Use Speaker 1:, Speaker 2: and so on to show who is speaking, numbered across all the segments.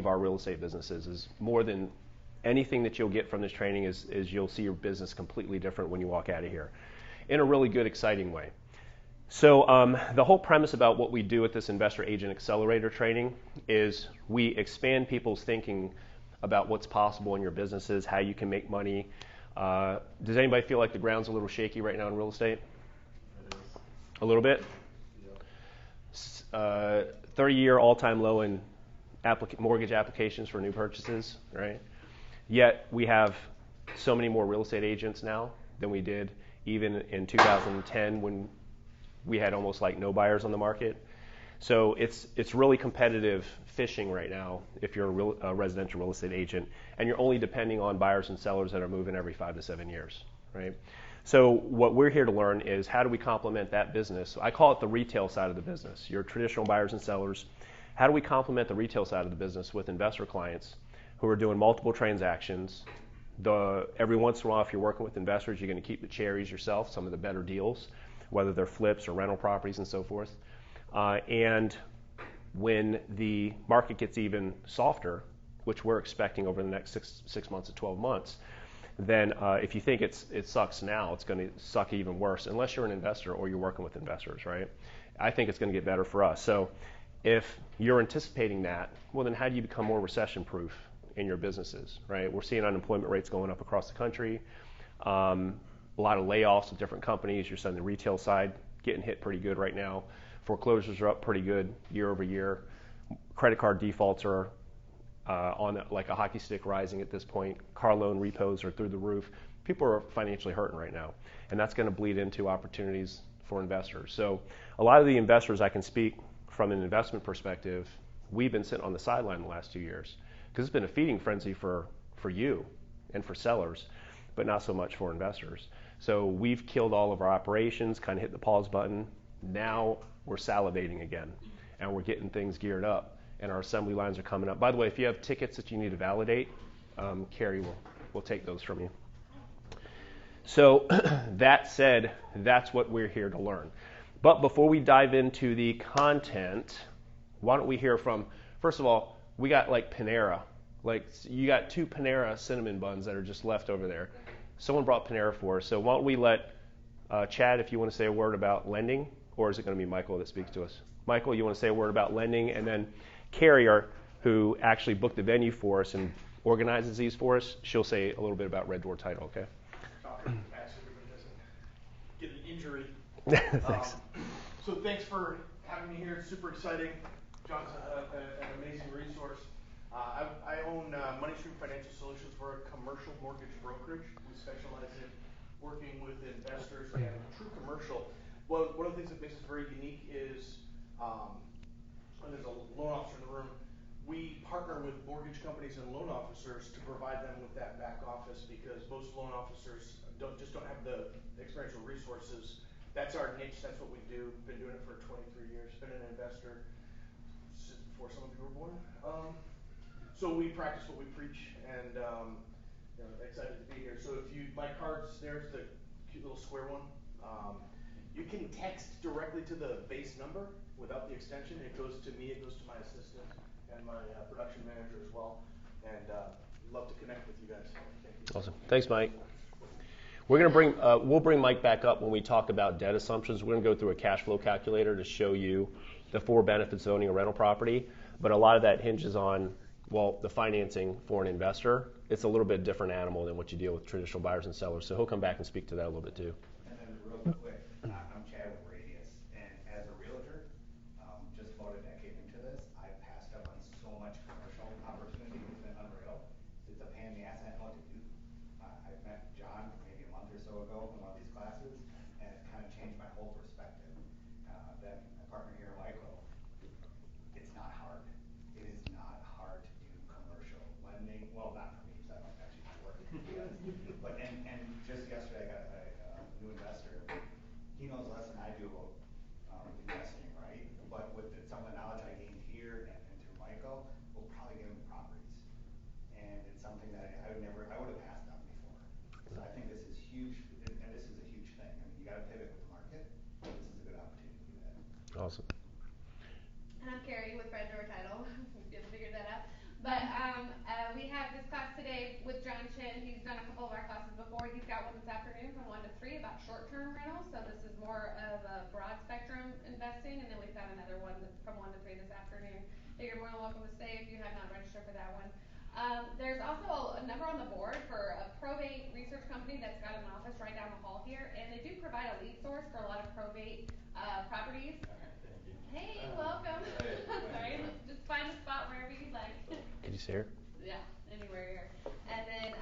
Speaker 1: of our real estate businesses is more than anything that you'll get from this training is you'll see your business completely different when you walk out of here in a really good, exciting way. So the whole premise about what we do at this Investor Agent Accelerator training is we expand people's thinking about what's possible in your businesses, how you can make money. Does anybody feel like the ground's a little shaky right now in real estate?
Speaker 2: It is.
Speaker 1: A little bit?
Speaker 2: Yeah.
Speaker 1: 30-year all-time low in mortgage applications for new purchases, right? Yet we have so many more real estate agents now than we did even in 2010 when we had almost like no buyers on the market. So it's really competitive fishing right now if you're a residential real estate agent, and you're only depending on buyers and sellers that are moving every 5 to 7 years, right? So what we're here to learn is how do we complement that business? I call it the retail side of the business, your traditional buyers and sellers. How do we complement the retail side of the business with investor clients who are doing multiple transactions? Every once in a while, if you're working with investors, you're going to keep the cherries yourself, some of the better deals, whether they're flips or rental properties and so forth. And when the market gets even softer, which we're expecting over the next six months to 12 months, then if you think it sucks now, it's going to suck even worse, unless you're an investor or you're working with investors, right? I think it's going to get better for us. So if you're anticipating that, well, then how do you become more recession-proof in your businesses, right? We're seeing unemployment rates going up across the country. A lot of layoffs of different companies. You're seeing the retail side getting hit pretty good right now. Foreclosures are up pretty good year over year. Credit card defaults are on like a hockey stick rising at this point. Car loan repos are through the roof. People are financially hurting right now, and that's going to bleed into opportunities for investors. So a lot of the investors I can speak from an investment perspective, we've been sitting on the sideline the last 2 years because it's been a feeding frenzy for you and for sellers, but not so much for investors. So we've killed all of our operations, kind of hit the pause button. Now we're salivating again, and we're getting things geared up, and our assembly lines are coming up. By the way, if you have tickets that you need to validate, Carrie will take those from you. So that said, that's what we're here to learn. But before we dive into the content, why don't we hear from, first of all, we got like Panera. Like you got 2 Panera cinnamon buns that are just left over there. Someone brought Panera for us. So why don't we let Chad, if you want to say a word about lending, or is it going to be Michael that speaks to us? Michael, you want to say a word about lending, and then Carrie, who actually booked the venue for us and organizes these for us, she'll say a little bit about Red Door Title, okay?
Speaker 3: Everybody doesn't get an injury.
Speaker 1: Thanks.
Speaker 3: So thanks for having me here. It's super exciting. John's an amazing resource. I own Money Stream Financial Solutions. We're a commercial mortgage brokerage. We specialize in working with investors and true commercial. Well, one of the things that makes us very unique is, and there's a loan officer in the room, we partner with mortgage companies and loan officers to provide them with that back office because most loan officers don't have the experiential resources. That's our niche. That's what we do. Been doing it for 23 years. Been an investor since before some of you were born. So we practice what we preach, and excited to be here. So if my card's there's the cute little square one. You can text directly to the base number without the extension. It goes to me. It goes to my assistant and my production manager as well. And love to connect with you guys. Thank you.
Speaker 1: Awesome. Thanks, Mike. We'll bring Mike back up when we talk about debt assumptions. We're going to go through a cash flow calculator to show you the 4 benefits of owning a rental property. But a lot of that hinges on, well, the financing for an investor. It's a little bit different animal than what you deal with traditional buyers and sellers. So he'll come back and speak to that a little bit too.
Speaker 4: And then real quick, I'm Chad with Radius, and as a realtor, just about a decade into this, I've passed up on so much commercial opportunity. It's been unreal. It's a pain in the ass. I don't know what to do. I met John maybe a month or so ago in one of these classes, and it kind of changed my whole perspective. Then my partner here, Michael, it's not hard. It is not hard to do commercial lending. Well, not for me, because I don't actually work. But and just yesterday, I got a new investor. He knows less than I do about investing, right? But with some of the knowledge I gained here and through Michael, we'll probably get him the properties. And it's something that I would have passed on before. So I think this is huge, and this is a huge thing. I mean, you got to pivot with the market. This is a good opportunity to do that.
Speaker 1: Awesome.
Speaker 5: And I'm Carrie with Red Door Title. You haven't figured that out. But
Speaker 2: have this class today with John Chin. He's done a couple of our classes before. He's got one this afternoon from 1 to 3 about short-term rentals. So this is more of a broad spectrum investing. And then we've got another one from 1 to 3 this afternoon that you're more than welcome to stay if you have not registered for that one. There's also a number on the board for a probate research company that's got an office right down the hall here. And they do provide a lead source for a lot of probate properties. Hey, welcome. Sorry, just find a spot wherever you'd like.
Speaker 1: Could you see her?
Speaker 2: Yeah, anywhere here. And then,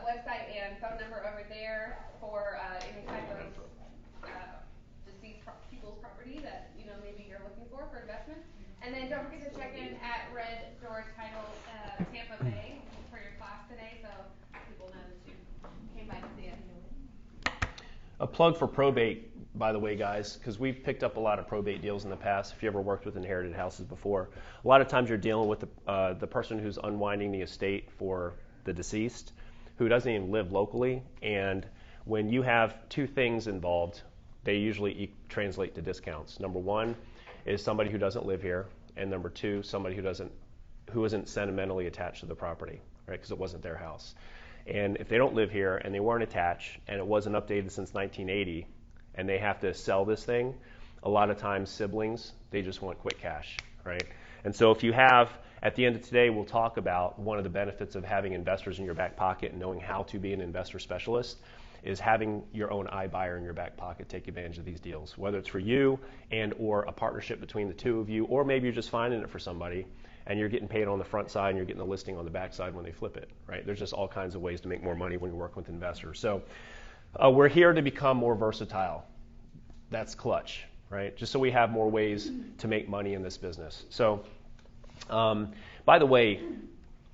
Speaker 2: website and phone number over there for any type of deceased people's property that maybe you're looking for investment. And then don't forget to check in at Red Door Title Tampa Bay for your class today, so people know that you came by to see it.
Speaker 1: A plug for probate, by the way, guys, because we've picked up a lot of probate deals in the past. If you ever worked with inherited houses before, a lot of times you're dealing with the person who's unwinding the estate for the deceased, who doesn't even live locally. And when you have two things involved, they usually translate to discounts. Number one is somebody who doesn't live here, and number two, somebody who isn't sentimentally attached to the property, right? Because it wasn't their house. And if they don't live here and they weren't attached and it wasn't updated since 1980 and they have to sell this thing, a lot of times siblings, they just want quick cash, right? And so if you have, at the end of today, we'll talk about one of the benefits of having investors in your back pocket and knowing how to be an investor specialist is having your own iBuyer in your back pocket take advantage of these deals, whether it's for you and or a partnership between the two of you, or maybe you're just finding it for somebody and you're getting paid on the front side and you're getting the listing on the back side when they flip it, right? There's just all kinds of ways to make more money when you're working with investors. So we're here to become more versatile. That's clutch, right? Just so we have more ways to make money in this business. So, by the way,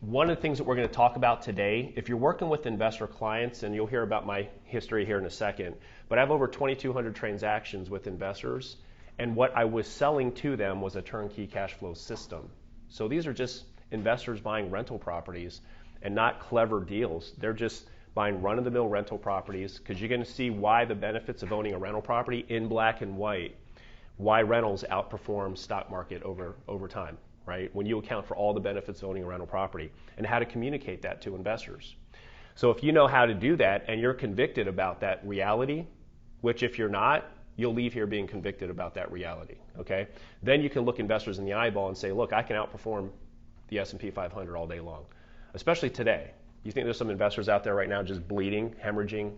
Speaker 1: one of the things that we're going to talk about today, if you're working with investor clients, and you'll hear about my history here in a second, but I have over 2,200 transactions with investors, and what I was selling to them was a turnkey cash flow system. So these are just investors buying rental properties and not clever deals. They're just buying run-of-the-mill rental properties, because you're going to see why the benefits of owning a rental property in black and white, why rentals outperform stock market over time, right? When you account for all the benefits of owning a rental property and how to communicate that to investors. So if you know how to do that and you're convicted about that reality, which if you're not, you'll leave here being convicted about that reality, okay? Then you can look investors in the eyeball and say, look, I can outperform the S&P 500 all day long, especially today. You think there's some investors out there right now just bleeding, hemorrhaging,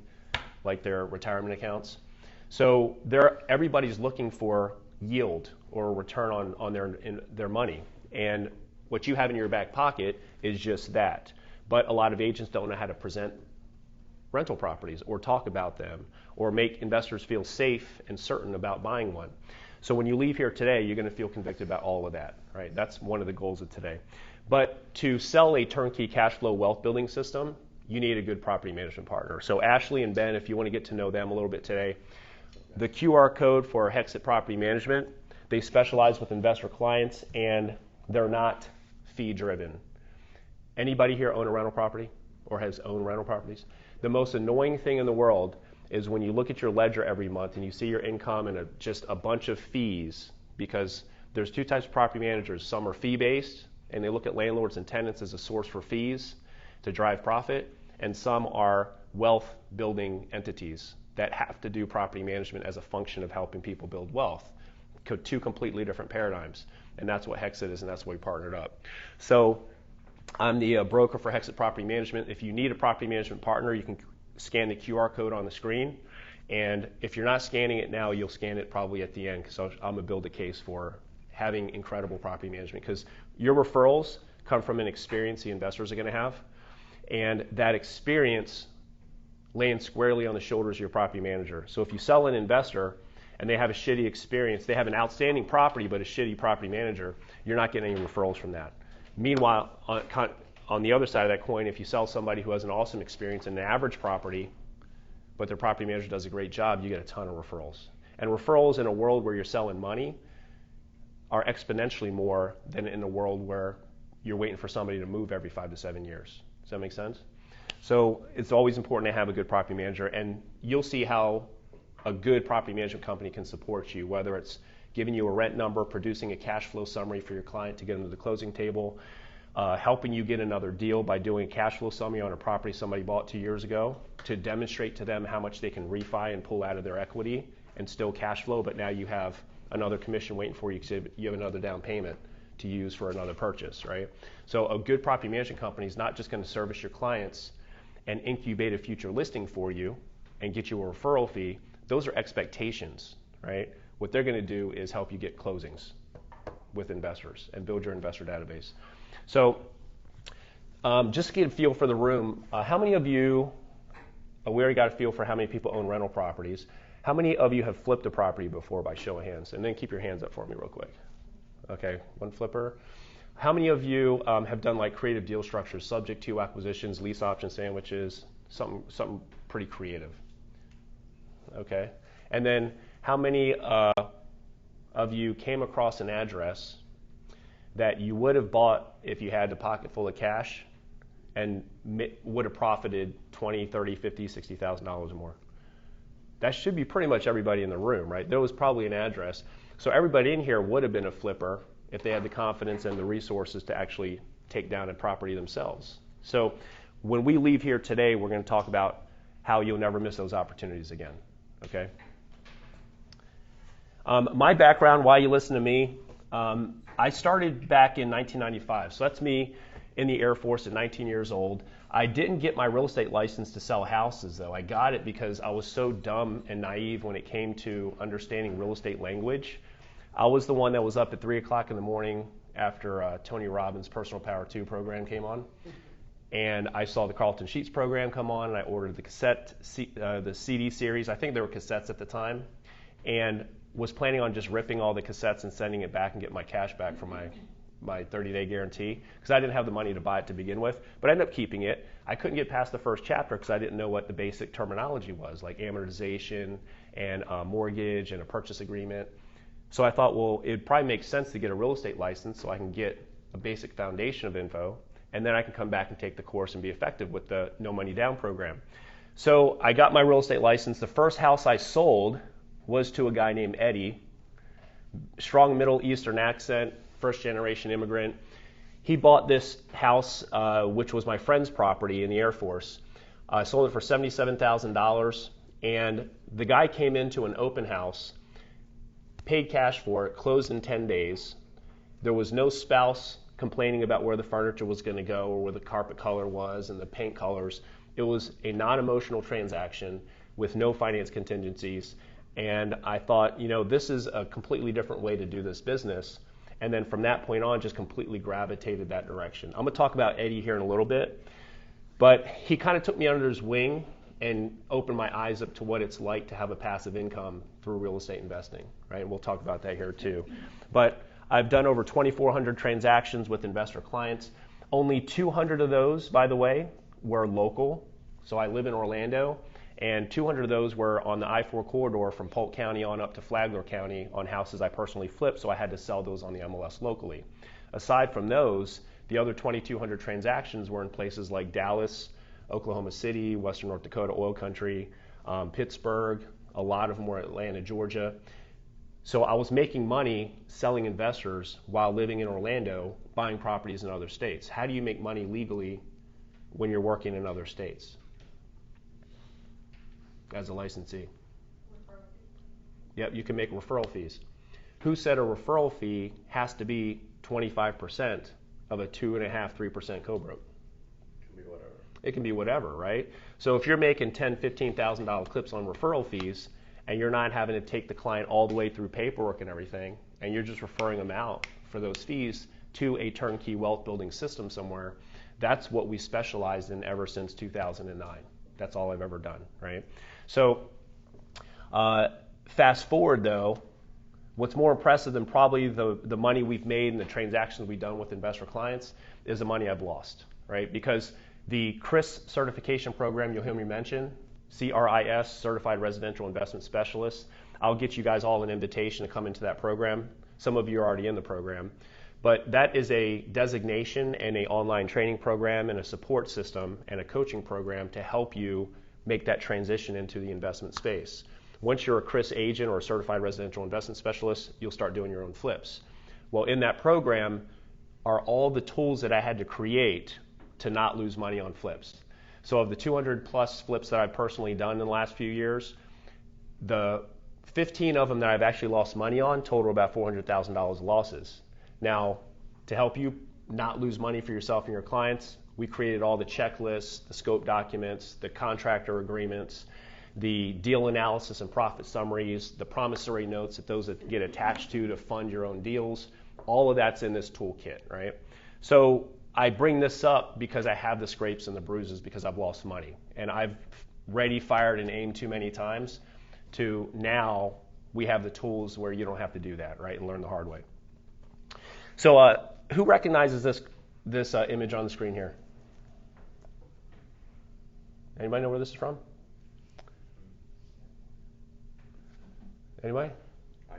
Speaker 1: like their retirement accounts? So everybody's looking for yield or return on their money. And what you have in your back pocket is just that. But a lot of agents don't know how to present rental properties or talk about them or make investors feel safe and certain about buying one. So when you leave here today, you're going to feel convicted about all of that, right? That's one of the goals of today. But to sell a turnkey cash flow wealth building system, you need a good property management partner. So Ashley and Ben, if you want to get to know them a little bit today, the QR code for Hexit Property Management, they specialize with investor clients and they're not fee driven. Anybody here own a rental property or has owned rental properties? The most annoying thing in the world is when you look at your ledger every month and you see your income and just a bunch of fees, because there's two types of property managers. Some are fee-based and they look at landlords and tenants as a source for fees to drive profit, and some are wealth building entities that have to do property management as a function of helping people build wealth. Two completely different paradigms, and that's what Hexit is, and that's why we partnered up. So I'm the broker for Hexit Property Management. If you need a property management partner, you can scan the QR code on the screen, and if you're not scanning it now, you'll scan it probably at the end, because I'm going to build a case for having incredible property management, because your referrals come from an experience the investors are going to have, and that experience lands squarely on the shoulders of your property manager. So if you sell an investor and they have a shitty experience, they have an outstanding property but a shitty property manager, you're not getting any referrals from that. Meanwhile, on the other side of that coin, if you sell somebody who has an awesome experience in an average property, but their property manager does a great job, you get a ton of referrals. And referrals in a world where you're selling money are exponentially more than in a world where you're waiting for somebody to move every 5 to 7 years. Does that make sense? So it's always important to have a good property manager, and you'll see how a good property management company can support you, whether it's giving you a rent number, producing a cash flow summary for your client to get them to the closing table, helping you get another deal by doing a cash flow summary on a property somebody bought 2 years ago to demonstrate to them how much they can refi and pull out of their equity and still cash flow, but now you have another commission waiting for you because you have another down payment to use for another purchase, right? So a good property management company is not just going to service your clients and incubate a future listing for you and get you a referral fee. Those are expectations, right? What they're going to do is help you get closings with investors and build your investor database. So just to get a feel for the room, how many of you, we already got a feel for how many people own rental properties. How many of you have flipped a property before by show of hands? And then keep your hands up for me real quick. Okay, one flipper. How many of you have done like creative deal structures, subject to acquisitions, lease option sandwiches, something pretty creative? Okay, and then how many of you came across an address that you would have bought if you had a pocket full of cash and would have profited $20, $30, $50, $60,000 more? That should be pretty much everybody in the room, right? There was probably an address. So everybody in here would have been a flipper if they had the confidence and the resources to actually take down a property themselves. So when we leave here today, we're going to talk about how you'll never miss those opportunities again, okay? My background, why you listen to me, I started back in 1995. So that's me in the Air Force at 19 years old. I didn't get my real estate license to sell houses, though. I got it because I was so dumb and naive when it came to understanding real estate language. I was the one that was up at 3 o'clock in the morning after Tony Robbins' Personal Power 2 program came on. And I saw the Carlton Sheets program come on, and I ordered the CD series. I think there were cassettes at the time. And was planning on just ripping all the cassettes and sending it back and get my cash back for my 30-day guarantee, because I didn't have the money to buy it to begin with, but I ended up keeping it. I couldn't get past the first chapter because I didn't know what the basic terminology was, like amortization and a mortgage and a purchase agreement. So I thought, well, it'd probably make sense to get a real estate license so I can get a basic foundation of info, and then I can come back and take the course and be effective with the no money down program. So I got my real estate license. The first house I sold was to a guy named Eddie, strong Middle Eastern accent, first generation immigrant. He bought this house, which was my friend's property in the Air Force. I sold it for $77,000, and the guy came into an open house, paid cash for it, closed in 10 days. There was no spouse complaining about where the furniture was going to go or where the carpet color was and the paint colors. It was a non-emotional transaction with no finance contingencies. And I thought, this is a completely different way to do this business. And then from that point on, just completely gravitated that direction. I'm going to talk about Eddie here in a little bit. But he kind of took me under his wing and opened my eyes up to what it's like to have a passive income through real estate investing, right? And we'll talk about that here too. But I've done over 2,400 transactions with investor clients. Only 200 of those, by the way, were local. So I live in Orlando. And 200 of those were on the I-4 corridor from Polk County on up to Flagler County on houses I personally flipped, so I had to sell those on the MLS locally. Aside from those, the other 2,200 transactions were in places like Dallas, Oklahoma City, Western North Dakota, oil country, Pittsburgh. A lot of them were Atlanta, Georgia. So I was making money selling investors while living in Orlando, buying properties in other states. How do you make money legally when you're working in other states as a licensee? Yep, you can make referral fees. Who said a referral fee has to be 25% of a 2.5%, 3% co-broke? It can be whatever, right? So if you're making $10,000, $15,000 clips on referral fees and you're not having to take the client all the way through paperwork and everything, and you're just referring them out for those fees to a turnkey wealth building system somewhere, that's what we specialized in ever since 2009. That's all I've ever done, right? So fast forward though, what's more impressive than probably the money we've made and the transactions we've done with investor clients is the money I've lost, right? Because the CRIS certification program you'll hear me mention, CRIS, Certified Residential Investment Specialist, I'll get you guys all an invitation to come into that program. Some of you are already in the program. But that is a designation and an online training program and a support system and a coaching program to help you make that transition into the investment space. Once you're a CRIS agent or a certified residential investment specialist, you'll start doing your own flips. Well, in that program are all the tools that I had to create to not lose money on flips. So of the 200 plus flips that I've personally done in the last few years, the 15 of them that I've actually lost money on total about $400,000 losses. Now, to help you not lose money for yourself and your clients, we created all the checklists, the scope documents, the contractor agreements, the deal analysis and profit summaries, the promissory notes that those that get attached to fund your own deals. All of that's in this toolkit, right? So I bring this up because I have the scrapes and the bruises because I've lost money. And I've ready, fired, and aimed too many times to now we have the tools where you don't have to do that, right, and learn the hard way. So who recognizes this image on the screen here? Anybody know where this is from? Anybody?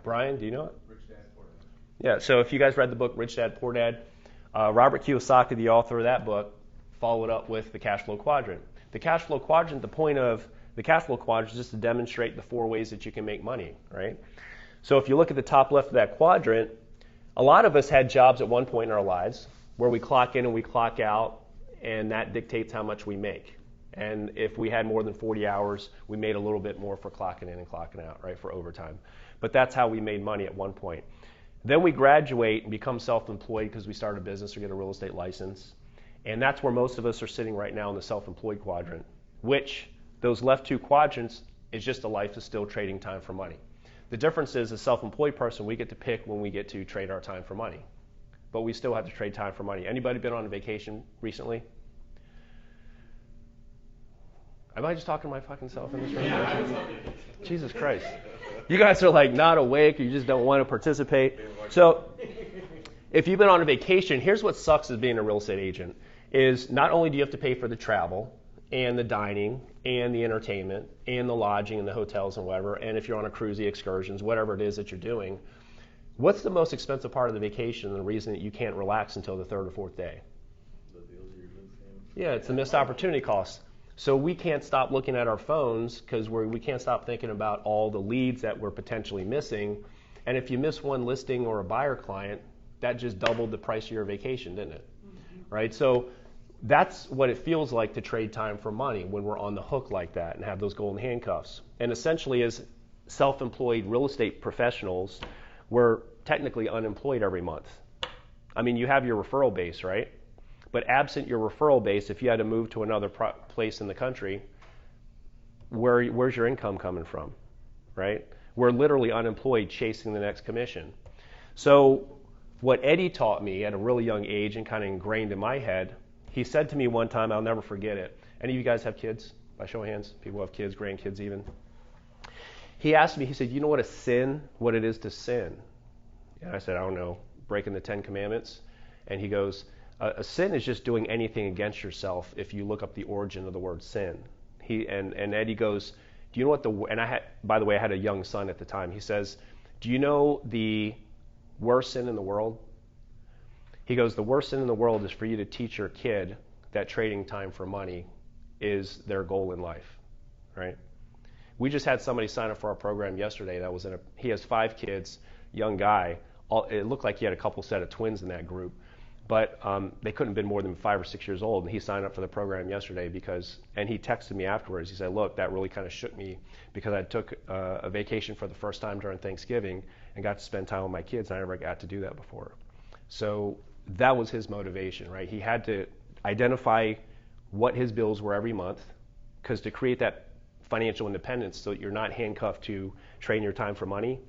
Speaker 1: Brian, do you know it?
Speaker 5: Rich Dad, Poor Dad.
Speaker 1: Yeah, so if you guys read the book Rich Dad, Poor Dad, Robert Kiyosaki, the author of that book, followed up with the cash flow quadrant. The cash flow quadrant, the point of the cash flow quadrant is just to demonstrate the 4 ways that you can make money, right? So if you look at the top left of that quadrant, a lot of us had jobs at one point in our lives where we clock in and we clock out, and that dictates how much we make. And if we had more than 40 hours, we made a little bit more for clocking in and clocking out, right, for overtime. But that's how we made money at one point. Then we graduate and become self-employed because we start a business or get a real estate license. And that's where most of us are sitting right now in the self-employed quadrant, which those left 2 quadrants is just a life of still trading time for money. The difference is a self-employed person, we get to pick when we get to trade our time for money. But we still have to trade time for money. Anybody been on a vacation recently? Am I just talking to my fucking self in this room? Jesus Christ. You guys are like not awake, or you just don't want to participate. So if you've been on a vacation, here's what sucks as being a real estate agent, is not only do you have to pay for the travel and the dining and the entertainment and the lodging and the hotels and whatever, and if you're on a cruise, the excursions, whatever it is that you're doing, what's the most expensive part of the vacation and the reason that you can't relax until the 3rd or 4th day?
Speaker 5: The deals you're missing.
Speaker 1: Yeah, it's the missed opportunity cost. So we can't stop looking at our phones because we can't stop thinking about all the leads that we're potentially missing. And if you miss one listing or a buyer client, that just doubled the price of your vacation, didn't it? Mm-hmm. Right? So that's what it feels like to trade time for money when we're on the hook like that and have those golden handcuffs. And essentially as self-employed real estate professionals, we're technically unemployed every month. I mean, you have your referral base, right? But absent your referral base, if you had to move to another place in the country, where's your income coming from, right? We're literally unemployed chasing the next commission. So what Eddie taught me at a really young age and kind of ingrained in my head, he said to me one time, I'll never forget it. Any of you guys have kids? By show of hands, people have kids, grandkids even. He asked me, he said, you know what it is to sin? And I said, I don't know, breaking the 10 Commandments. And he goes, a sin is just doing anything against yourself if you look up the origin of the word sin. And Eddie goes, do you know what by the way, I had a young son at the time. He says, do you know the worst sin in the world? He goes, the worst sin in the world is for you to teach your kid that trading time for money is their goal in life, right? We just had somebody sign up for our program yesterday he has 5 kids, young guy. It looked like he had a couple set of twins in that group. But they couldn't have been more than 5 or 6 years old, and he signed up for the program yesterday and he texted me afterwards. He said, look, that really kind of shook me because I took a vacation for the first time during Thanksgiving and got to spend time with my kids, and I never got to do that before. So that was his motivation, right? He had to identify what his bills were every month, because to create that financial independence so that you're not handcuffed to trading your time for money,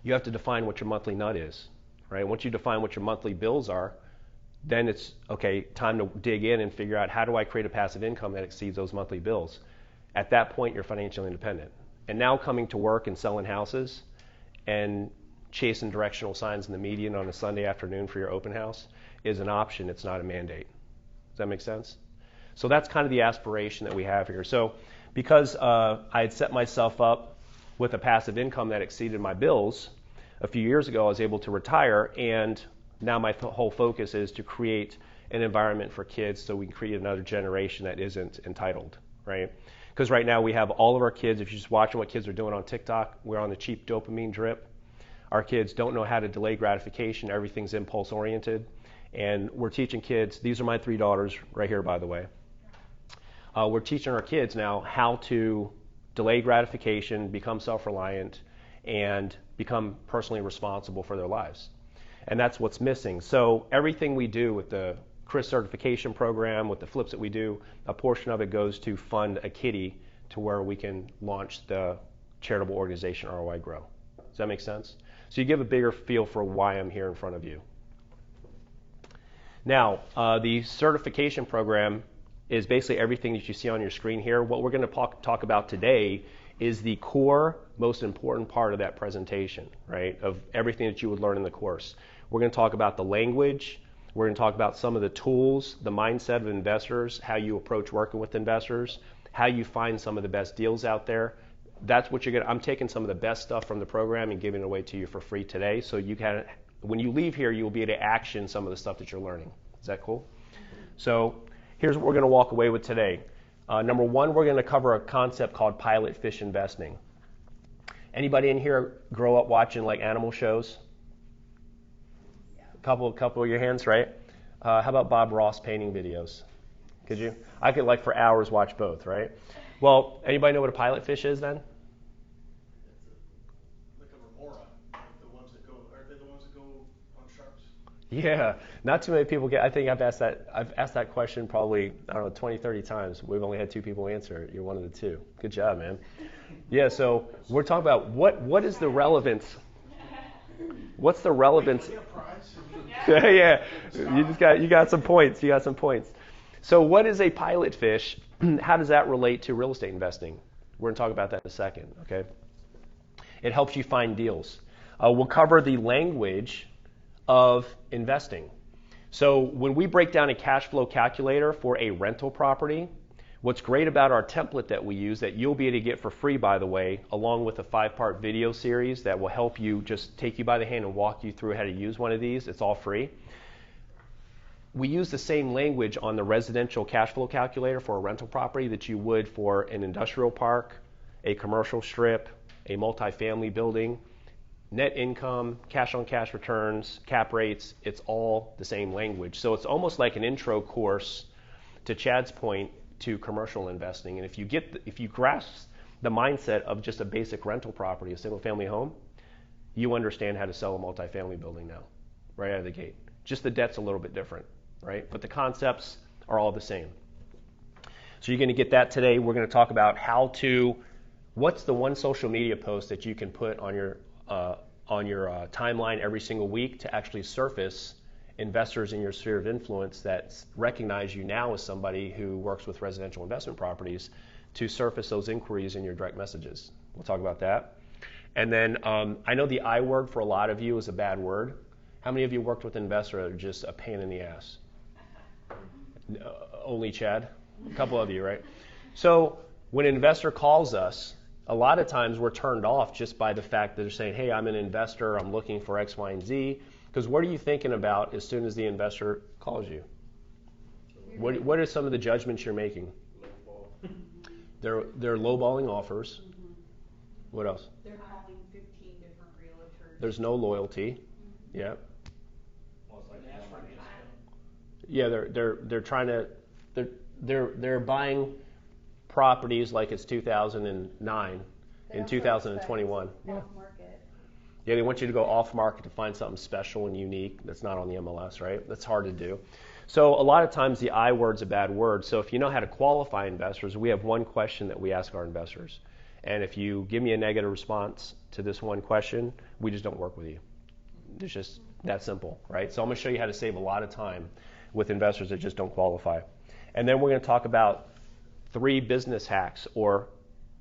Speaker 1: you have to define what your monthly nut is. Right? Once you define what your monthly bills are, then it's, okay, time to dig in and figure out how do I create a passive income that exceeds those monthly bills. At that point, you're financially independent. And now coming to work and selling houses and chasing directional signs in the median on a Sunday afternoon for your open house is an option. It's not a mandate. Does that make sense? So that's kind of the aspiration that we have here. So because I had set myself up with a passive income that exceeded my bills, a few years ago, I was able to retire, and now my whole focus is to create an environment for kids so we can create another generation that isn't entitled, right? Because right now we have all of our kids, if you're just watching what kids are doing on TikTok, we're on the cheap dopamine drip. Our kids don't know how to delay gratification. Everything's impulse oriented. And we're teaching kids, these are my 3 daughters right here, by the way. We're teaching our kids now how to delay gratification, become self-reliant, and become personally responsible for their lives. And that's what's missing. So everything we do with the CRIS certification program, with the flips that we do, a portion of it goes to fund a kitty to where we can launch the charitable organization ROI Grow. Does that make sense? So you give a bigger feel for why I'm here in front of you. Now, the certification program is basically everything that you see on your screen here. What we're going to talk about today is the core, most important part of that presentation, right, of everything that you would learn in the course. We're going to talk about the language. We're going to talk about some of the tools, the mindset of investors, how you approach working with investors, how you find some of the best deals out there. That's what you're going to, I'm taking some of the best stuff from the program and giving it away to you for free today. So you can, when you leave here, you'll be able to action some of the stuff that you're learning. Is that cool? So here's what we're going to walk away with today. Number one, we're going to cover a concept called pilot fish investing. Anybody in here grow up watching like animal shows? Couple of your hands, right? How about Bob Ross painting videos? Could you? I could like for hours watch both, right? Well, anybody know what a pilot fish is then?
Speaker 3: Like a remora, like the ones that go, aren't they the ones that go on sharks?
Speaker 1: Yeah, not too many people get. I think I've asked that question probably, I don't know, 20, 30 times. We've only had 2 people answer it. You're one of the 2. Good job, man. Yeah, so we're talking about what is the relevance? What's the relevance? Yeah, you got some points. You got some points. So what is a pilot fish? How does that relate to real estate investing? We're going to talk about that in a second, okay? It helps you find deals. We'll cover the language of investing. So when we break down a cash flow calculator for a rental property, what's great about our template that we use, that you'll be able to get for free, by the way, along with a 5-part video series that will help you, just take you by the hand and walk you through how to use one of these. It's all free. We use the same language on the residential cash flow calculator for a rental property that you would for an industrial park, a commercial strip, a multifamily building. Net income, cash on cash returns, cap rates, it's all the same language. So it's almost like an intro course, to Chad's point, to commercial investing. And if you grasp the mindset of just a basic rental property, a single family home, you understand how to sell a multifamily building now, right out of the gate. Just the debt's a little bit different, right? But the concepts are all the same. So you're going to get that today. We're going to talk about what's the one social media post that you can put on your timeline every single week to actually surface investors in your sphere of influence that recognize you now as somebody who works with residential investment properties, to surface those inquiries in your direct messages. We'll talk about that. And then I know the I word for a lot of you is a bad word. How many of you worked with investors that are just a pain in the ass? Only Chad? A couple of you, right? So when an investor calls us, a lot of times we're turned off just by the fact that they're saying, hey, I'm an investor, I'm looking for X, Y, and Z. Because what are you thinking about as soon as the investor calls you? What are some of the judgments you're making? They're lowballing offers. What else?
Speaker 6: They're calling 15 different realtors.
Speaker 1: There's no loyalty. Yeah. Yeah, they're trying to they're buying properties like it's 2009 in 2021. Yeah. Yeah, they want you to go off market to find something special and unique that's not on the MLS, right? That's hard to do. So a lot of times the I word's a bad word. So if you know how to qualify investors, we have one question that we ask our investors. And if you give me a negative response to this one question, we just don't work with you. It's just that simple, right? So I'm going to show you how to save a lot of time with investors that just don't qualify. And then we're going to talk about 3 business hacks, or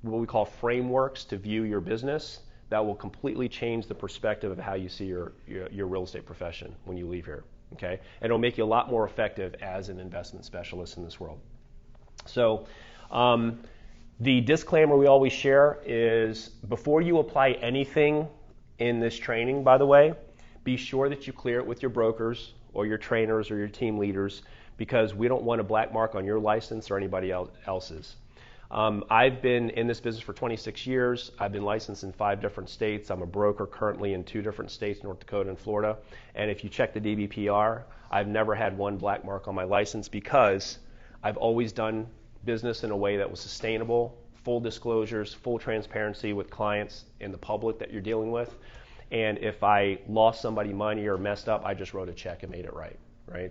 Speaker 1: what we call frameworks to view your business, that will completely change the perspective of how you see your real estate profession when you leave here, okay? And it'll make you a lot more effective as an investment specialist in this world. So the disclaimer we always share is, before you apply anything in this training, by the way, be sure that you clear it with your brokers or your trainers or your team leaders, because we don't want a black mark on your license or anybody else's. I've been in this business for 26 years. I've been licensed in 5 different states. I'm a broker currently in 2 different states, North Dakota and Florida. And if you check the DBPR, I've never had one black mark on my license because I've always done business in a way that was sustainable, full disclosures, full transparency with clients and the public that you're dealing with. And if I lost somebody money or messed up, I just wrote a check and made it right?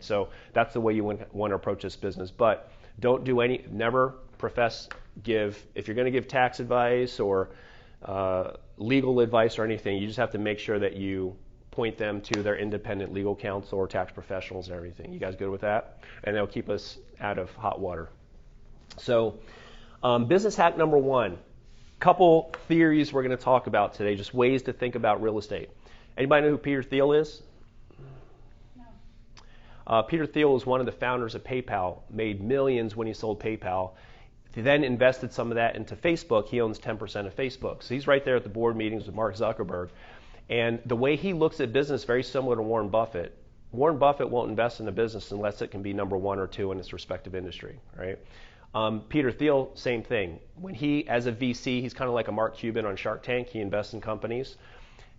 Speaker 1: So that's the way you want to approach this business. But don't do never profess, if you're going to give tax advice or legal advice or anything, you just have to make sure that you point them to their independent legal counsel or tax professionals and everything. You guys good with that? And they'll keep us out of hot water. So business hack number 1. Couple theories we're going to talk about today, just ways to think about real estate. Anybody know who Peter Thiel is? No. Peter Thiel is one of the founders of PayPal, made millions when he sold PayPal. He then invested some of that into Facebook. He owns 10% of Facebook. So he's right there at the board meetings with Mark Zuckerberg. And the way he looks at business is very similar to Warren Buffett. Warren Buffett won't invest in a business unless it can be number 1 or 2 in its respective industry, right? Peter Thiel, same thing. When he, as a VC, he's kind of like a Mark Cuban on Shark Tank. He invests in companies.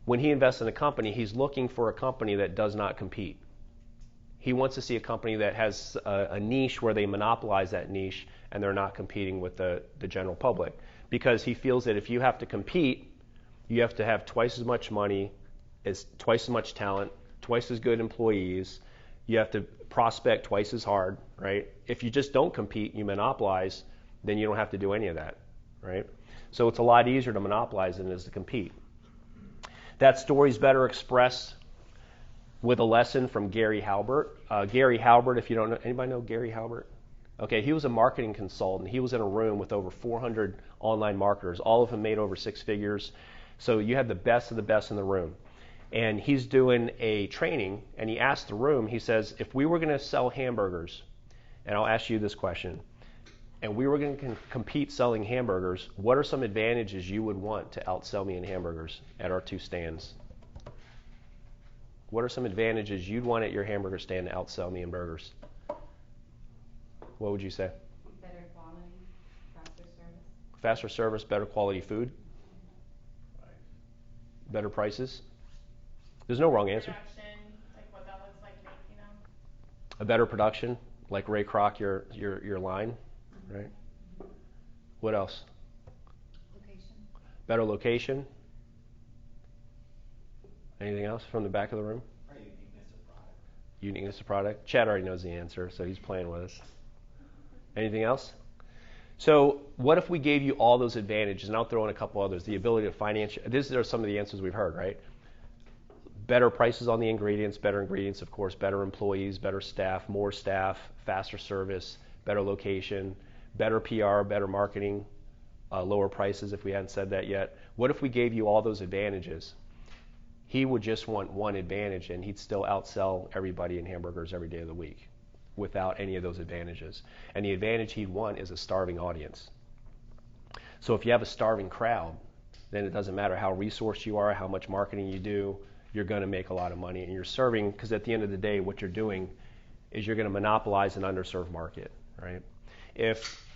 Speaker 1: When he invests in a company, he's looking for a company that does not compete. He wants to see a company that has a niche where they monopolize that niche and they're not competing with the general public. Because he feels that if you have to compete, you have to have twice as much money, twice as much talent, twice as good employees. You have to prospect twice as hard, right? If you just don't compete, you monopolize, then you don't have to do any of that, right? So it's a lot easier to monopolize than it is to compete. That story's better expressed with a lesson from Gary Halbert. Gary Halbert, if you don't know, anybody know Gary Halbert? Okay, he was a marketing consultant. He was in a room with over 400 online marketers. All of them made over 6 figures. So you had the best of the best in the room. And he's doing a training, and he asked the room, he says, if we were going to sell hamburgers, and I'll ask you this question, and we were going to compete selling hamburgers, what are some advantages you would want to outsell me in hamburgers at our 2 stands? What are some advantages you'd want at your hamburger stand to outsell me in burgers? What would you say?
Speaker 6: Better quality, faster service.
Speaker 1: Faster service, better quality food? Better prices? There's no wrong answer.
Speaker 2: Production, like what that looks like,
Speaker 1: A better production, like Ray Kroc, your line, right? What else?
Speaker 6: Location.
Speaker 1: Better location. Anything else from the back of the room?
Speaker 4: Probably uniqueness of product.
Speaker 1: Uniqueness of product. Chad already knows the answer, so he's playing with us. Anything else? So what if we gave you all those advantages, and I'll throw in a couple others. The ability to finance. These are some of the answers we've heard, right? Better prices on the ingredients, of course, better employees, better staff, more staff, faster service, better location, better PR, better marketing, lower prices if we hadn't said that yet. What if we gave you all those advantages? He would just want one advantage and he'd still outsell everybody in hamburgers every day of the week without any of those advantages. And the advantage he'd want is a starving audience. So if you have a starving crowd, then it doesn't matter how resourced you are, how much marketing you do, you're going to make a lot of money. And you're serving, because at the end of the day, what you're doing is you're going to monopolize an underserved market, right?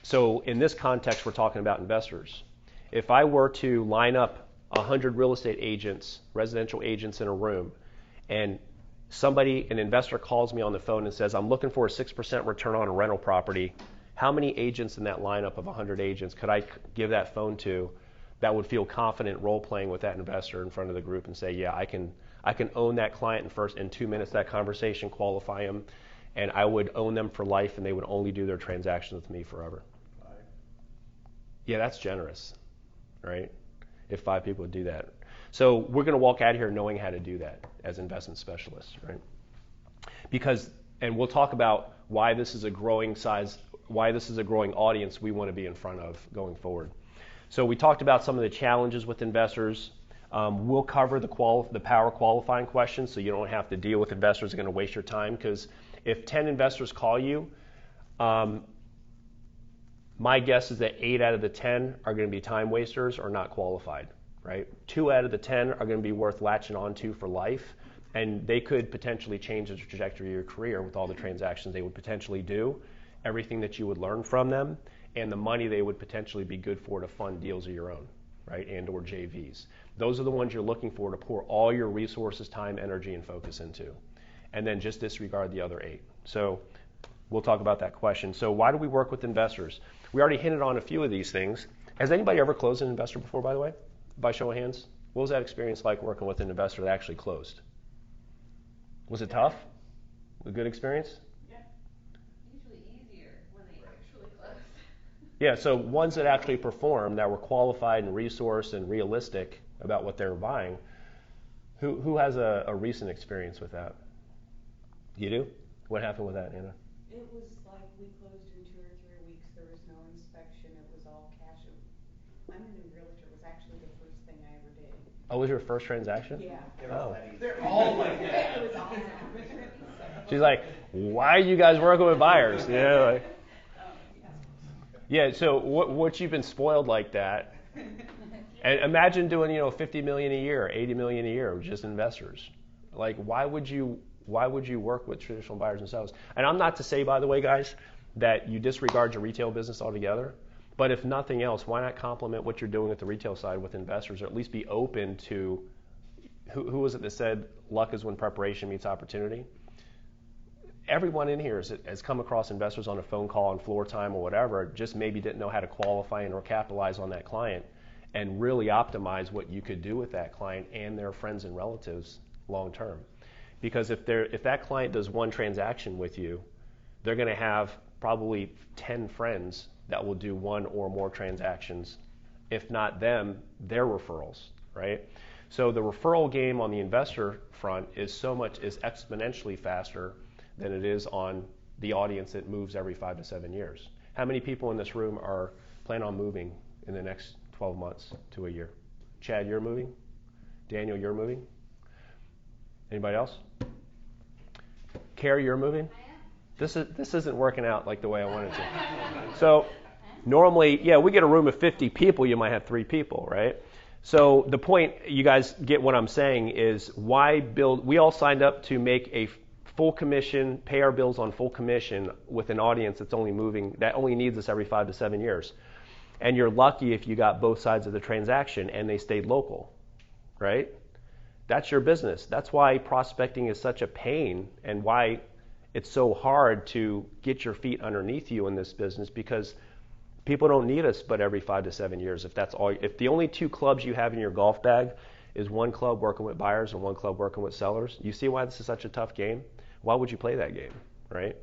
Speaker 1: So in this context, we're talking about investors. If I were to line up 100 real estate agents, residential agents in a room, and an investor calls me on the phone and says, I'm looking for a 6% return on a rental property, how many agents in that lineup of 100 agents could I give that phone to that would feel confident role-playing with that investor in front of the group and say, yeah, I can own that client in 2 minutes, that conversation, qualify them, and I would own them for life, and they would only do their transactions with me forever.
Speaker 5: 5.
Speaker 1: Yeah, that's generous, right? If 5 people would do that. So we're going to walk out here knowing how to do that as investment specialists, right? And we'll talk about why this is a growing audience we want to be in front of going forward. So we talked about some of the challenges with investors. We'll cover the power qualifying questions, so you don't have to deal with investors that are going to waste your time, because if 10 investors call you, my guess is that 8 out of the 10 are going to be time wasters or not qualified, right? 2 out of the 10 are going to be worth latching onto for life, and they could potentially change the trajectory of your career with all the transactions they would potentially do, everything that you would learn from them, and the money they would potentially be good for to fund deals of your own, right, and or JVs. Those are the ones you're looking for to pour all your resources, time, energy, and focus into. And then just disregard the other 8. So we'll talk about that question. So why do we work with investors? We already hinted on a few of these things. Has anybody ever closed an investor before, by the way? By show of hands? What was that experience like working with an investor that actually closed? Was it tough? A good experience?
Speaker 2: Yeah. Usually easier when they actually close.
Speaker 1: Yeah, so ones that actually performed, that were qualified and resourced and realistic about what they were buying. Who has a recent experience with that? You do? What happened with that, Anna?
Speaker 7: It was like we closed in 2 or 3 weeks. There was no inspection. It was all cash. I'm a new realtor. It was actually the first thing I ever did.
Speaker 1: Oh, was your first transaction?
Speaker 7: Yeah.
Speaker 1: Oh.
Speaker 3: They're all like that.
Speaker 7: It was awesome.
Speaker 1: She's like, why are you guys working with buyers? Yeah. Like, yeah. So what you've been spoiled like that? And imagine doing, $50 million a year, $80 million a year with just investors. Like, why would you work with traditional buyers and sellers? And I'm not to say, by the way, guys, that you disregard your retail business altogether. But if nothing else, why not complement what you're doing at the retail side with investors, or at least be open to, who was it that said luck is when preparation meets opportunity? Everyone in here has come across investors on a phone call, on floor time, or whatever, just maybe didn't know how to qualify and or capitalize on that client and really optimize what you could do with that client and their friends and relatives long term. Because if that client does one transaction with you, they're going to have probably 10 friends that will do one or more transactions. If not them, their referrals, right? So the referral game on the investor front is exponentially faster than it is on the audience that moves every 5 to 7 years. How many people in this room plan on moving in the next 12 months to a year? Chad, you're moving? Daniel, you're moving? Anybody else? Carrie, you're moving?
Speaker 2: I am.
Speaker 1: This isn't working out like the way I wanted to. So normally, we get a room of 50 people, you might have 3 people, right? So the point, you guys get what I'm saying, is why build? We all signed up to make a full commission, pay our bills on full commission with an audience that only needs us every 5 to 7 years. And you're lucky if you got both sides of the transaction and they stayed local, right? That's your business. That's why prospecting is such a pain and why it's so hard to get your feet underneath you in this business, because people don't need us but every 5 to 7 years. If the only 2 clubs you have in your golf bag is one club working with buyers and one club working with sellers, you see why this is such a tough game? Why would you play that game, right?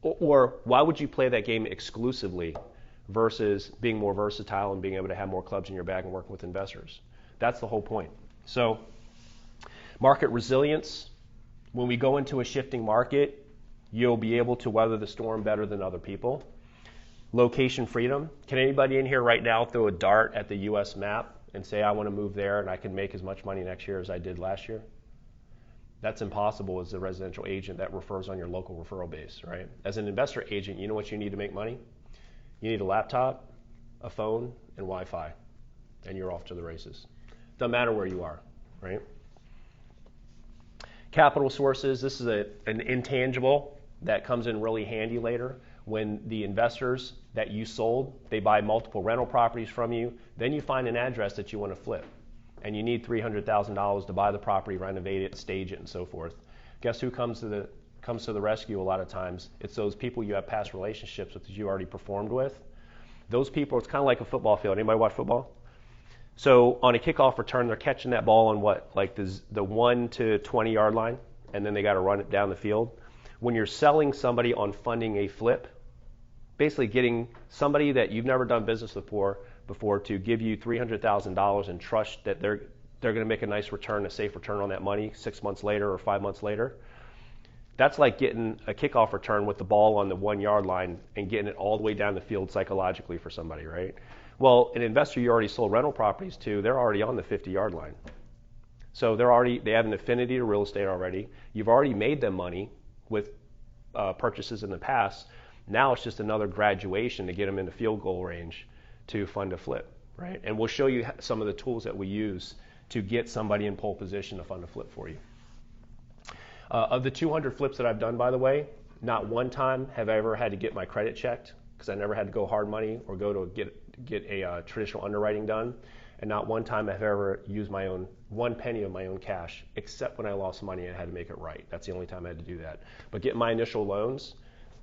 Speaker 1: Or why would you play that game exclusively versus being more versatile and being able to have more clubs in your bag and working with investors? That's the whole point. So market resilience. When we go into a shifting market, you'll be able to weather the storm better than other people. Location freedom. Can anybody in here right now throw a dart at the U.S. map and say, I want to move there and I can make as much money next year as I did last year? That's impossible as a residential agent that refers on your local referral base, right? As an investor agent, you know what you need to make money? You need a laptop, a phone, and Wi-Fi, and you're off to the races. Doesn't matter where you are, right? Capital sources. This is an intangible that comes in really handy later. When the investors that you sold, they buy multiple rental properties from you, then you find an address that you want to flip. And you need $300,000 to buy the property, renovate it, stage it, and so forth. Guess who comes to the rescue a lot of times? It's those people you have past relationships with that you already performed with. Those people, it's kind of like a football field. Anybody watch football? So on a kickoff return, they're catching that ball on what? Like the 1 to 20 yard line, and then they got to run it down the field. When you're selling somebody on funding a flip, basically getting somebody that you've never done business before to give you $300,000 and trust that they're going to make a nice return, a safe return on that money 6 months later or 5 months later. That's like getting a kickoff return with the ball on the 1 yard line and getting it all the way down the field psychologically for somebody, right? Well, an investor you already sold rental properties to, they're already on the 50 yard line. So they have an affinity to real estate already. You've already made them money with purchases in the past. Now it's just another graduation to get them into field goal range to fund a flip, right? And we'll show you some of the tools that we use to get somebody in pole position to fund a flip for you. Of the 200 flips that I've done, by the way, not one time have I ever had to get my credit checked because I never had to go hard money or go to get a traditional underwriting done. And not one time I've ever used my own 1 penny of my own cash, except when I lost money and I had to make it right. That's the only time I had to do that. But getting my initial loans,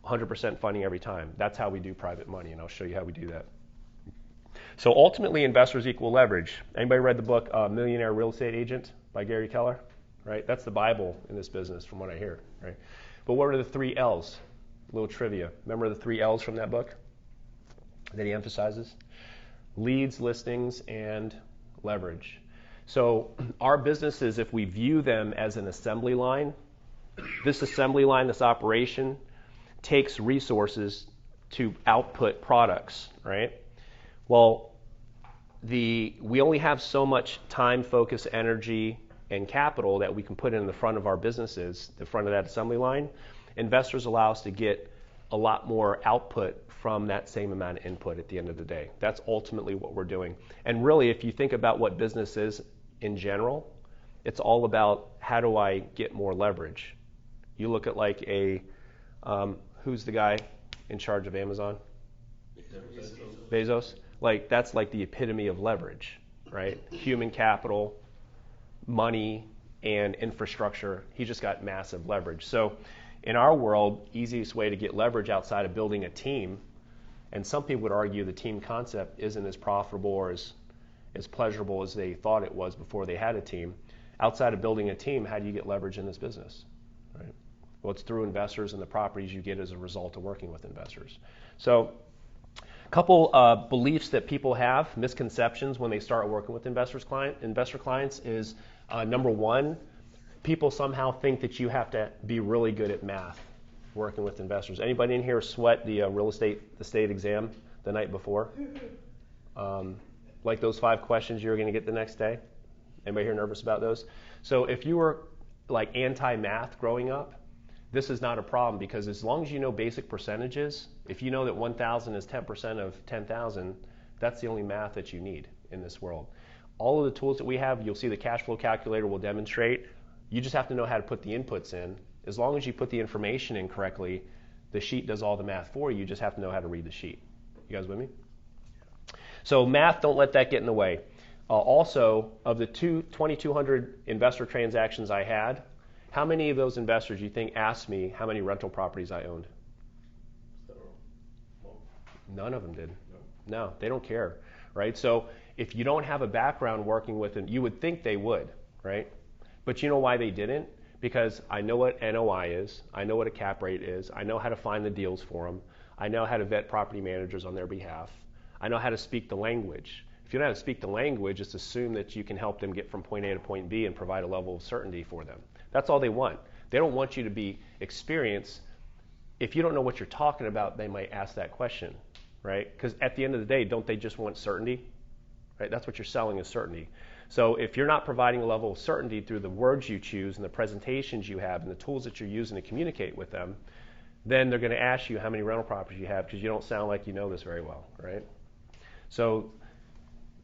Speaker 1: 100% funding every time. That's how we do private money, and I'll show you how we do that. So ultimately, investors equal leverage. Anybody read the book Millionaire Real Estate Agent by Gary Keller? Right? That's the Bible in this business, from what I hear. Right? But what are the 3 L's? A little trivia. Remember the 3 L's from that book that he emphasizes? Leads, listings, and leverage. So our businesses, if we view them as an assembly line, this assembly line, this operation, takes resources to output products, right? Well, we only have so much time, focus, energy, and capital that we can put in the front of our businesses, the front of that assembly line. Investors allow us to get a lot more output from that same amount of input at the end of the day. That's ultimately what we're doing. And really, if you think about what business is in general, it's all about how do I get more leverage. You look at like who's the guy in charge of Amazon? Bezos. Like that's like the epitome of leverage, right? Human capital, money, and infrastructure. He just got massive leverage. So in our world, easiest way to get leverage outside of building a team, and some people would argue the team concept isn't as profitable or as pleasurable as they thought it was before they had a team. Outside of building a team, how do you get leverage in this business? Right? Well, it's through investors and the properties you get as a result of working with investors. So a couple beliefs that people have, misconceptions when they start working with investor clients is number one, people somehow think that you have to be really good at math working with investors. Anybody in here sweat the the state exam the night before? Like those 5 questions you were going to get the next day? Anybody here nervous about those? So if you were like anti-math growing up, this is not a problem, because as long as you know basic percentages, if you know that 1,000 is 10% of 10,000, that's the only math that you need in this world. All of the tools that we have, you'll see the cash flow calculator will demonstrate. You just have to know how to put the inputs in. As long as you put the information in correctly, the sheet does all the math for you. You just have to know how to read the sheet. You guys with me? So math, don't let that get in the way. Also, of the 2,200 investor transactions I had, how many of those investors do you think asked me how many rental properties I owned? None of them did. No, they don't care, right? So if you don't have a background working with them, you would think they would, right? But you know why they didn't? Because I know what NOI is, I know what a cap rate is, I know how to find the deals for them, I know how to vet property managers on their behalf, I know how to speak the language. If you know how to speak the language, just assume that you can help them get from point A to point B and provide a level of certainty for them. That's all they want. They don't want you to be experienced. If you don't know what you're talking about, they might ask that question, right? Because at the end of the day, don't they just want certainty? Right? That's what you're selling, is certainty. So if you're not providing a level of certainty through the words you choose and the presentations you have and the tools that you're using to communicate with them, then they're going to ask you how many rental properties you have, because you don't sound like you know this very well, right? So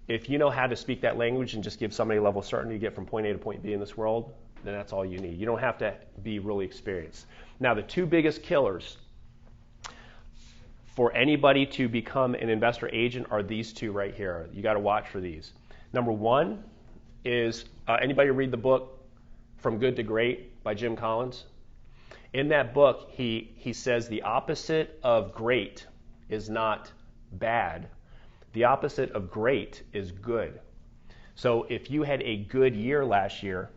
Speaker 1: if you know how to speak that language and just give somebody a level of certainty to get from point A to point B in this world, then that's all you need. You don't have to be really experienced. Now, the 2 biggest killers for anybody to become an investor agent are these 2 right here. You got to watch for these. Number 1 is, anybody read the book From Good to Great by Jim Collins? In that book, he says the opposite of great is not bad. The opposite of great is good. So if you had a good year last year,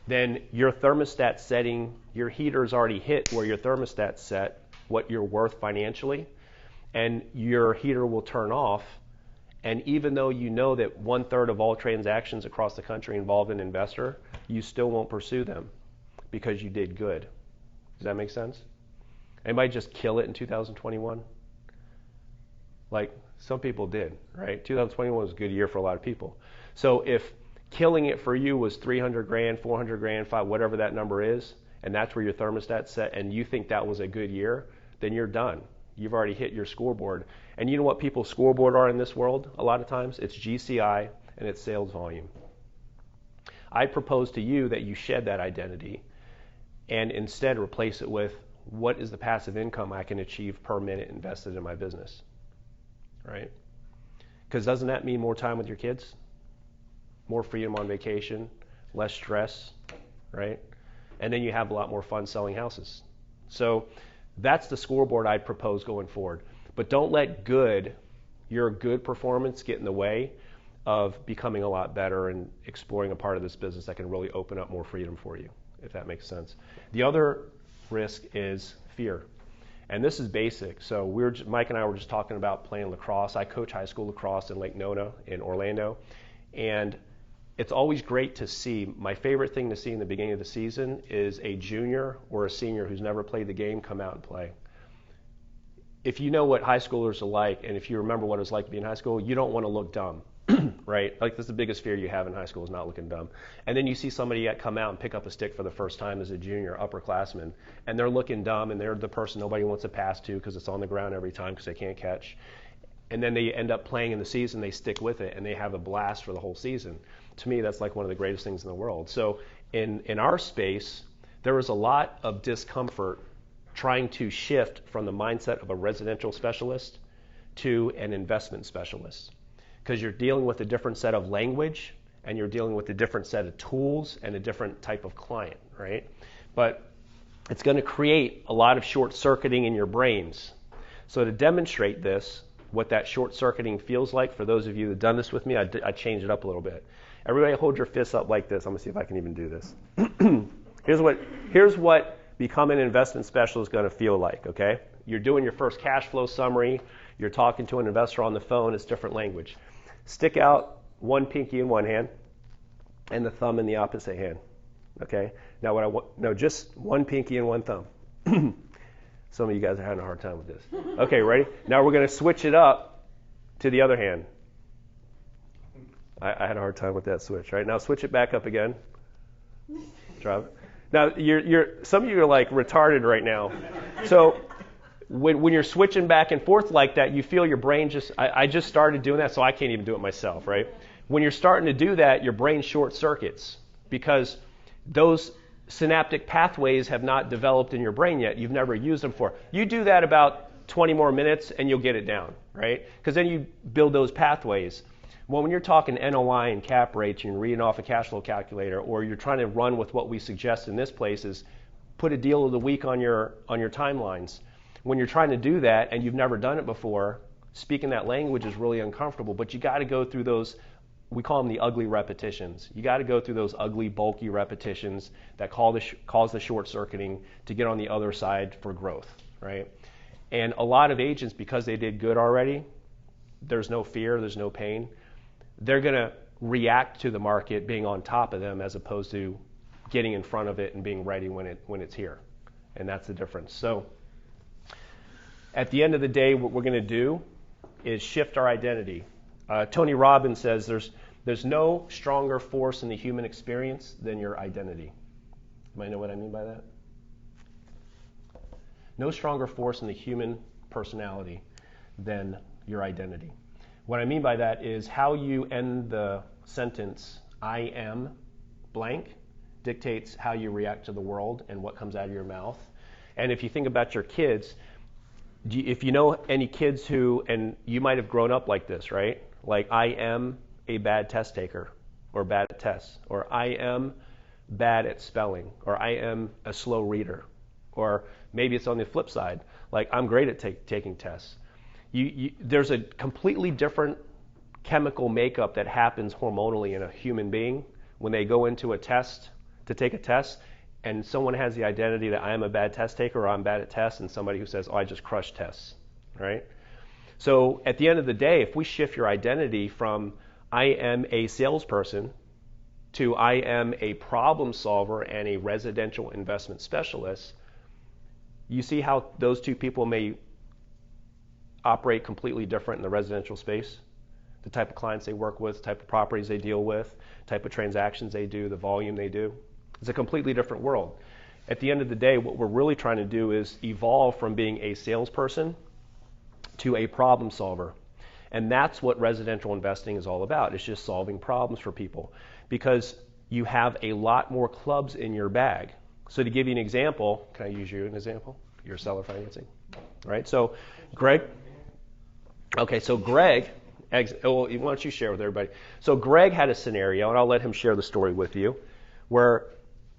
Speaker 1: then your thermostat setting, your heater's already hit where your thermostat's set, what you're worth financially, and your heater will turn off. And even though you know that 1/3 of all transactions across the country involve an investor, you still won't pursue them because you did good. Does that make sense? Anybody just kill it in 2021? Like some people did, right? 2021 was a good year for a lot of people. So if killing it for you was 300 grand, 400 grand, whatever that number is, and that's where your thermostat's set, and you think that was a good year, then you're done. You've already hit your scoreboard. And you know what people's scoreboard are in this world a lot of times? It's GCI and it's sales volume. I propose to you that you shed that identity and instead replace it with, what is the passive income I can achieve per minute invested in my business, right? Because doesn't that mean more time with your kids? More freedom on vacation, less stress, right? And then you have a lot more fun selling houses. So that's the scoreboard I'd propose going forward. But don't let your good performance get in the way of becoming a lot better and exploring a part of this business that can really open up more freedom for you, if that makes sense. The other risk is fear. And this is basic. So Mike and I were just talking about playing lacrosse. I coach high school lacrosse in Lake Nona in Orlando. And it's always great to see. My favorite thing to see in the beginning of the season is a junior or a senior who's never played the game come out and play. If you know what high schoolers are like, and if you remember what it was like to be in high school, you don't want to look dumb, right? Like that's the biggest fear you have in high school is not looking dumb. And then you see somebody come out and pick up a stick for the first time as a junior, upperclassman, and they're looking dumb, and they're the person nobody wants to pass to because it's on the ground every time because they can't catch. And then they end up playing in the season, they stick with it, and they have a blast for the whole season. To me, that's like one of the greatest things in the world. So in our space, there was a lot of discomfort trying to shift from the mindset of a residential specialist to an investment specialist. Because you're dealing with a different set of language, and you're dealing with a different set of tools and a different type of client, right? But it's going to create a lot of short-circuiting in your brains. So to demonstrate this, what that short-circuiting feels like, for those of you that have done this with me, I changed it up a little bit. Everybody hold your fists up like this. I'm going to see if I can even do this. Here's what becoming an investment specialist is going to feel like, okay? You're doing your first cash flow summary. You're talking to an investor on the phone. It's different language. Stick out one pinky in one hand and the thumb in the opposite hand, okay? Now just one pinky and one thumb. Some of you guys are having a hard time with this. Okay, ready? Now we're going to switch it up to the other hand. I had a hard time with that switch, right? Now switch it back up again. Drop it. Now, some of you are like retarded right now. So when you're switching back and forth like that, you feel your brain I just started doing that, so I can't even do it myself, right? When you're starting to do that, your brain short circuits because those synaptic pathways have not developed in your brain yet. You've never used them for. You do that about 20 more minutes and you'll get it down, right? Because then you build those pathways. Well, when you're talking NOI and cap rates, you're reading off a cash flow calculator, or you're trying to run with what we suggest in this place is put a deal of the week on your timelines. When you're trying to do that and you've never done it before, speaking that language is really uncomfortable, but you got to go through those, we call them the ugly repetitions. You got to go through those ugly, bulky repetitions that cause the short-circuiting to get on the other side for growth, right? And a lot of agents, because they did good already, there's no fear, there's no pain. They're going to react to the market being on top of them as opposed to getting in front of it and being ready when it's here. And that's the difference. So at the end of the day, what we're going to do is shift our identity. Tony Robbins says there's no stronger force in the human experience than your identity. Anybody know what I mean by that? No stronger force in the human personality than your identity. What I mean by that is how you end the sentence, I am blank, dictates how you react to the world and what comes out of your mouth. And if you think about your kids, if you know any kids who, and you might have grown up like this, right? Like, I am a bad test taker, or bad at tests, or I am bad at spelling, or I am a slow reader, or maybe it's on the flip side, like I'm great at taking tests. There's a completely different chemical makeup that happens hormonally in a human being when they go into a test to take a test, and someone has the identity that I am a bad test taker or I'm bad at tests, and somebody who says, oh, I just crush tests, right? So at the end of the day, if we shift your identity from I am a salesperson to I am a problem solver and a residential investment specialist, you see how those two people may operate completely different in the residential space? The type of clients they work with, the type of properties they deal with, type of transactions they do, the volume they do. It's a completely different world. At the end of the day, what we're really trying to do is evolve from being a salesperson to a problem solver. And that's what residential investing is all about. It's just solving problems for people because you have a lot more clubs in your bag. So to give you an example, can I use you as an example? your seller financing, right? So, Greg. Okay, so Greg, why don't you share with everybody? So Greg had a scenario, and I'll let him share the story with you, where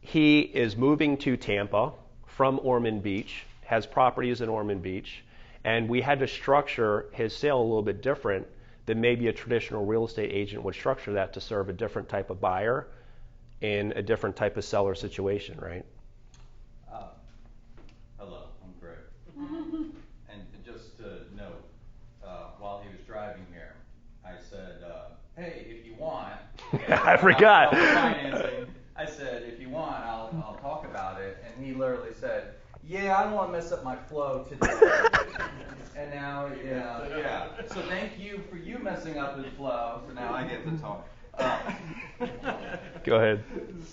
Speaker 1: he is moving to Tampa from Ormond Beach, has properties in Ormond Beach, and we had to structure his sale a little bit different than maybe a traditional real estate agent would structure that to serve a different type of buyer in a different type of seller situation, right?
Speaker 8: Hello, I'm Greg. And just to note, while he was driving here, I said, hey, if you want,
Speaker 1: I forgot.
Speaker 8: Financing. I said, if you want, I'll talk about it. And he literally said, yeah, I don't want to mess up my flow today. And now, yeah. So thank you for you messing up his flow. So now I get to talk.
Speaker 1: Go ahead.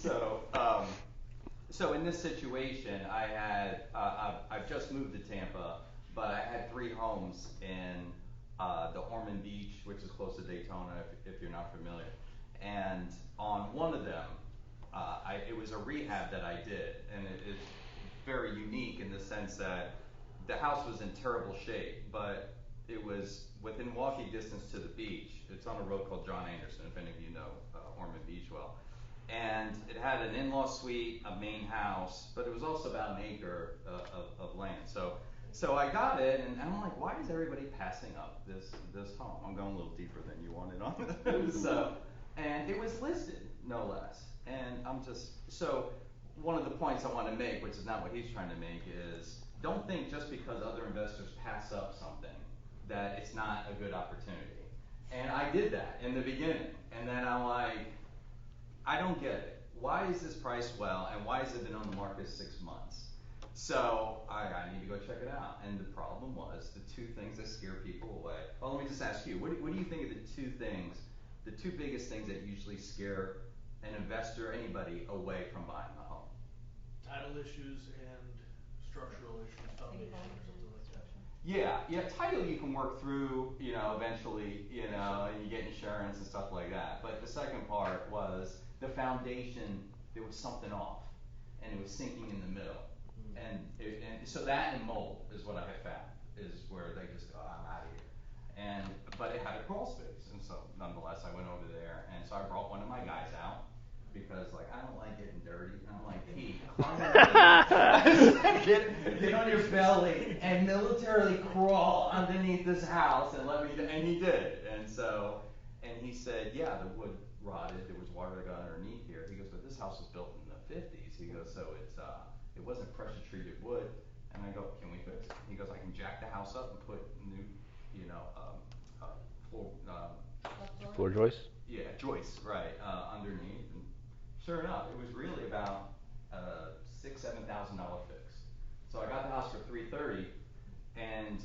Speaker 8: So in this situation, I had I've just moved to Tampa, but I had 3 homes in the Ormond Beach, which is close to Daytona, if you're not familiar. And on one of them, it was a rehab that I did, and it's very unique in the sense that the house was in terrible shape, but it was within walking distance to the beach. It's on a road called John Anderson, if any of you know Ormond Beach well. And it had an in-law suite, a main house, but it was also about an acre of land. So I got it, and I'm like, why is everybody passing up this home? I'm going a little deeper than you wanted on this. And it was listed, no less. And so one of the points I want to make, which is not what he's trying to make, is don't think just because other investors pass up something that it's not a good opportunity. And I did that in the beginning. And then I'm like, I don't get it. Why is this priced well, and why has it been on the market 6 months? So I need to go check it out. And the problem was the 2 things that scare people away. Well, let me just ask you, what do you think are the two biggest things that usually scare an investor, anybody, away from buying a home?
Speaker 3: Title issues and structural issues, foundation or something like that.
Speaker 8: Yeah, title you can work through, eventually, and you get insurance and stuff like that. But the second part was the foundation, there was something off, and it was sinking in the middle. And so that and mold is what I have found, is where they just go, I'm out of here. But it had a crawl space, and so nonetheless I went over there, and so I brought one of my guys out, because I don't like getting dirty. I'm like, Pete, get on your belly and militarily crawl underneath this house and and he did. And he said, yeah, the wood rotted, there was water that got underneath here. He goes, but this house was built in the 50s. He goes, so it wasn't pressure treated wood. And I go, can we fix it? He goes, I can jack the house up and put new,
Speaker 1: Floor joist?
Speaker 8: Yeah, joists, right, underneath. And sure enough, it was really about $6,000-7,000 fix. So I got the house for $330, and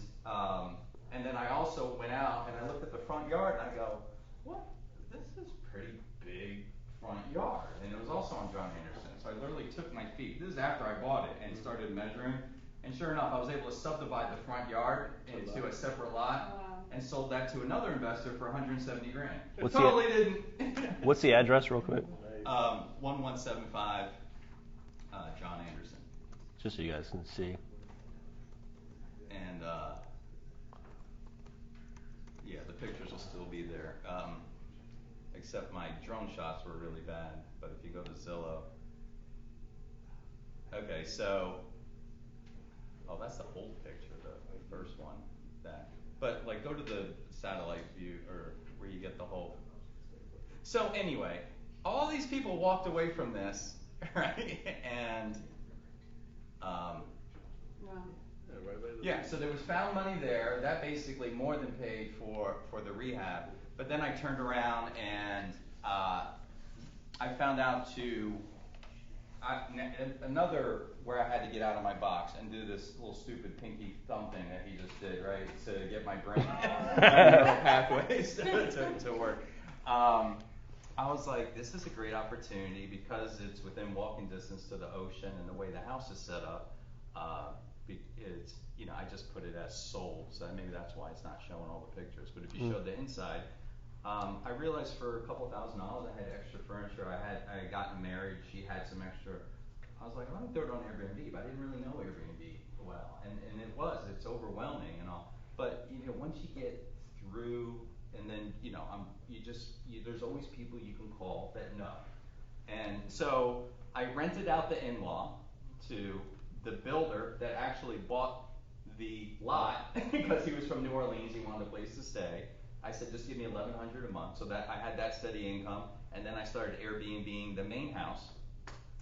Speaker 8: then I also went out and I looked at the front yard and I go, what? This is pretty big front yard, and it was also on John Anderson. So I literally took my feet. This is after I bought it and started measuring. And sure enough, I was able to subdivide the front yard into a separate lot.
Speaker 7: Wow.
Speaker 8: And sold that to another investor for $170,000.
Speaker 1: What's the address, real quick?
Speaker 8: 1175 John Anderson.
Speaker 1: Just so you guys can see.
Speaker 8: And yeah, the pictures will still be there. Except my drone shots were really bad. But if you go to Zillow, okay, so that's the old picture, the first one. But go to the satellite view, or where you get the whole. So anyway, all these people walked away from this, right? And
Speaker 7: Wow.
Speaker 8: yeah, so there was found money there. That basically more than paid for the rehab. But then I turned around and I found out another where I had to get out of my box and do this little stupid pinky thumb thing that he just did, right, to get my brain neural pathways to work. I was like, this is a great opportunity because it's within walking distance to the ocean, and the way the house is set up, it's, I just put it as sold, so maybe that's why it's not showing all the pictures. But if you showed the inside, I realized for a couple $1,000 I had extra furniture. I had gotten married. She had some extra. I was like, let me throw it on Airbnb, but I didn't really know Airbnb well, and it was, it's overwhelming and all. But, you know, once you get through, and then, you know, there's always people you can call that know. And so I rented out the in-law to the builder that actually bought the lot because he was from New Orleans, he wanted a place to stay. I said, just give me $1,100 a month, so that I had that steady income. And then I started Airbnb-ing the main house,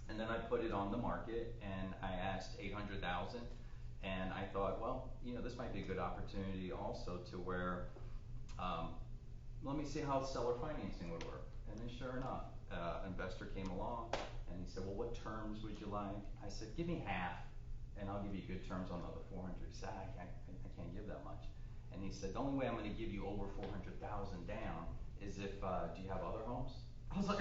Speaker 8: and then I put it on the market, and I asked $800,000. And I thought, well, you know, this might be a good opportunity also to where, let me see how seller financing would work. And then sure enough, investor came along and he said, well, what terms would you like? I said, give me half and I'll give you good terms on the other 400. He said, I can't give that much. And he said, the only way I'm going to give you over 400,000 down is if, do you have other homes? I was like,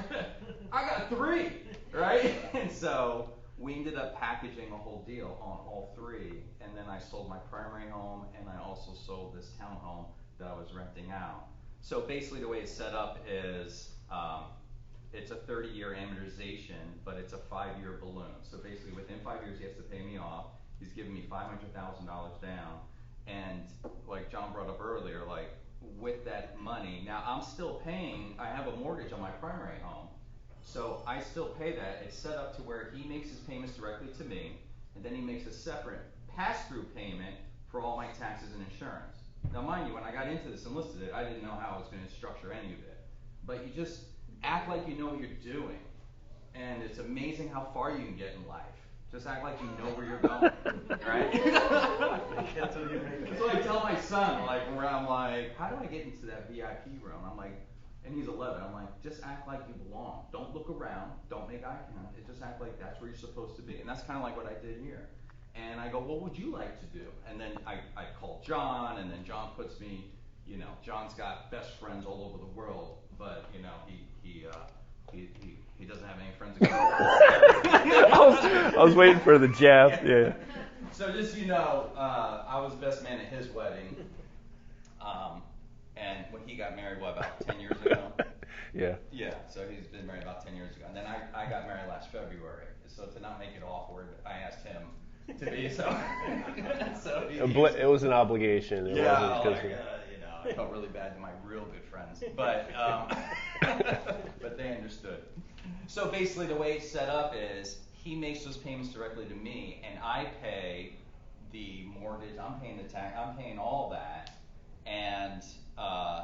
Speaker 8: I got 3, right? And so we ended up packaging a whole deal on all 3. And then I sold my primary home and I also sold this townhome that I was renting out. So basically the way it's set up is, it's a 30-year amortization, but it's a 5-year balloon. So basically within 5 years he has to pay me off. He's giving me $500,000 down. And like John brought up earlier, like with that money, now I'm still paying, I have a mortgage on my primary home. So I still pay that. It's set up to where he makes his payments directly to me, and then he makes a separate pass-through payment for all my taxes and insurance. Now mind you, when I got into this and listed it, I didn't know how I was going to structure any of it. But you just act like you know what you're doing. And it's amazing how far you can get in life. Just act like you know where you're going, right? That's what I tell my son, like, where I'm like, how do I get into that VIP room? I'm like, and he's 11, I'm like, just act like you belong. Don't look around, don't make eye contact, just act like that's where you're supposed to be. And that's kind of like what I did here. And I go, what would you like to do? And then I call John, and then John puts me, you know, John's got best friends all over the world, but, you know, he doesn't have any friends.
Speaker 1: I was waiting for the jab. Yeah.
Speaker 8: So just so you know, I was best man at his wedding, and when he got married, what, about 10 years ago?
Speaker 1: Yeah.
Speaker 8: Yeah. So he's been married about 10 years ago, and then I got married last February. So to not make it awkward, I asked him to be so.
Speaker 1: It was an obligation. It
Speaker 8: Yeah.
Speaker 1: wasn't
Speaker 8: You know, I felt really bad to my real good friends, but but they understood. So basically the way it's set up is he makes those payments directly to me, and I pay the mortgage, I'm paying the tax, I'm paying all that. And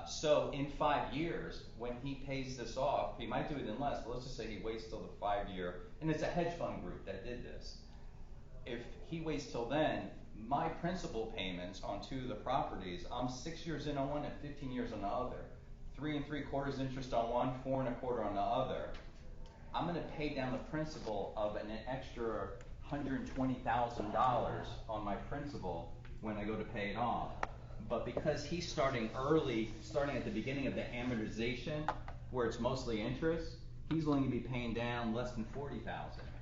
Speaker 8: so in 5 years, when he pays this off, he might do it in less, but let's just say he waits till the 5-year, and it's a hedge fund group that did this. If he waits till then, my principal payments on 2 of the properties, I'm 6 years in on one and 15 years on the other. 3 3/4 interest on one, 4 1/4 on the other. I'm going to pay down the principal of an extra $120,000 on my principal when I go to pay it off. But because he's starting early, starting at the beginning of the amortization, where it's mostly interest, he's only going to be paying down less than $40,000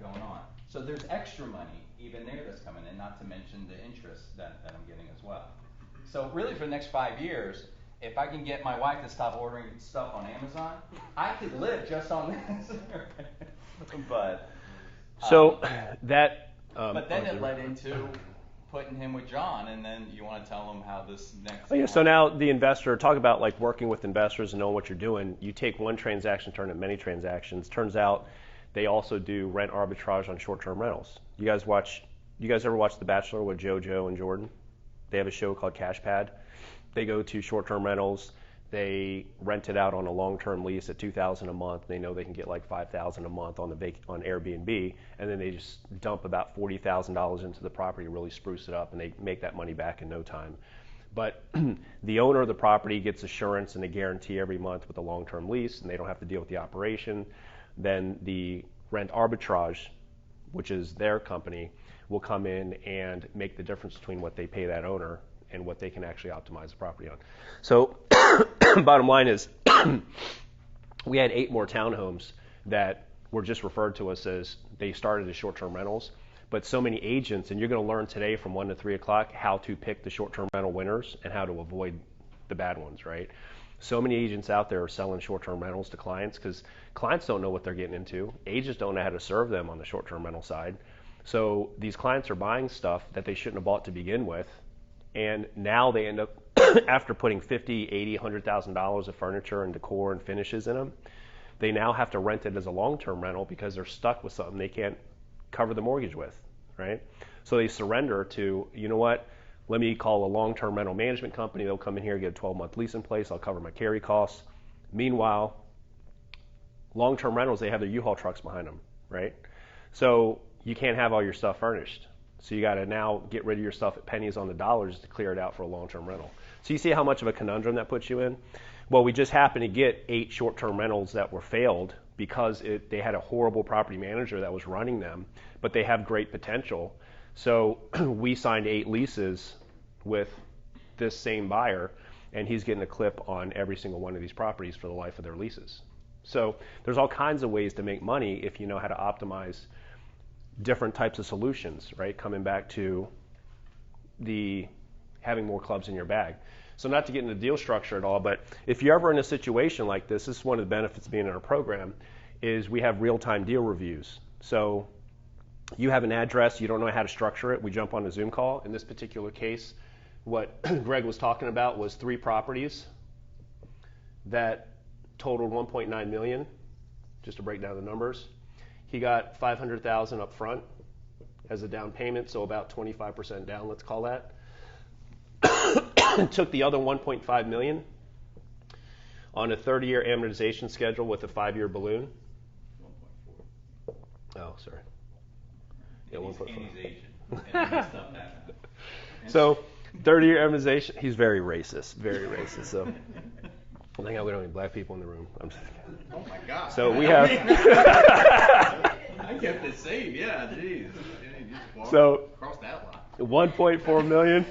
Speaker 8: going on. So there's extra money even there that's coming in, not to mention the interest that I'm getting as well. So really for the next 5 years, if I can get my wife to stop ordering stuff on Amazon, I could live just on this. But
Speaker 1: that.
Speaker 8: But then it led into putting him with John, and then you want to tell him how this next.
Speaker 1: Oh, yeah. So now the investor, talk about like working with investors and knowing what you're doing. You take one transaction, turn it many transactions. Turns out they also do rent arbitrage on short-term rentals. You guys ever watch The Bachelor with JoJo and Jordan? They have a show called Cash Pad. They go to short-term rentals. They rent it out on a long-term lease at $2,000 a month. They know they can get like $5,000 a month on Airbnb, and then they just dump about $40,000 into the property, really spruce it up, and they make that money back in no time. But the owner of the property gets assurance and a guarantee every month with a long-term lease, and they don't have to deal with the operation. Then the rent arbitrage, which is their company, will come in and make the difference between what they pay that owner and what they can actually optimize the property on. So bottom line is we had 8 more townhomes that were just referred to us as they started as short-term rentals. But so many agents, and you're going to learn today from 1 to 3 o'clock how to pick the short-term rental winners and how to avoid the bad ones, right? So many agents out there are selling short-term rentals to clients because clients don't know what they're getting into. Agents don't know how to serve them on the short-term rental side. So these clients are buying stuff that they shouldn't have bought to begin with, and now they end up after putting $50, $80, $100,000 of furniture and decor and finishes in them, they now have to rent it as a long-term rental because they're stuck with something they can't cover the mortgage with, right? So they surrender to, you know what, let me call a long-term rental management company. They'll come in here, get a 12-month lease in place. I'll cover my carry costs. Meanwhile, long-term rentals, they have their U-Haul trucks behind them, right? So you can't have all your stuff furnished. So you got to now get rid of your stuff at pennies on the dollar just to clear it out for a long-term rental. So you see how much of a conundrum that puts you in? Well, we just happened to get 8 short-term rentals that were failed because they had a horrible property manager that was running them, but they have great potential. So we signed 8 leases with this same buyer, and he's getting a clip on every single one of these properties for the life of their leases. So there's all kinds of ways to make money if you know how to optimize different types of solutions, right? Coming back to the having more clubs in your bag. So not to get into deal structure at all, but if you're ever in a situation like this is one of the benefits of being in our program, is we have real-time deal reviews. So you have an address, you don't know how to structure it, we jump on a Zoom call. In this particular case, what Greg was talking about was 3 properties that totaled $1.9 million, just to break down the numbers. He got $500,000 up front as a down payment, so about 25% down, let's call that. Took the other $1.5 million on a 30-year amortization schedule with a 5-year balloon.
Speaker 5: 1.4.
Speaker 1: Oh, sorry. Yeah,
Speaker 8: And
Speaker 1: 1.4.
Speaker 8: he's Asian. And he messed up that.
Speaker 1: So 30-year amortization. He's very racist, very racist. So I think we don't need black people in the room. I'm just kidding.
Speaker 5: Oh my God.
Speaker 1: So we have.
Speaker 5: I kept it safe. Yeah, jeez. You just walk
Speaker 1: So
Speaker 5: across that line.
Speaker 1: 1.4 million.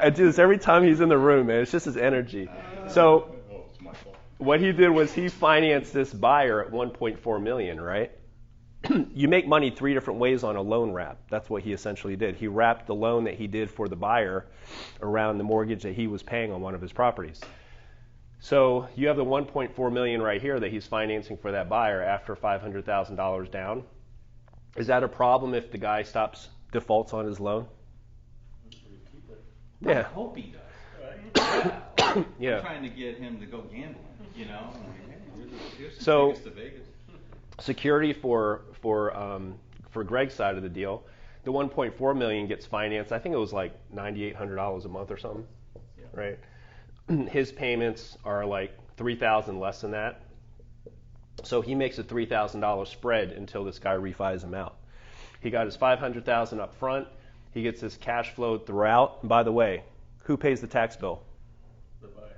Speaker 1: I do this every time he's in the room, man. It's just his energy. So
Speaker 5: Oh, it's my fault.
Speaker 1: what he did was he financed this buyer at 1.4 million, right? You make money 3 different ways on a loan wrap. That's what he essentially did. He wrapped the loan that he did for the buyer around the mortgage that he was paying on one of his properties. So you have the 1.4 million right here that he's financing for that buyer after $500,000 down. Is that a problem if the guy defaults on his loan?
Speaker 8: I
Speaker 1: Yeah.
Speaker 8: hope he does.
Speaker 1: Yeah.
Speaker 8: I'm trying to get him to go gambling, you know? I'm like, hey, here's some
Speaker 1: So-
Speaker 8: tickets to Vegas.
Speaker 1: Security for Greg's side of the deal, the 1.4 million gets financed. I think it was like $9,800 a month or something, right? His payments are like $3,000 less than that. So he makes a $3,000 spread until this guy refis him out. He got his $500,000 up front. He gets his cash flow throughout. And by the way, who pays the tax bill?
Speaker 5: The buyer.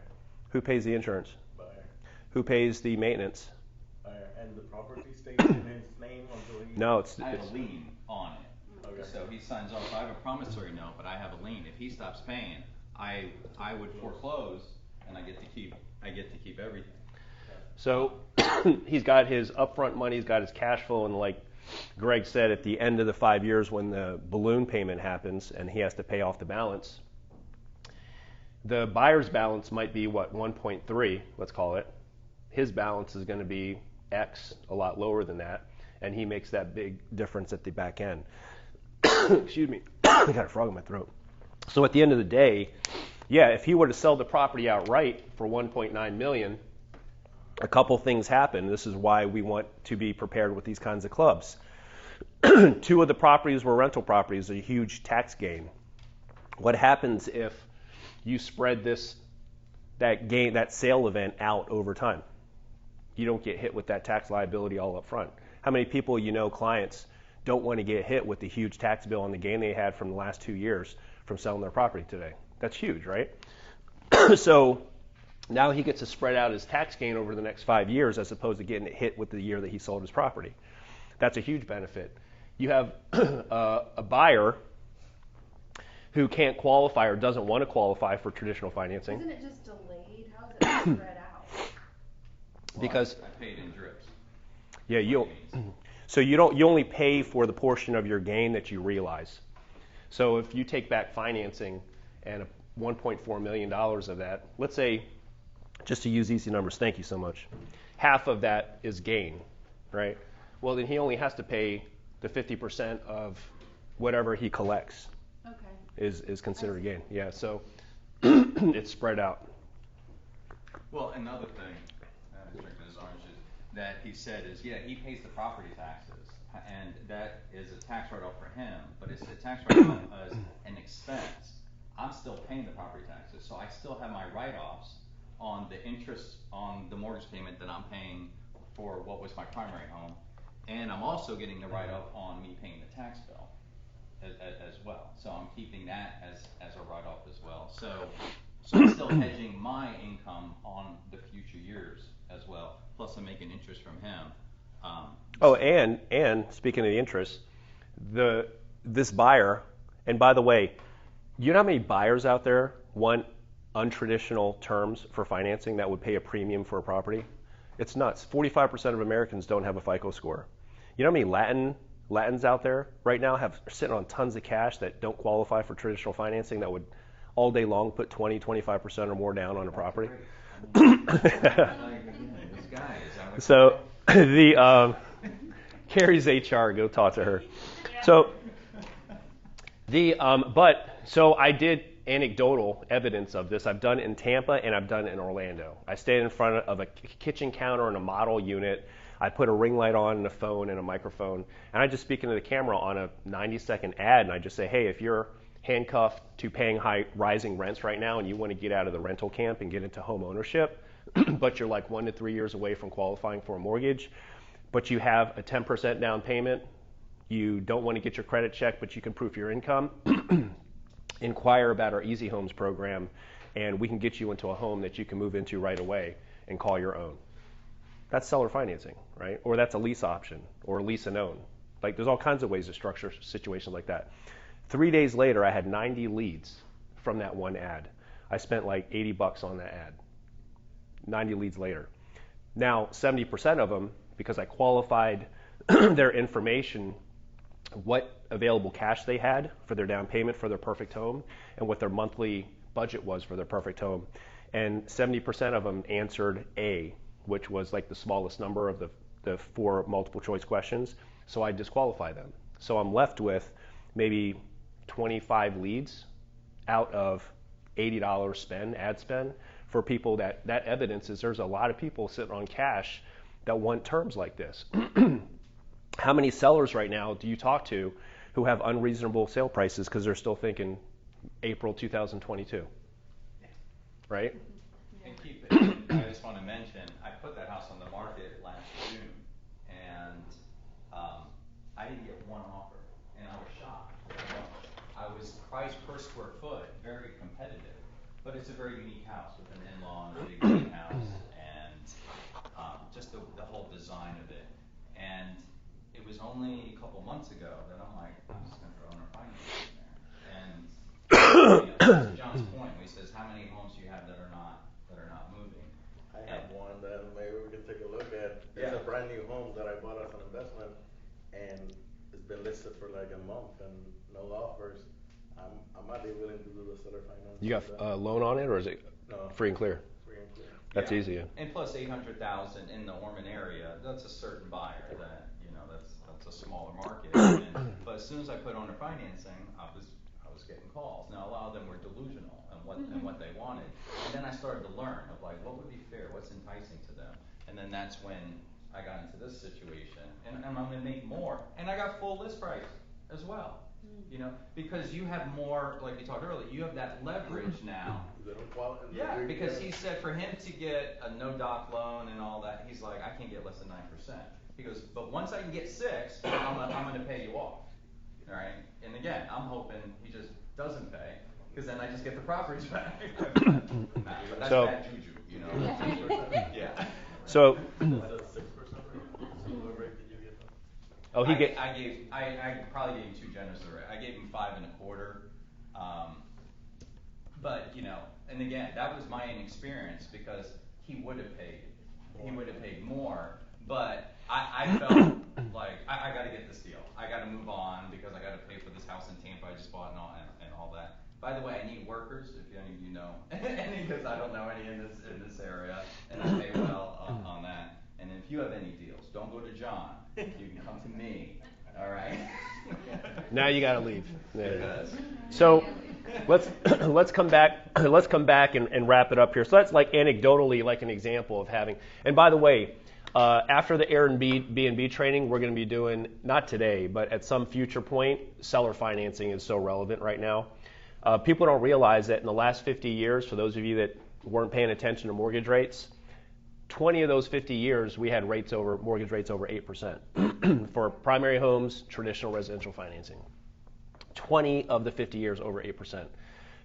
Speaker 1: Who pays the insurance?
Speaker 5: Buyer.
Speaker 1: Who pays the maintenance?
Speaker 5: Buyer. And the property stays in his name until he.
Speaker 1: No, it's
Speaker 8: I have a lien on it.
Speaker 5: Okay.
Speaker 8: So he signs off. I have a promissory note, but I have a lien. If he stops paying, I would foreclose, and I get to keep everything.
Speaker 1: So he's got his upfront money, he's got his cash flow, and like Greg said, at the end of the 5 years when the balloon payment happens and he has to pay off the balance, the buyer's balance might be 1.3, let's call it. His balance is going to be X, a lot lower than that, and he makes that big difference at the back end. Excuse me, I got a frog in my throat. So at the end of the day, yeah, if he were to sell the property outright for 1.9 million, a couple things happen. This is why we want to be prepared with these kinds of clubs. 2 of the properties were rental properties, a huge tax gain. What happens if you spread that sale event out over time? You don't get hit with that tax liability all up front. How many people clients don't want to get hit with the huge tax bill on the gain they had from the last 2 years from selling their property today? That's huge, right? So now he gets to spread out his tax gain over the next 5 years as opposed to getting it hit with the year that he sold his property. That's a huge benefit. You have a buyer who can't qualify or doesn't want to qualify for traditional financing.
Speaker 6: Isn't it just delayed? How is it spread out?
Speaker 1: Because
Speaker 8: I paid in drips.
Speaker 1: yeah, you only pay for the portion of your gain that you realize. So if you take back financing and $1.4 million of that, let's say, just to use easy numbers, thank you so much, half of that is gain, right? Well, then he only has to pay the 50% of whatever he collects
Speaker 2: Okay.
Speaker 1: is considered a gain. Yeah, so it's spread out.
Speaker 8: Well, another thing, drinking his orange juice, that he said is, yeah, he pays the property taxes, and that is a tax write-off for him, but it's a tax write-off as an expense. I'm still paying the property taxes, so I still have my write-offs on the interest on the mortgage payment that I'm paying for what was my primary home, and I'm also getting the write-off on me paying the tax bill as well. So I'm keeping that as a write-off as well. So I'm still hedging my income on the future years as well. Plus I'm making interest from him.
Speaker 1: Oh, and speaking of the interest, this buyer, and by the way, you know how many buyers out there want untraditional terms for financing that would pay a premium for a property? It's nuts. 45% of Americans don't have a FICO score. You know how many Latins out there right now are sitting on tons of cash that don't qualify for traditional financing that would all day long put 20, 25% or more down on a property? So the Carrie's HR, go talk to her. So so I did anecdotal evidence of this. I've done it in Tampa and I've done it in Orlando. I stayed in front of a kitchen counter in a model unit. I put a ring light on and a phone and a microphone, and I just speak into the camera on a 90-second ad, and I just say, hey, if you're handcuffed to paying high rising rents right now and you want to get out of the rental camp and get into home ownership, but you're like 1 to 3 years away from qualifying for a mortgage, but you have a 10% down payment, you don't want to get your credit checked, but you can prove your income, inquire about our Easy Homes program, and we can get you into a home that you can move into right away and call your own. That's seller financing, right? Or that's a lease option or lease and own. Like there's all kinds of ways to structure situations like that. 3 days later, I had 90 leads from that one ad. I spent like $80 on that ad. 90 leads later. Now, 70% of them, because I qualified their information, what available cash they had for their down payment for their perfect home and what their monthly budget was for their perfect home. And 70% of them answered A, which was like the smallest number of the 4 multiple choice questions. So I disqualify them. So I'm left with maybe 25 leads out of $80 ad spend for people that evidence is there's a lot of people sitting on cash that want terms like this. How many sellers right now do you talk to who have unreasonable sale prices because they're still thinking April 2022, right?
Speaker 8: And keep it, I just want to mention, I put that house on the market last June, and I didn't get one offer, and I was shocked. I was priced per square foot, very competitive, but it's a very unique house with an in-law and a big greenhouse, and just the whole design of it. And it was only a couple months ago that I'm like, I'm just going to throw owner financing in there. And to John's point, he says, how many homes do you have that are not moving?
Speaker 9: I have one that maybe we can take a look at. It's
Speaker 8: Yeah.
Speaker 9: a brand new home that I bought as an investment, and it's been listed for like a month and no offers. I might be willing to do the seller finance.
Speaker 1: You got a loan on it, or is it free and clear?
Speaker 9: Free and clear.
Speaker 1: That's easy. Yeah.
Speaker 8: And plus 800,000 in the Ormond area, that's a certain buyer that, that's a smaller market. But as soon as I put owner financing, I was getting calls. Now a lot of them were delusional and what they wanted. And then I started to learn of like what would be fair, what's enticing to them. And then that's when I got into this situation. And I'm gonna make more. And I got full list price as well. Because you have more, like we talked earlier, you have that leverage now. Yeah, because he said for him to get a no doc loan and all that, he's like, I can't get less than 9%. He goes, but once I can get 6, I'm gonna pay you off. All right. And again, I'm hoping he just doesn't pay, because then I just get the properties back. But that's bad juju, Yeah.
Speaker 1: So.
Speaker 9: Oh,
Speaker 1: he
Speaker 8: I probably gave him too generous a rate. I gave him 5.25. But and again, that was my inexperience because he would have paid more. But I felt like I got to get this deal. I got to move on because I got to pay for this house in Tampa I just bought and all that. By the way, I need workers if any of you know any, because I don't know any in this area, and I pay well on that. And if you have any deals, don't go to John. You can come to me. All right.
Speaker 1: Now you got to leave. Yeah.
Speaker 8: Yes.
Speaker 1: So let's come back and wrap it up here. So that's like anecdotally like an example of having. And by the way, after the Airbnb training, we're going to be doing, not today, but at some future point, seller financing is so relevant right now. People don't realize that in the last 50 years, for those of you that weren't paying attention to mortgage rates, 20 of those 50 years we had mortgage rates over 8% for primary homes, traditional residential financing. 20 of the 50 years over 8%.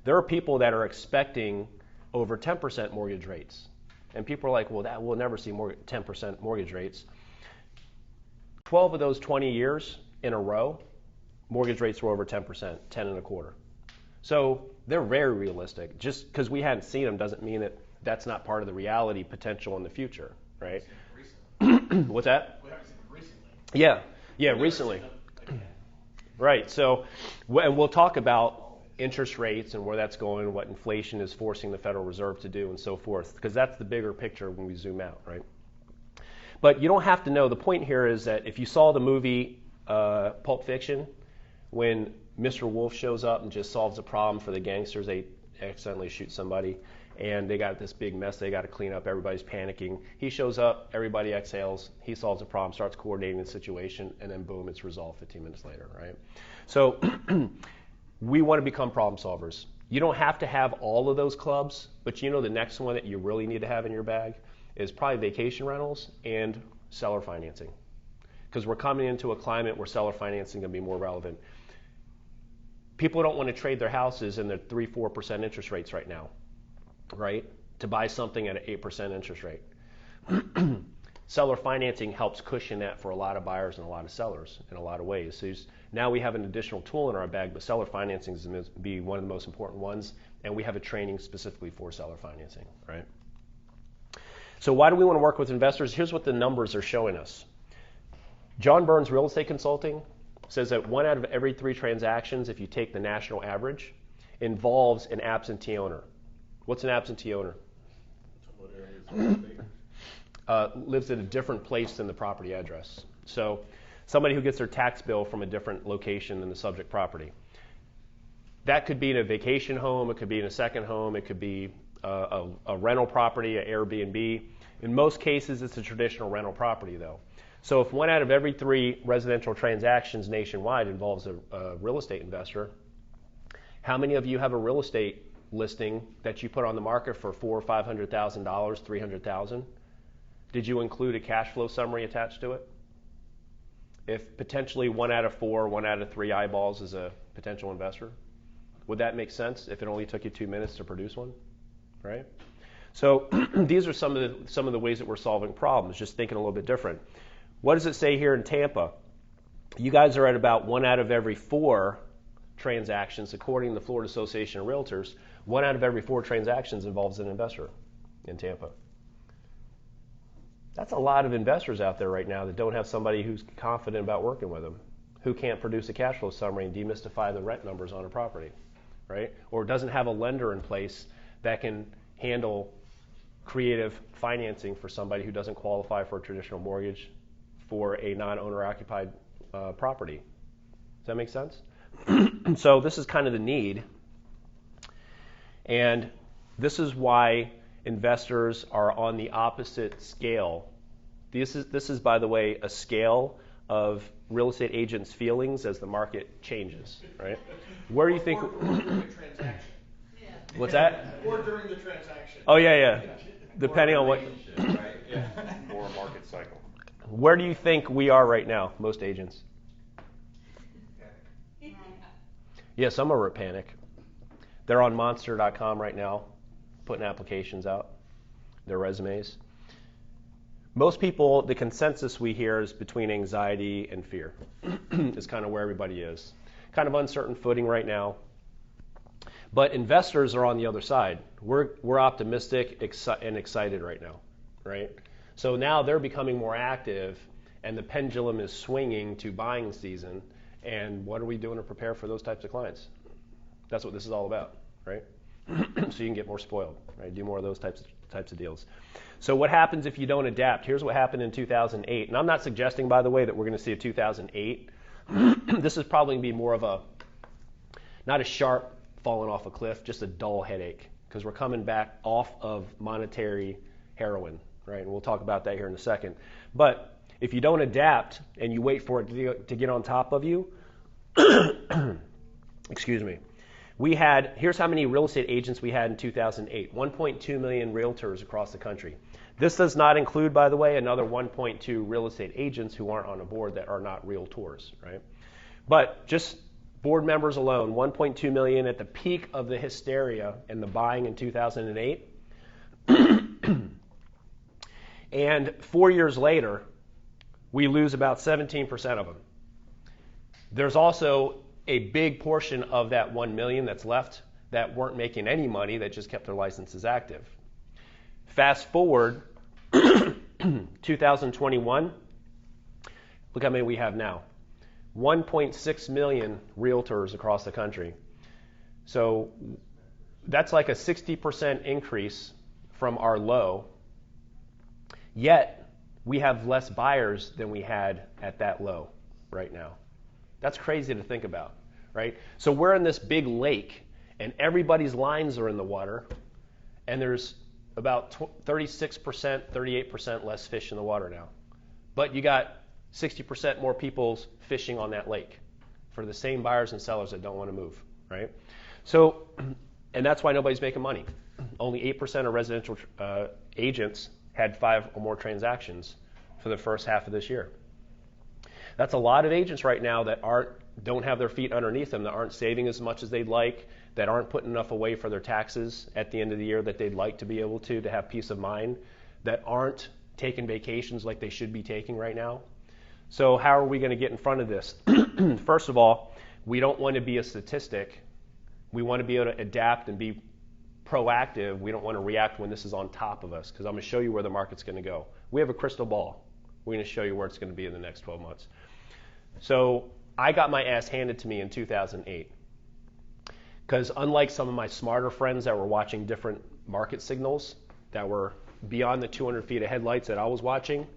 Speaker 1: There are people that are expecting over 10% mortgage rates. And people are like, well, that we'll never see 10% mortgage rates. 12 of those 20 years in a row, mortgage rates were over 10%, 10 and a quarter. So they're very realistic. Just because we hadn't seen them doesn't mean that that's not part of the reality potential in the future, right? What's that?
Speaker 3: We haven't seen it recently.
Speaker 1: Yeah, recently. Right. So, and we'll talk about interest rates and where that's going, what inflation is forcing the Federal Reserve to do, and so forth, because that's the bigger picture when we zoom out, right? But you don't have to know. The point here is that if you saw the movie Pulp Fiction, when Mr. Wolf shows up and just solves a problem for the gangsters, they accidentally shoot somebody, and they got this big mess they got to clean up. Everybody's panicking. He shows up, everybody exhales, he solves the problem, starts coordinating the situation, and then boom, it's resolved 15 minutes later, right? So we want to become problem solvers. You don't have to have all of those clubs, but you know the next one that you really need to have in your bag is probably vacation rentals and seller financing, because we're coming into a climate where seller financing is going to be more relevant. People don't want to trade their houses in the 3-4% interest rates right now, right? To buy something at an 8% interest rate. Seller financing helps cushion that for a lot of buyers and a lot of sellers in a lot of ways. So now we have an additional tool in our bag, but seller financing is going to be one of the most important ones, and we have a training specifically for seller financing, right? So why do we want to work with investors? Here's what the numbers are showing us. John Burns Real Estate Consulting says that 1 out of every 3 transactions, if you take the national average, involves an absentee owner. What's an absentee owner? Lives at a different place than the property address. So somebody who gets their tax bill from a different location than the subject property. That could be in a vacation home, it could be in a second home, it could be a rental property, an Airbnb. In most cases, it's a traditional rental property, though. So if 1 out of every 3 residential transactions nationwide involves a real estate investor, how many of you have a real estate listing that you put on the market for $400,000 or $500,000, $300,000? Did you include a cash flow summary attached to it? If potentially 1 out of 4, 1 out of 3 eyeballs is a potential investor, would that make sense if it only took you 2 minutes to produce one, right? So these are some of the ways that we're solving problems, just thinking a little bit different. What does it say here in Tampa? You guys are at about 1 out of every 4 transactions, according to the Florida Association of Realtors. 1 out of every 4 transactions involves an investor in Tampa. That's a lot of investors out there right now that don't have somebody who's confident about working with them, who can't produce a cash flow summary and demystify the rent numbers on a property, right? Or doesn't have a lender in place that can handle creative financing for somebody who doesn't qualify for a traditional mortgage for a non-owner occupied property. Does that make sense? So this is kind of the need. And this is why investors are on the opposite scale. This is, by the way, a scale of real estate agents' feelings as the market changes, right? Where do you think?
Speaker 3: Or during the transaction.
Speaker 2: Yeah.
Speaker 1: What's that?
Speaker 3: Or during the transaction.
Speaker 1: Oh, yeah. Depending on what.
Speaker 8: Right? Yeah.
Speaker 10: Or a market cycle.
Speaker 1: Where do you think we are right now, most agents? Yeah, some are at panic. They're on monster.com right now, putting applications out, their resumes. Most people, the consensus we hear is between anxiety and fear. Is kind of where everybody is. Kind of uncertain footing right now. But investors are on the other side. We're optimistic and excited right now, right? So now they're becoming more active, and the pendulum is swinging to buying season. And what are we doing to prepare for those types of clients? That's what this is all about, right? So you can get more spoiled, right? Do more of those types of deals. So what happens if you don't adapt? Here's what happened in 2008. And I'm not suggesting, by the way, that we're going to see a 2008 This is probably going to be more of a, not a sharp falling off a cliff, just a dull headache, because we're coming back off of monetary heroin, right? And we'll talk about that here in a second. But if you don't adapt and you wait for it to get on top of you, excuse me, here's how many real estate agents we had in 2008, 1.2 million realtors across the country. This does not include, by the way, another 1.2 real estate agents who aren't on a board that are not realtors, right? But just board members alone, 1.2 million at the peak of the hysteria and the buying in 2008. And 4 years later, we lose about 17% of them. There's also a big portion of that 1 million that's left that weren't making any money, that just kept their licenses active. Fast forward 2021, look how many we have now. 1.6 million realtors across the country. So that's like a 60% increase from our low, yet we have less buyers than we had at that low right now. That's crazy to think about, right? So we're in this big lake, and everybody's lines are in the water, and there's about 36%, 38% less fish in the water now. But you got 60% more people fishing on that lake for the same buyers and sellers that don't want to move, right? So, and that's why nobody's making money. Only 8% of residential agents had 5 or more transactions for the first half of this year. That's a lot of agents right now that don't have their feet underneath them, that aren't saving as much as they'd like, that aren't putting enough away for their taxes at the end of the year that they'd like to be able to have peace of mind, that aren't taking vacations like they should be taking right now. So how are we going to get in front of this? First of all, we don't want to be a statistic. We want to be able to adapt and be proactive. We don't want to react when this is on top of us, because I'm going to show you where the market's going to go. We have a crystal ball. We're going to show you where it's going to be in the next 12 months. So I got my ass handed to me in 2008, because unlike some of my smarter friends that were watching different market signals that were beyond the 200 feet of headlights that I was watching,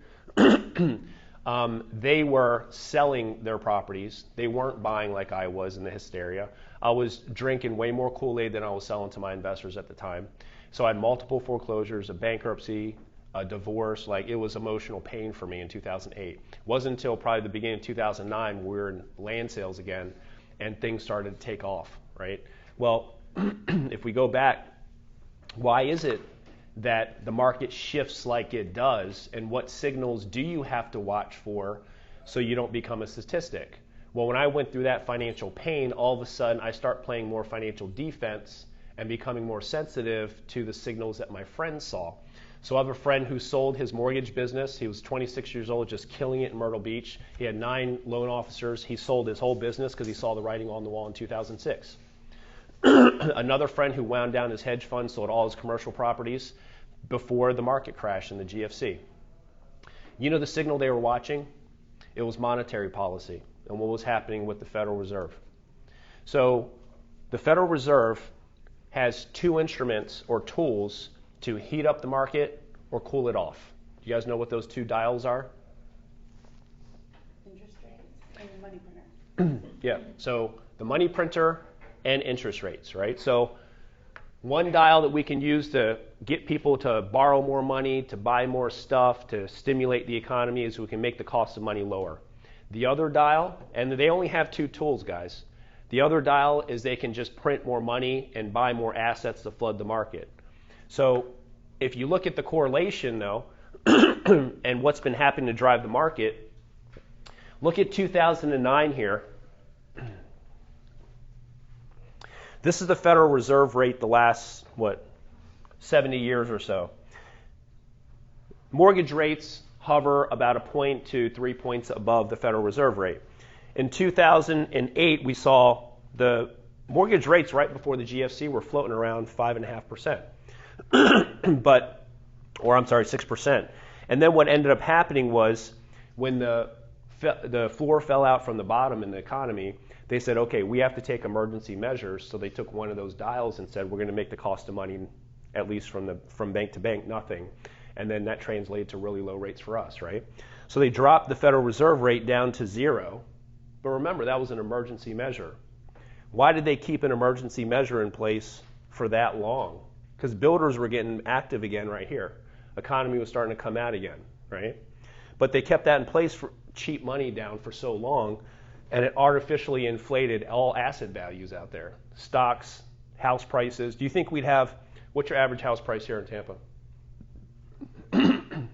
Speaker 1: they were selling their properties. They weren't buying like I was in the hysteria. I was drinking way more Kool-Aid than I was selling to my investors at the time. So I had multiple foreclosures, a bankruptcy, a divorce. Like, it was emotional pain for me in 2008. It wasn't until probably the beginning of 2009 when we were in land sales again and things started to take off, right? Well, if we go back, why is it that the market shifts like it does, and what signals do you have to watch for so you don't become a statistic? Well, when I went through that financial pain, all of a sudden I start playing more financial defense and becoming more sensitive to the signals that my friends saw. So I have a friend who sold his mortgage business. He was 26 years old, just killing it in Myrtle Beach. He had 9 loan officers. He sold his whole business because he saw the writing on the wall in 2006. Another friend who wound down his hedge fund, sold all his commercial properties before the market crash in the GFC. You know the signal they were watching? It was monetary policy and what was happening with the Federal Reserve. So the Federal Reserve has 2 instruments or tools to heat up the market or cool it off. Do you guys know what those 2 dials are?
Speaker 7: Interest rates and the money printer.
Speaker 1: Yeah, so the money printer and interest rates, right? So one dial that we can use to get people to borrow more money, to buy more stuff, to stimulate the economy, is we can make the cost of money lower. The other dial, and they only have 2 tools, guys. The other dial is they can just print more money and buy more assets to flood the market. So if you look at the correlation, though, and what's been happening to drive the market, look at 2009 here. This is the Federal Reserve rate the last, 70 years or so. Mortgage rates hover about a point to 3 points above the Federal Reserve rate. In 2008, we saw the mortgage rates right before the GFC were floating around 5.5%. 6%. And then what ended up happening was when the floor fell out from the bottom in the economy, they said, okay, we have to take emergency measures. So they took one of those dials and said, we're going to make the cost of money, at least from bank to bank, nothing. And then that translated to really low rates for us, right? So they dropped the Federal Reserve rate down to 0, But remember, that was an emergency measure. Why did they keep an emergency measure in place for that long? Because builders were getting active again right here. Economy was starting to come out again, right? But they kept that in place for cheap money down for so long, and it artificially inflated all asset values out there. Stocks, house prices. Do you think we'd have, what's your average house price here in Tampa?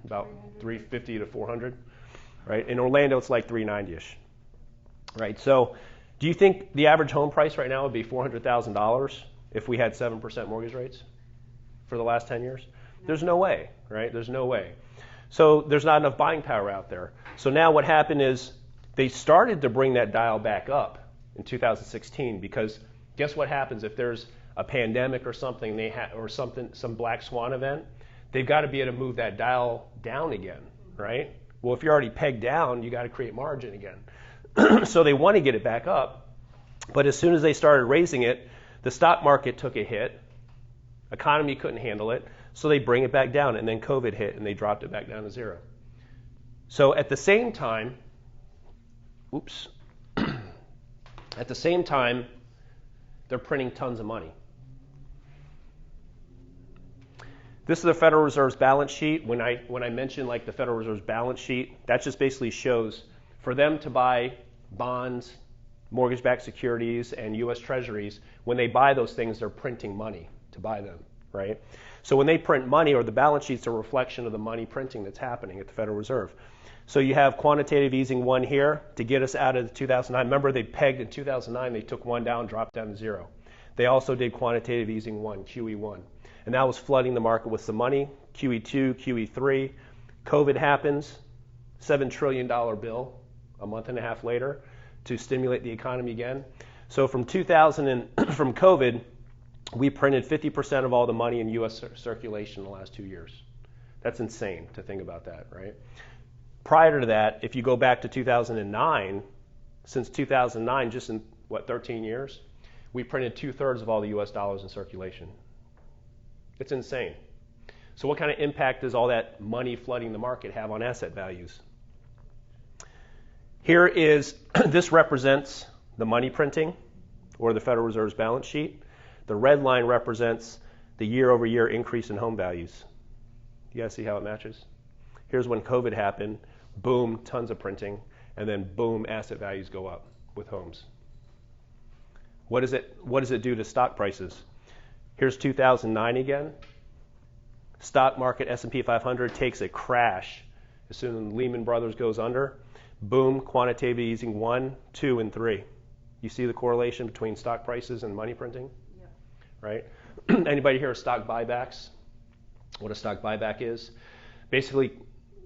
Speaker 1: About 350 to 400, right? In Orlando, it's like 390-ish, right? So do you think the average home price right now would be $400,000 if we had 7% mortgage rates for the last 10 years? There's no way, right? There's no way. So there's not enough buying power out there. So now what happened is they started to bring that dial back up in 2016 because guess what happens if there's a pandemic or something or some black swan event? They've got to be able to move that dial down again, right? Well, if you're already pegged down, you got to create margin again. So they want to get it back up, but as soon as they started raising it, the stock market took a hit. Economy couldn't handle it, so they bring it back down, and then COVID hit, and they dropped it back down to zero. So at the same time, at the same time, they're printing tons of money. This is the Federal Reserve's balance sheet. When I mention like the Federal Reserve's balance sheet, that just basically shows for them to buy bonds, mortgage-backed securities, and U.S. Treasuries, when they buy those things, they're printing money to buy them, right? So when they print money, or the balance sheet's a reflection of the money printing that's happening at the Federal Reserve. So you have quantitative easing 1 here to get us out of the 2009. Remember, they pegged in 2009, they took 1 down, dropped down to 0. They also did quantitative easing 1, QE1. And that was flooding the market with some money, QE2, QE3. COVID happens, $7 trillion bill a month and a half later to stimulate the economy again. So from from COVID, we printed 50% of all the money in U.S. circulation in the last 2 years. That's insane to think about that, right? Prior to that, if you go back to 2009, since 2009, just in, 13 years, we printed 2/3 of all the U.S. dollars in circulation. It's insane. So what kind of impact does all that money flooding the market have on asset values? Here is, this represents the money printing, or the Federal Reserve's balance sheet. The red line represents the year-over-year increase in home values. You guys see how it matches? Here's when COVID happened, boom, tons of printing, and then boom, asset values go up with homes. What does it do to stock prices? Here's 2009 again. Stock market S&P 500 takes a crash as soon as Lehman Brothers goes under. Boom, quantitative easing 1, 2, and 3. You see the correlation between stock prices and money printing?
Speaker 7: Yep.
Speaker 1: Right? Anybody hear of stock buybacks? What a stock buyback is? Basically,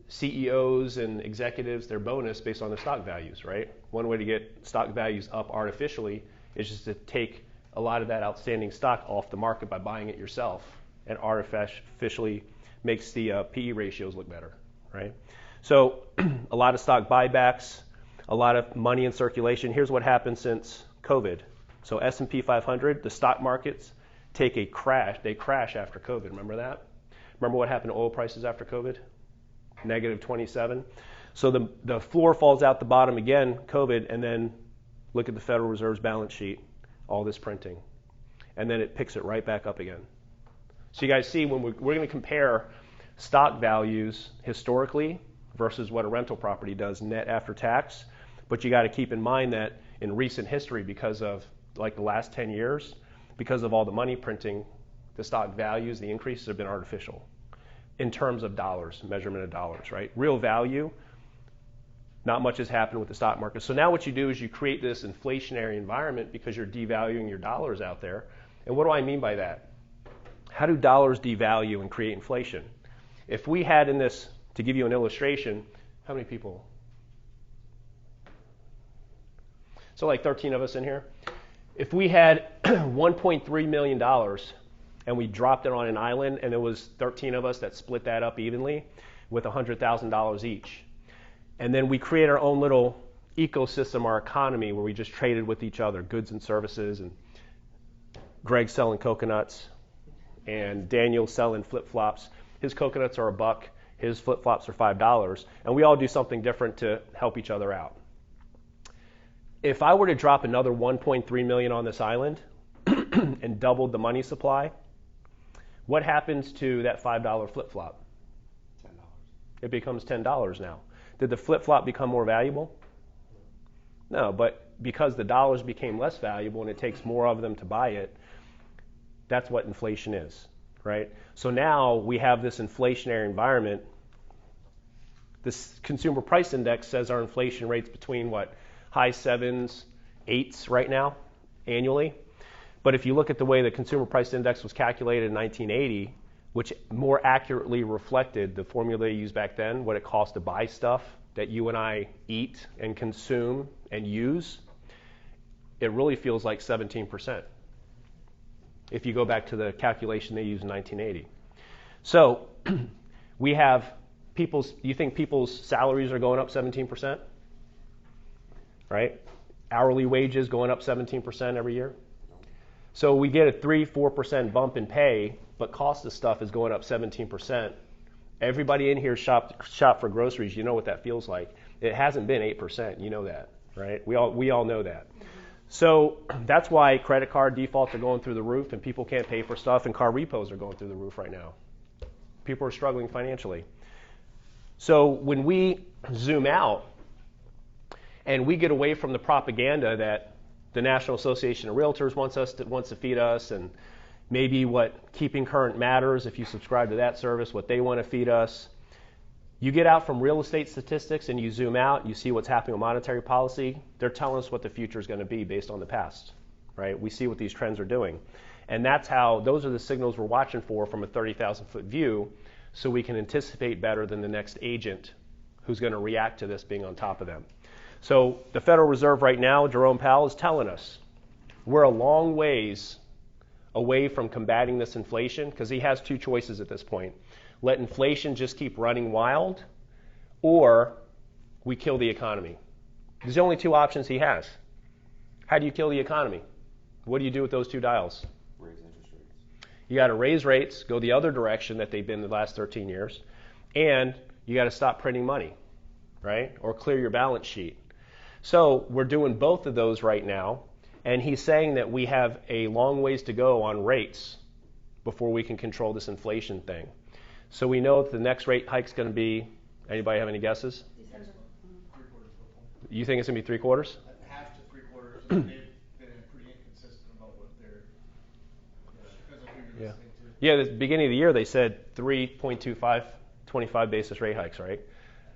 Speaker 1: CEOs and executives, their bonus based on their stock values, right? One way to get stock values up artificially is just to take a lot of that outstanding stock off the market by buying it yourself, and artificially makes the PE ratios look better, right? So a lot of stock buybacks, a lot of money in circulation. Here's what happened since COVID. So S&P 500, the stock markets take a crash. They crash after COVID. Remember that? Remember what happened to oil prices after COVID? -27. So the floor falls out the bottom again, COVID, and then look at the Federal Reserve's balance sheet, all this printing. And then it picks it right back up again. So you guys see, when we're going to compare stock values historically versus what a rental property does net after tax, but you got to keep in mind that in recent history, because of like the last 10 years, because of all the money printing, the stock values, the increases have been artificial in terms of dollars, measurement of dollars, right? Real value, not much has happened with the stock market. So now what you do is you create this inflationary environment because you're devaluing your dollars out there. And what do I mean by that? How do dollars devalue and create inflation? If we had in this, to give you an illustration, how many people? So like 13 of us in here. If we had $1.3 million and we dropped it on an island and it was 13 of us that split that up evenly with $100,000 each, and then we create our own little ecosystem, our economy, where we just traded with each other, goods and services, and Greg's selling coconuts, and Daniel's selling flip-flops. His coconuts are $1, his flip-flops are $5, and we all do something different to help each other out. If I were to drop another 1.3 million on this island and doubled the money supply, what happens to that $5 flip-flop?
Speaker 5: $10.
Speaker 1: It becomes $10 now. Did the flip-flop become more valuable? No, but because the dollars became less valuable and it takes more of them to buy it, that's what inflation is, right? So now we have this inflationary environment. This consumer price index says our inflation rate's between what? High 7s, 8s right now, annually. But if you look at the way the consumer price index was calculated in 1980, which more accurately reflected the formula they used back then, what it cost to buy stuff that you and I eat and consume and use, it really feels like 17%. If you go back to the calculation they used in 1980. So we have you think people's salaries are going up 17%? Right? Hourly wages going up 17% every year? So we get a 3-4% bump in pay, but cost of stuff is going up 17%. Everybody in here shop for groceries. You know what that feels like. It hasn't been 8%. You know that, right? We all know that. So that's why credit card defaults are going through the roof and people can't pay for stuff, and car repos are going through the roof right now. People are struggling financially. So when we zoom out and we get away from the propaganda that the National Association of Realtors wants to feed us, and maybe what Keeping Current Matters, if you subscribe to that service, what they want to feed us. You get out from real estate statistics and you zoom out, you see what's happening with monetary policy. They're telling us what the future is going to be based on the past, right? We see what these trends are doing. And those are the signals we're watching for from a 30,000-foot view, so we can anticipate better than the next agent who's going to react to this being on top of them. So the Federal Reserve right now, Jerome Powell, is telling us we're a long ways away from combating this inflation, because he has two choices at this point. Let inflation just keep running wild, or we kill the economy. There's only two options he has. How do you kill the economy? What do you do with those two dials?
Speaker 5: Raise interest rates.
Speaker 1: You got to raise rates, go the other direction that they've been the last 13 years, and you got to stop printing money, right? Or clear your balance sheet. So we're doing both of those right now, and he's saying that we have a long ways to go on rates before we can control this inflation thing. So we know that the next rate hike's going to be, anybody have any guesses?
Speaker 7: December.
Speaker 3: 3/4 of
Speaker 1: You think it's going to be 3/4?
Speaker 3: half to 3/4. They've been pretty inconsistent about what they're, because I figured this thing too.
Speaker 1: Yeah, at the beginning of the year they said 3.25, 25 basis rate hikes, right?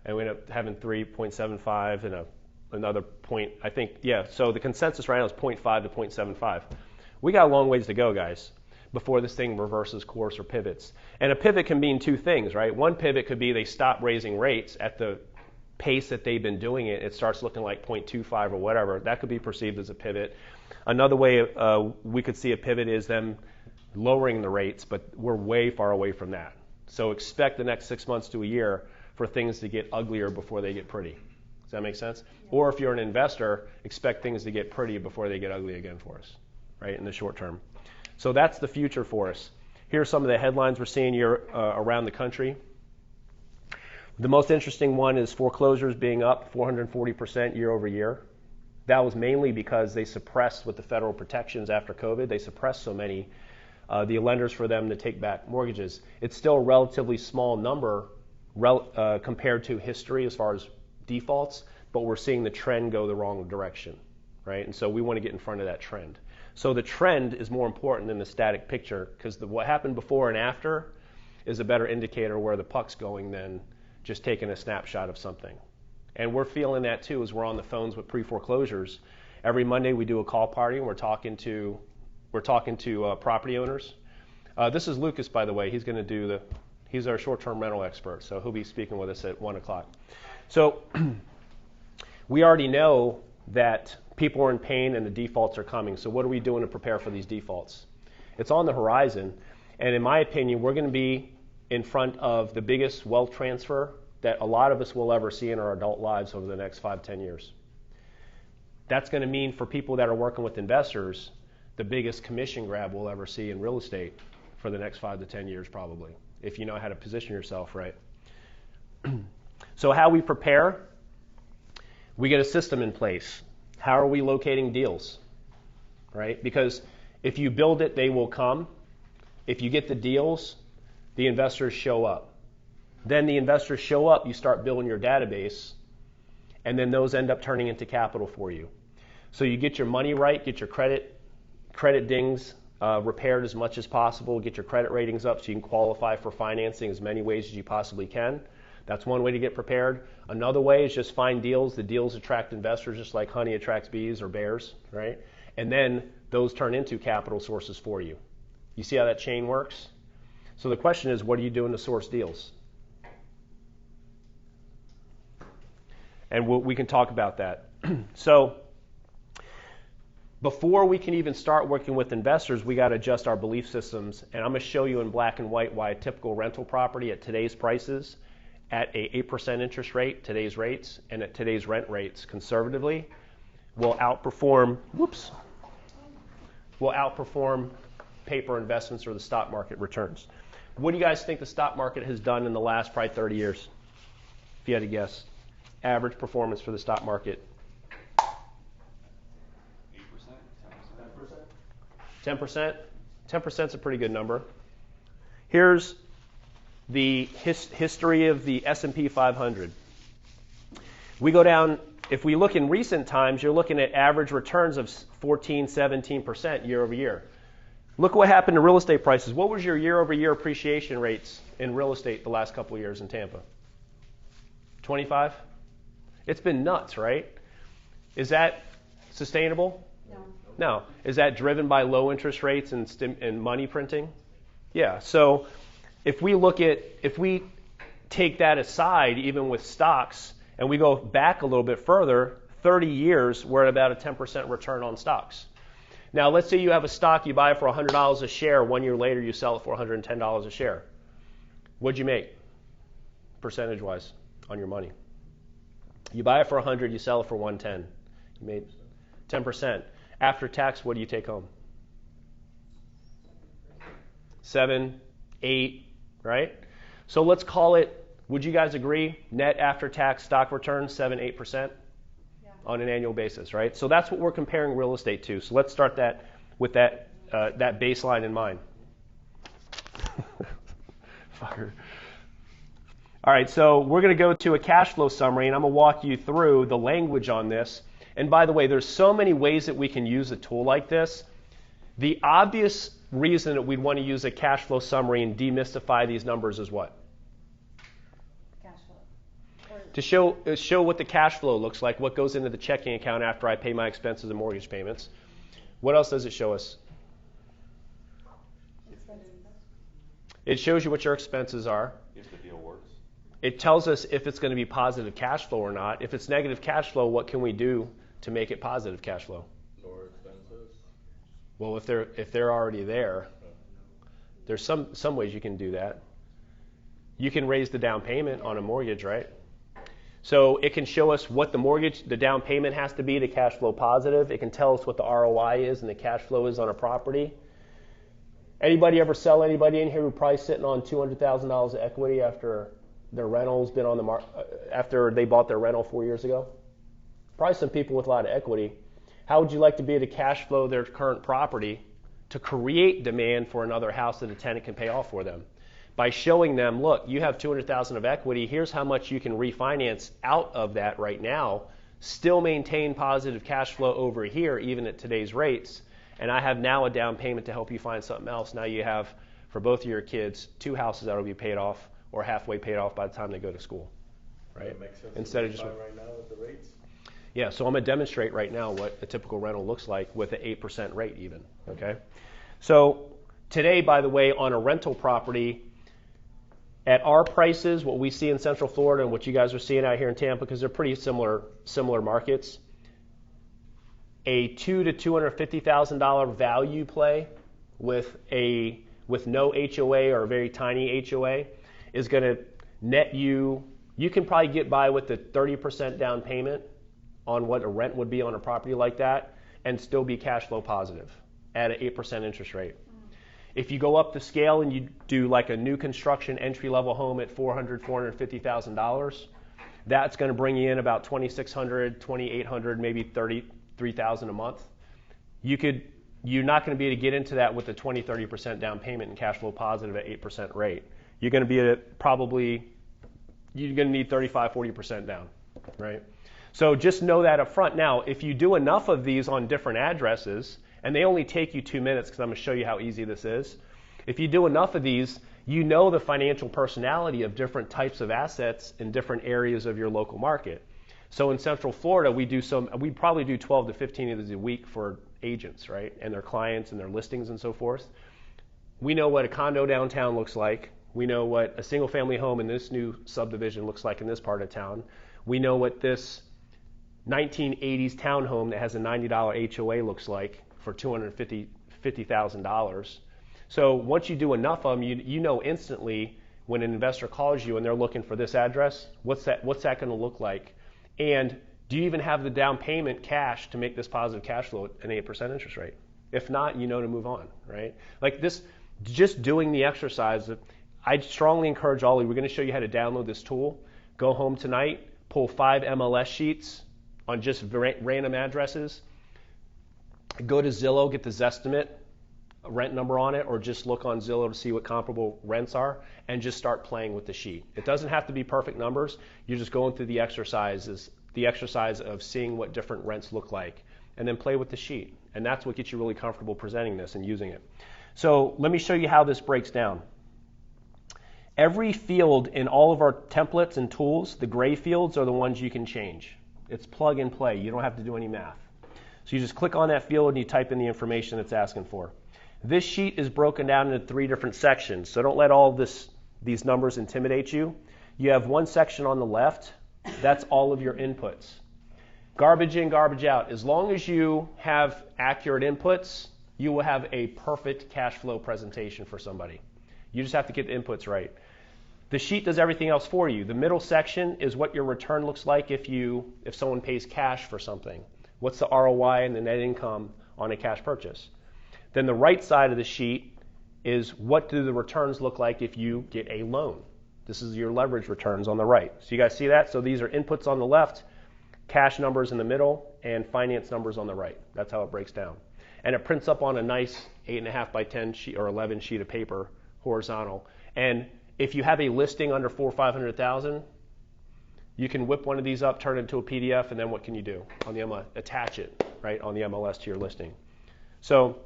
Speaker 1: And we ended up having 3.75 and another point, I think, yeah. So the consensus right now is 0.5 to 0.75. We got a long ways to go, guys, before this thing reverses course or pivots. And a pivot can mean two things, right? One pivot could be they stop raising rates at the pace that they've been doing it. It starts looking like 0.25 or whatever. That could be perceived as a pivot. Another way we could see a pivot is them lowering the rates, but we're way far away from that. So expect the next 6 months to a year for things to get uglier before they get pretty. Does that make sense? Yeah. Or if you're an investor, expect things to get pretty before they get ugly again for us, right, in the short term. So that's the future for us. Here are some of the headlines we're seeing here around the country. The most interesting one is foreclosures being up 440% year over year. That was mainly because they suppressed, with the federal protections after COVID, they suppressed so many, the lenders for them to take back mortgages. It's still a relatively small number compared to history as far as defaults, but we're seeing the trend go the wrong direction, right? And so we want to get in front of that trend. So the trend is more important than the static picture, because what happened before and after is a better indicator where the puck's going than just taking a snapshot of something. And we're feeling that too as we're on the phones with pre-foreclosures. Every Monday we do a call party and we're talking to property owners. This is Lucas, by the way. He's going to he's our short-term rental expert, so he'll be speaking with us at 1 o'clock. So we already know that people are in pain and the defaults are coming. So what are we doing to prepare for these defaults? It's on the horizon, and in my opinion, we're going to be in front of the biggest wealth transfer that a lot of us will ever see in our adult lives over the next 5-10 years. That's going to mean for people that are working with investors, the biggest commission grab we'll ever see in real estate for the next 5 to 10 years probably, if you know how to position yourself right. So how we prepare, we get a system in place. How are we locating deals? Right? Because if you build it, they will come. If you get the deals, the investors show up. Then the investors show up, you start building your database, and then those end up turning into capital for you. So you get your money right, get your credit dings repaired as much as possible, get your credit ratings up so you can qualify for financing as many ways as you possibly can. That's one way to get prepared. Another way is just find deals. The deals attract investors just like honey attracts bees or bears, right? And then those turn into capital sources for you. You see how that chain works? So the question is, what are you doing to source deals? And we can talk about that. So before we can even start working with investors, we got to adjust our belief systems. And I'm going to show you in black and white why a typical rental property at today's prices, at a 8% interest rate, today's rates, and at today's rent rates, conservatively, will outperform paper investments or the stock market returns. What do you guys think the stock market has done in the last probably 30 years? If you had to guess. Average performance for the stock market.
Speaker 5: 8%?
Speaker 1: 10%? 10% is a pretty good number. Here's the history of the S&P 500. We go down, if we look in recent times, you're looking at average returns of 14, 17% year over year. Look what happened to real estate prices. What was your year over year appreciation rates in real estate the last couple of years in Tampa? 25? It's been nuts, right? Is that sustainable? No. Is that driven by low interest rates and money printing? Yeah. So if we take that aside, even with stocks, and we go back a little bit further, 30 years, we're at about a 10% return on stocks. Now, let's say you have a stock you buy for $100 a share. 1 year later, you sell it for $110 a share. What'd you make, percentage-wise, on your money? You buy it for 100, you sell it for 110. You made 10%. After tax, what do you take home? 7, 8, right? So let's call it, would you guys agree, net after tax stock return, 7, 8%? On an annual basis, right? So that's what we're comparing real estate to. So let's start that with that baseline in mind. Fucker. All right, so we're going to go to a cash flow summary, and I'm going to walk you through the language on this. And by the way, there's so many ways that we can use a tool like this. The obvious reason that we'd want to use a cash flow summary and demystify these numbers is what? To show what the cash flow looks like, what goes into the checking account after I pay my expenses and mortgage payments. What else does it show us? It shows you what your expenses are.
Speaker 5: If the deal works.
Speaker 1: It tells us if it's going to be positive cash flow or not. If it's negative cash flow, what can we do to make it positive cash flow?
Speaker 9: Lower expenses.
Speaker 1: Well, if they're already there, there's some ways you can do that. You can raise the down payment on a mortgage, right? So it can show us what the down payment has to be to cash flow positive. It can tell us what the ROI is and the cash flow is on a property. Anybody ever sell anybody in here who probably sitting on $200,000 of equity after their rental's been on the market, after they bought their rental 4 years ago? Probably some people with a lot of equity. How would you like to be able to cash flow their current property to create demand for another house that a tenant can pay off for them? By showing them, look, you have $200,000 of equity. Here's how much you can refinance out of that right now, still maintain positive cash flow over here, even at today's rates. And I have now a down payment to help you find something else. Now you have, for both of your kids, 2 houses that will be paid off or halfway paid off by the time they go to school, right?
Speaker 9: That makes sense.
Speaker 1: Instead of just
Speaker 9: right now with the rates.
Speaker 1: Yeah. So I'm gonna demonstrate right now what a typical rental looks like with an 8% rate, even. Okay. So today, by the way, on a rental property, at our prices, what we see in Central Florida and what you guys are seeing out here in Tampa, because they're pretty similar markets, a $200,000 to $250,000 value play with no HOA or a very tiny HOA is going to net you. You can probably get by with the 30% down payment on what a rent would be on a property like that and still be cash flow positive at an 8% interest rate. If you go up the scale and you do like a new construction entry-level home at $400,000, $450,000, that's going to bring you in about $2,600, $2,800, maybe $3,000 $3,000 a month, you're not going to be able to get into that with a 20-30% down payment and cash flow positive at 8% rate. You're going to be at you're going to need 35-40% down, right? So just know that up front. Now, if you do enough of these on different addresses, and they only take you 2 minutes because I'm going to show you how easy this is. If you do enough of these, you know the financial personality of different types of assets in different areas of your local market. So in Central Florida, we probably do 12 to 15 of these a week for agents, right, and their clients and their listings and so forth. We know what a condo downtown looks like. We know what a single-family home in this new subdivision looks like in this part of town. We know what this 1980s townhome that has a $90 HOA looks like for $250,000. So once you do enough of them, you know instantly when an investor calls you and they're looking for this address, what's that going to look like? And do you even have the down payment cash to make this positive cash flow at an 8% interest rate? If not, you know to move on, right? Like this, just doing the exercise. I strongly encourage all of you. We're going to show you how to download this tool. Go home tonight, pull 5 MLS sheets on just random addresses. Go to Zillow, get the Zestimate rent number on it, or just look on Zillow to see what comparable rents are, and just start playing with the sheet. It doesn't have to be perfect numbers. You're just going through the exercise of seeing what different rents look like, and then play with the sheet. And that's what gets you really comfortable presenting this and using it. So let me show you how this breaks down. Every field in all of our templates and tools, the gray fields are the ones you can change. It's plug and play. You don't have to do any math. So you just click on that field and you type in the information it's asking for. This sheet is broken down into 3 different sections, so don't let all these numbers intimidate you. You have one section on the left. That's all of your inputs. Garbage in, garbage out. As long as you have accurate inputs, you will have a perfect cash flow presentation for somebody. You just have to get the inputs right. The sheet does everything else for you. The middle section is what your return looks like if someone pays cash for something. What's the ROI and the net income on a cash purchase? Then the right side of the sheet is what do the returns look like if you get a loan. This is your leverage returns on the right. So you guys see that? So these are inputs on the left, cash numbers in the middle, and finance numbers on the right. That's how it breaks down. And it prints up on a nice 8.5 by 10 sheet or 11 sheet of paper, horizontal. And if you have a listing under $400,000 or $500,000, you can whip one of these up, turn it into a PDF, and then what can you do on the MLS? Attach it right on the MLS to your listing. So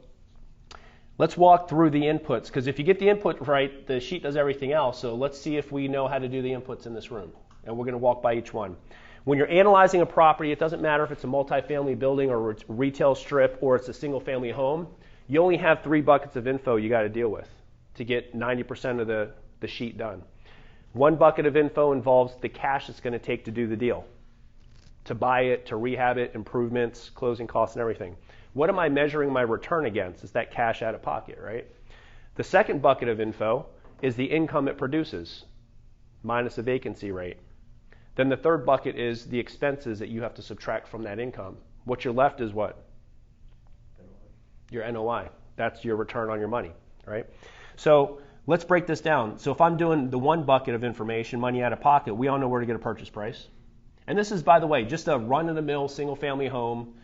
Speaker 1: let's walk through the inputs, because if you get the input right, the sheet does everything else. So let's see if we know how to do the inputs in this room. And we're going to walk by each one. When you're analyzing a property, it doesn't matter if it's a multifamily building or a retail strip or it's a single-family home. You only have 3 buckets of info you got to deal with to get 90% of the sheet done. One bucket of info involves the cash it's going to take to do the deal, to buy it, to rehab it, improvements, closing costs, and everything. What am I measuring my return against? It's that cash out of pocket, right? The second bucket of info is the income it produces, minus the vacancy rate. Then the third bucket is the expenses that you have to subtract from that income. What you're left is what? Your NOI. That's your return on your money, right? So let's break this down. So if I'm doing the one bucket of information, money out of pocket, we all know where to get a purchase price. And this is, by the way, just a run-of-the-mill single-family home,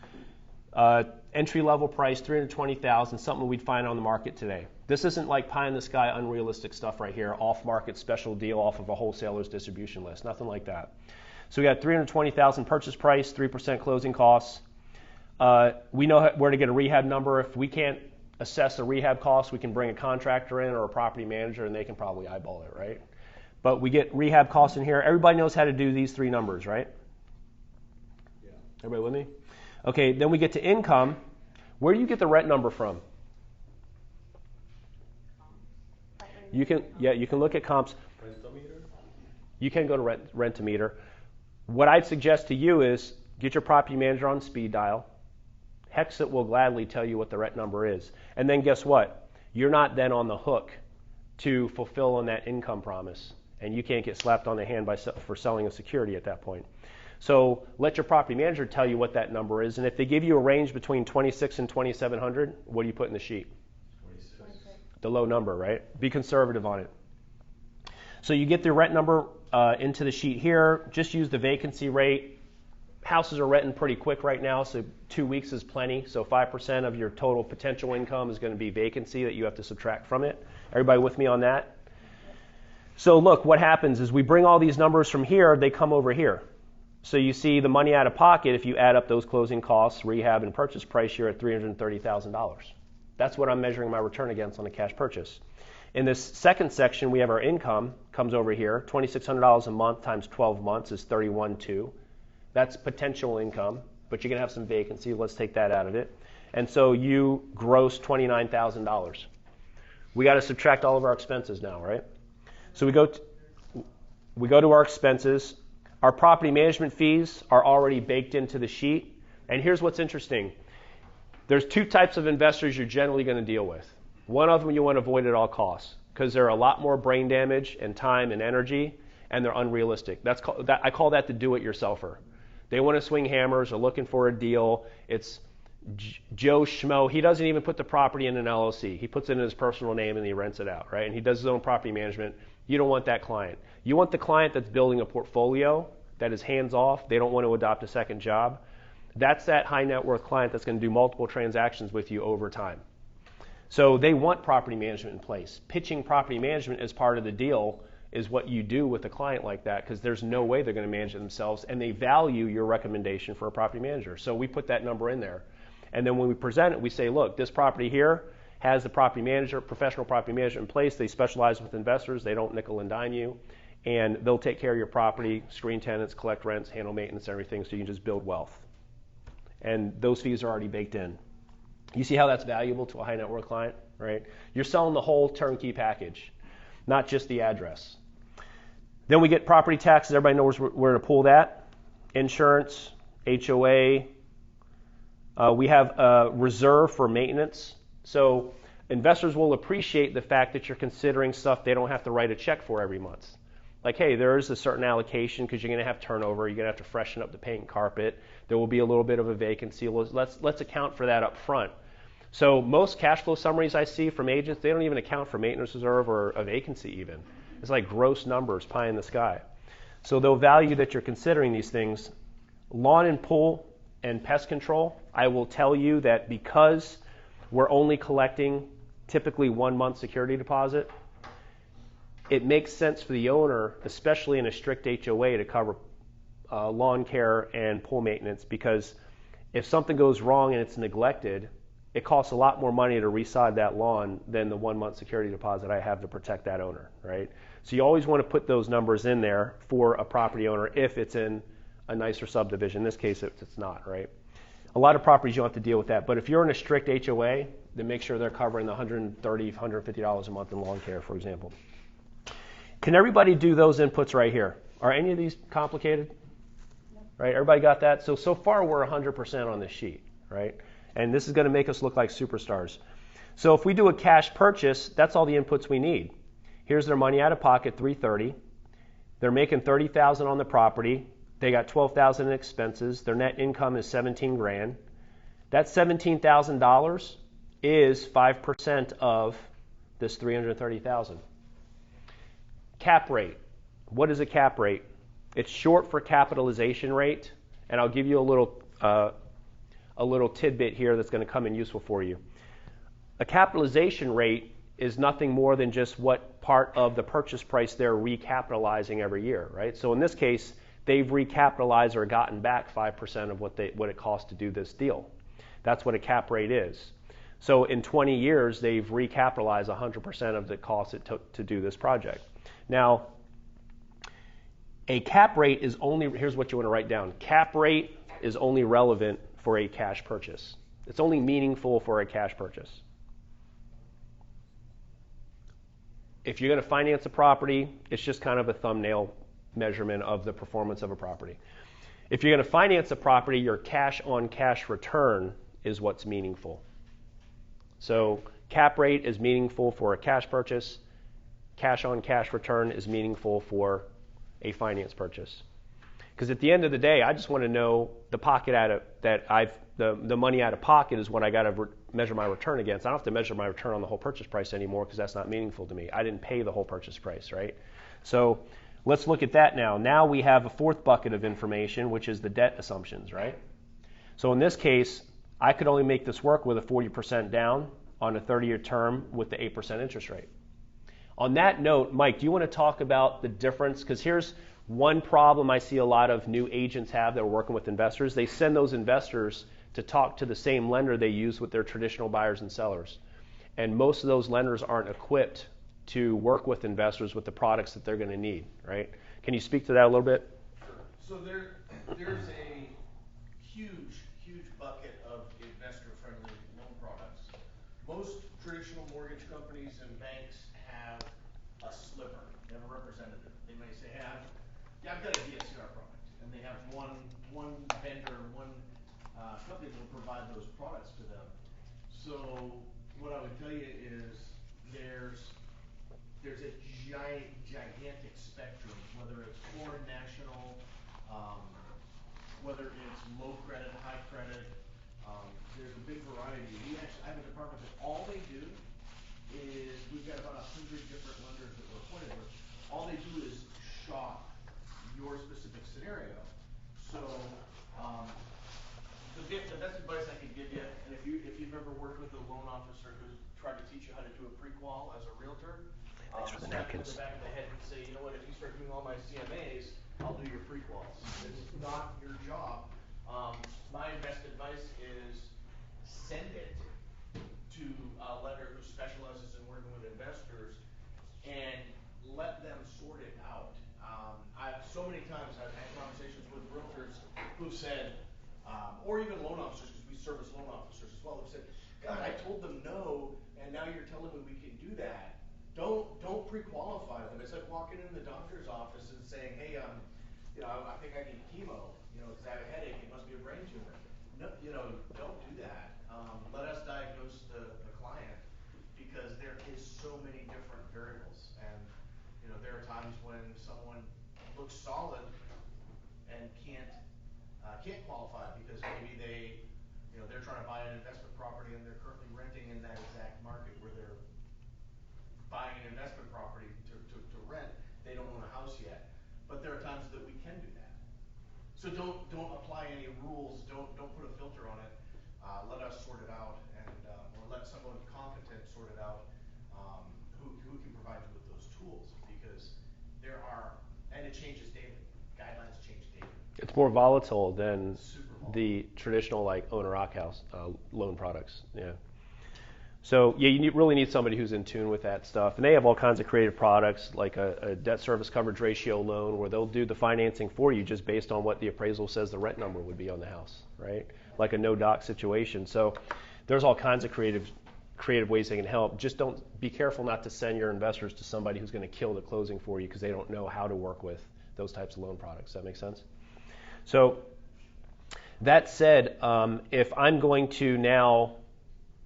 Speaker 1: entry-level price, $320,000, something we'd find on the market today. This isn't like pie-in-the-sky, unrealistic stuff right here, off-market special deal off of a wholesaler's distribution list, nothing like that. So we got $320,000 purchase price, 3% closing costs. We know where to get a rehab number. If we can't assess a rehab cost, we can bring a contractor in or a property manager, and they can probably eyeball it, right? But we get rehab costs in here. Everybody knows how to do these 3 numbers, right? Yeah. Everybody with me? Okay, then we get to income. Where do you get the rent number from? You can look at comps.
Speaker 9: Rentometer?
Speaker 1: You can go to Rentometer. What I'd suggest to you is get your property manager on speed dial. Hexit will gladly tell you what the rent number is. And then guess what? You're not then on the hook to fulfill on that income promise. And you can't get slapped on the hand for selling a security at that point. So let your property manager tell you what that number is. And if they give you a range between 26 and 2,700, what do you put in the sheet?
Speaker 9: 26.
Speaker 1: The low number, right? Be conservative on it. So you get the rent number into the sheet here. Just use the vacancy rate. houses are renting pretty quick right now, so 2 weeks is plenty. So 5% of your total potential income is going to be vacancy that you have to subtract from it. Everybody with me on that? So look, what happens is we bring all these numbers from here, they come over here. So you see the money out of pocket, if you add up those closing costs, rehab, and purchase price, you're at $330,000. That's what I'm measuring my return against on a cash purchase. In this second section, we have our income, comes over here. $2,600 a month times 12 months is $31,200. That's potential income, but you're going to have some vacancy. Let's take that out of it. And so you gross $29,000. We got to subtract all of our expenses now, right? So we go to our expenses. Our property management fees are already baked into the sheet. And here's what's interesting. There's two types of investors you're generally going to deal with. One of them you want to avoid at all costs because they're a lot more brain damage and time and energy, and they're unrealistic. I call that the do-it-yourselfer. They want to swing hammers, are looking for a deal. It's Joe Schmo. He doesn't even put the property in an LLC. He puts it in his personal name and he rents it out, right? And he does his own property management. You don't want that client. You want the client that's building a portfolio that is hands-off. They don't want to adopt a second job. That's that high net worth client that's going to do multiple transactions with you over time. So they want property management in place. Pitching property management as part of the deal is what you do with a client like that because there's no way they're going to manage it themselves, and they value your recommendation for a property manager. So we put that number in there. And then when we present it, we say, look, this property here has the property manager, professional property management in place. They specialize with investors. They don't nickel and dime you. And they'll take care of your property, screen tenants, collect rents, handle maintenance, everything, so you can just build wealth. And those fees are already baked in. You see how that's valuable to a high net worth client, right? You're selling the whole turnkey package, not just the address. Then we get property taxes. Everybody knows where to pull that. Insurance, HOA. We have a reserve for maintenance. So investors will appreciate the fact that you're considering stuff they don't have to write a check for every month. Like, hey, there is a certain allocation because you're going to have turnover. You're going to have to freshen up the paint and carpet. There will be a little bit of a vacancy. Let's account for that up front. So most cash flow summaries I see from agents, they don't even account for maintenance reserve or a vacancy even. It's like gross numbers, pie in the sky. So they'll value that you're considering these things. Lawn and pool and pest control, I will tell you that because we're only collecting typically 1 month security deposit, it makes sense for the owner, especially in a strict HOA, to cover lawn care and pool maintenance, because if something goes wrong and it's neglected, it costs a lot more money to resod that lawn than the 1 month security deposit I have to protect that owner, right? So you always want to put those numbers in there for a property owner if it's in a nicer subdivision. In this case, it's not, right? A lot of properties you don't have to deal with that, but if you're in a strict HOA, then make sure they're covering the $130, $150 a month in lawn care, for example. Can everybody do those inputs right here? Are any of these complicated? No. Right? Everybody got that? So far we're 100% on this sheet, right? And this is going to make us look like superstars. So if we do a cash purchase, that's all the inputs we need. Here's their money out of pocket, $330. They're making $30,000 on the property. They got $12,000 in expenses. Their net income is $17,000. That $17,000 is 5% of this $330,000. Cap rate. What is a cap rate? It's short for capitalization rate, and I'll give you a little tidbit here that's going to come in useful for you. A capitalization rate is nothing more than just what part of the purchase price they're recapitalizing every year, right? So in this case, they've recapitalized or gotten back 5% of what it costs to do this deal. That's what a cap rate is. So in 20 years, they've recapitalized 100% of the cost it took to do this project. Now, a cap rate is only, here's what you want to write down. Cap rate is only relevant for a cash purchase. It's only meaningful for a cash purchase. If you're going to finance a property, it's just kind of a thumbnail measurement of the performance of a property. If you're going to finance a property, your cash-on-cash return is what's meaningful. So cap rate is meaningful for a cash purchase. Cash-on-cash return is meaningful for a finance purchase. Because at the end of the day, I just want to know the money out of pocket is what I got to measure my return against. I don't have to measure my return on the whole purchase price anymore because that's not meaningful to me. I didn't pay the whole purchase price, right? So Let's look at that now. Now we have a fourth bucket of information, which is the debt assumptions, right? So in this case, I could only make this work with a 40% down on a 30-year term with the 8% interest rate. On that note, Mike, do you want to talk about the difference? Because here's one problem I see a lot of new agents have that are working with investors. They send those investors to talk to the same lender they use with their traditional buyers and sellers. And most of those lenders aren't equipped to work with investors with the products that they're going to need, right? Can you speak to that a little bit?
Speaker 3: Sure. So there's a huge bucket of investor-friendly loan products. Most traditional mortgage companies and banks have a sliver. They have a representative. They may say, I've got a DSCR product, and they have one vendor, one company that will provide those products to them. So what I would tell you is there's a gigantic spectrum, whether it's foreign national, whether it's low credit, high credit. There's a big variety. We actually have a department that all they do is, we've got about 100 different lenders that we're appointed with. All they do is shop your specific scenario. So the best advice I can give you, and if you've ever worked with a loan officer who's tried to teach you how to do a pre-qual as a realtor, snap him in the back of the head and say, you know what, if you start doing all my CMAs, I'll do your pre-quals. It's not your job. My best advice is send it to a lender who specializes in working with investors and let them sort it out. So many times I've had conversations with realtors who've said, or even loan officers, because we service loan officers as well, who've said, God, I told them no, and now you're telling me we can do that. Don't pre-qualify them. It's like walking in the doctor's office and saying, hey, I think I need chemo, because I have a headache. It must be a brain tumor. No, don't do that. Let us diagnose the client, because there is so many different variables. And there are times when someone looks solid and can't qualify because maybe they're trying to buy an investment property and they're currently renting in that exact market where they're buying an investment property to rent. They don't own a house yet. But there are times that we can do that. So don't apply any rules. Don't put a filter on it. Let us sort it out, or let someone competent sort it out, who can provide you with those tools, because and it changes daily. Guidelines change daily.
Speaker 1: It's more volatile than
Speaker 3: Super volatile.
Speaker 1: The traditional owner-occ house loan products. Yeah. So yeah, you really need somebody who's in tune with that stuff. And they have all kinds of creative products, like a debt service coverage ratio loan, where they'll do the financing for you just based on what the appraisal says the rent number would be on the house, right? Like a no-doc situation. So there's all kinds of creative ways they can help. Just don't be careful not to send your investors to somebody who's going to kill the closing for you, because they don't know how to work with those types of loan products. Does that make sense? So that said, if I'm going to now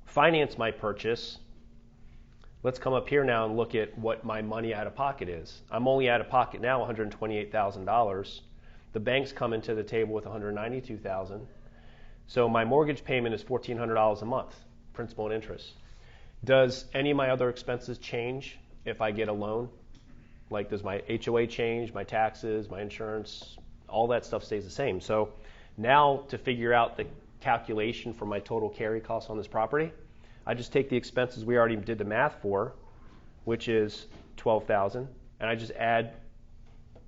Speaker 1: finance my purchase, let's come up here now and look at what my money out of pocket is. I'm only out of pocket now $128,000. The bank's coming to the table with $192,000. So my mortgage payment is $1,400 a month, principal and interest. Does any of my other expenses change if I get a loan? Like, does my HOA change, my taxes, my insurance, all that stuff stays the same. So now to figure out the calculation for my total carry costs on this property, I just take the expenses we already did the math for, which is $12,000, and I just add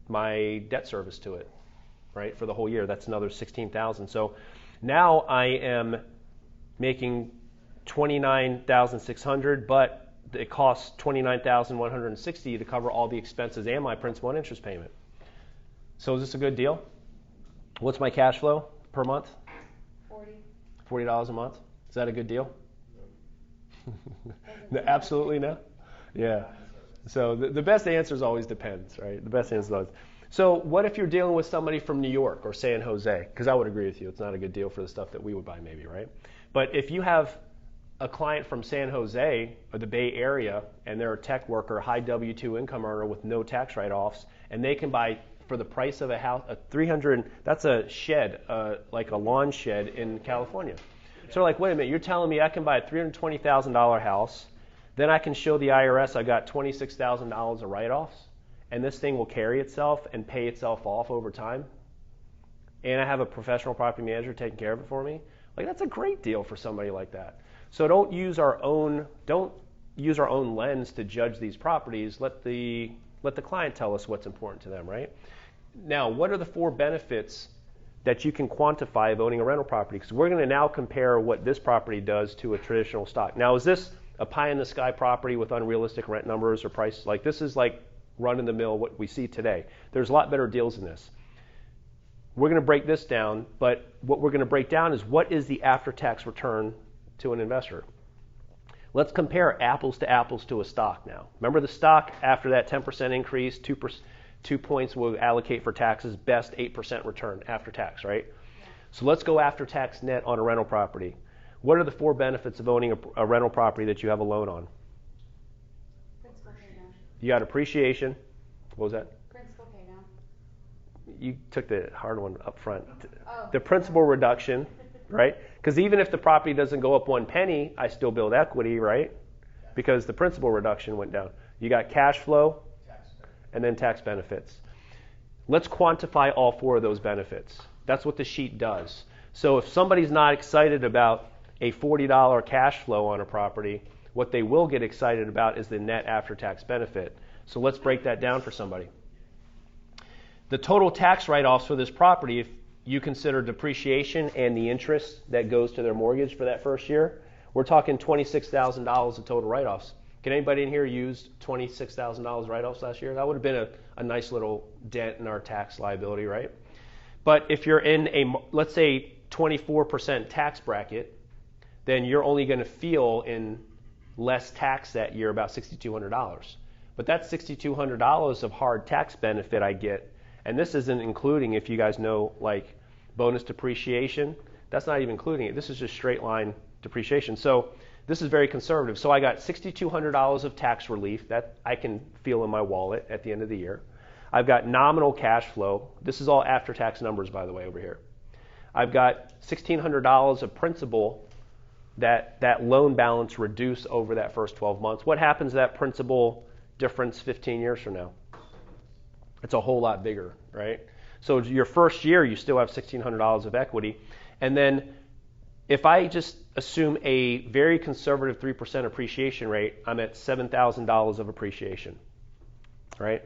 Speaker 1: my debt service to it, right, for the whole year. That's another $16,000. So now I am making $29,600, but it costs $29,160 to cover all the expenses and my principal and interest payment. So is this a good deal? What's my cash flow per month? $40 a month. Is that a good deal? No, absolutely no. Yeah. So the best answer is always depends, right? The best answer is always. So what if you're dealing with somebody from New York or San Jose? Because I would agree with you, it's not a good deal for the stuff that we would buy, maybe, right? But if you have a client from San Jose or the Bay Area, and they're a tech worker, high W-2 income earner with no tax write-offs, and they can buy for the price of a house, that's a shed, like a lawn shed in California. So like, wait a minute, you're telling me I can buy a $320,000 house, then I can show the IRS I got $26,000 of write-offs, and this thing will carry itself and pay itself off over time, and I have a professional property manager taking care of it for me, like that's a great deal for somebody like that. So don't use our own lens to judge these properties. Let the client tell us what's important to them, right? Now, what are the 4 benefits that you can quantify of owning a rental property? Because we're going to now compare what this property does to a traditional stock. Now, is this a pie-in-the-sky property with unrealistic rent numbers or price? Like, this is like run-in-the-mill what we see today. There's a lot better deals in this. We're going to break this down, but what we're going to break down is what is the after-tax return to an investor. Let's compare apples to apples to a stock now. Remember the stock, after that 10% increase, 2 points will allocate for taxes, best 8% return after tax, right? Yeah. So let's go after tax net on a rental property. What are the 4 benefits of owning a rental property that you have a loan on?
Speaker 6: Principal pay down.
Speaker 1: You got appreciation. What was that?
Speaker 6: Principal pay down.
Speaker 1: You took the hard one up front.
Speaker 6: Oh.
Speaker 1: The principal reduction, right? Because even if the property doesn't go up 1 penny, I still build equity, right? Because the principal reduction went down. You got cash flow, and then tax benefits. Let's quantify all 4 of those benefits. That's what the sheet does. So if somebody's not excited about a $40 cash flow on a property, what they will get excited about is the net after-tax benefit. So let's break that down for somebody. The total tax write-offs for this property, if you consider depreciation and the interest that goes to their mortgage for that first year, we're talking $26,000 of total write-offs. Can anybody in here use $26,000 write-offs last year? That would have been a nice little dent in our tax liability, right? But if you're in a, let's say, 24% tax bracket, then you're only going to feel in less tax that year, about $6,200. But that's $6,200 of hard tax benefit I get. And this isn't including, if you guys know, like bonus depreciation. That's not even including it. This is just straight line depreciation. So this is very conservative. So I got $6,200 of tax relief that I can feel in my wallet at the end of the year. I've got nominal cash flow. This is all after-tax numbers, by the way, over here. I've got $1,600 of principal that loan balance reduce over that first 12 months. What happens to that principal difference 15 years from now? It's a whole lot bigger, right? So your first year, you still have $1,600 of equity. And then if I just assume a very conservative 3% appreciation rate, I'm at $7,000 of appreciation, right?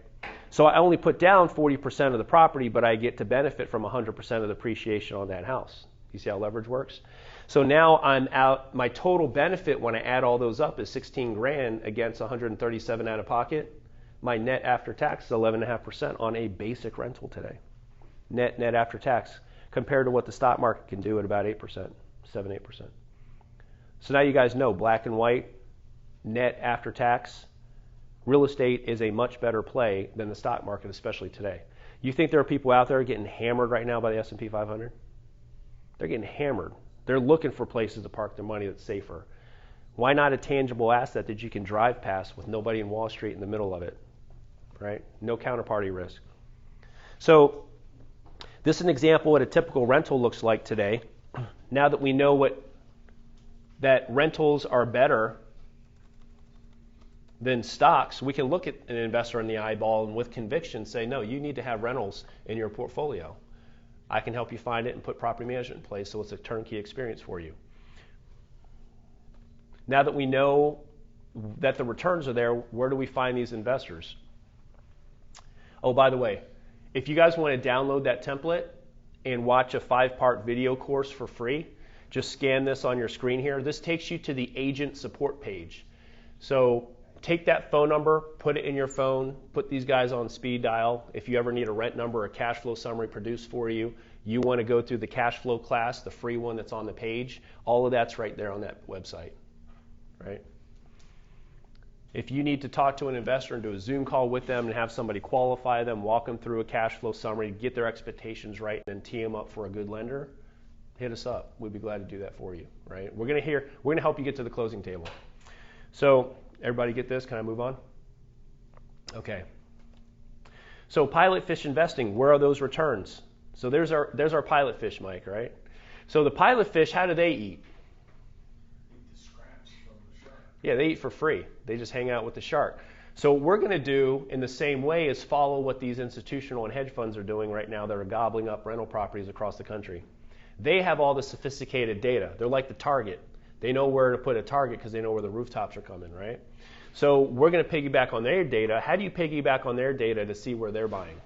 Speaker 1: So I only put down 40% of the property, but I get to benefit from 100% of the appreciation on that house. You see how leverage works? So now I'm out, my total benefit when I add all those up is 16 grand against 137 out of pocket. My net after tax is 11.5% on a basic rental today. Net after tax compared to what the stock market can do at about 8%. 7-8%. So now you guys know black and white, net after tax, real estate is a much better play than the stock market, especially today. You think there are people out there getting hammered right now by the S&P 500? They're getting hammered. They're looking for places to park their money that's safer. Why not a tangible asset that you can drive past with nobody in Wall Street in the middle of it, right? No counterparty risk. So this is an example of what a typical rental looks like today. Now that we know that rentals are better than stocks, we can look at an investor in the eyeball and with conviction say, no, you need to have rentals in your portfolio. I can help you find it and put property management in place so it's a turnkey experience for you. Now that we know that the returns are there, where do we find these investors? Oh, by the way, if you guys want to download that template and watch a 5-part video course for free, just scan this on your screen here. This takes you to the agent support page. So take that phone number, put it in your phone, put these guys on speed dial. If you ever need a rent number or cash flow summary produced for you, you want to go through the cash flow class, the free one that's on the page, all of that's right there on that website, right? If you need to talk to an investor and do a Zoom call with them and have somebody qualify them, walk them through a cash flow summary, get their expectations right, and then tee them up for a good lender, hit us up. We'd be glad to do that for you, right? We're going to help you get to the closing table. So everybody get this? Can I move on? Okay. So pilot fish investing, where are those returns? So there's our pilot fish, Mike, right? So the pilot fish, how do they eat?
Speaker 3: The scraps from the shark.
Speaker 1: Yeah, they eat for free. They just hang out with the shark. So what we're going to do in the same way is follow what these institutional and hedge funds are doing right now that are gobbling up rental properties across the country. They have all the sophisticated data. They're like the target. They know where to put a target because they know where the rooftops are coming, right? So we're going to piggyback on their data. How do you piggyback on their data to see where they're buying?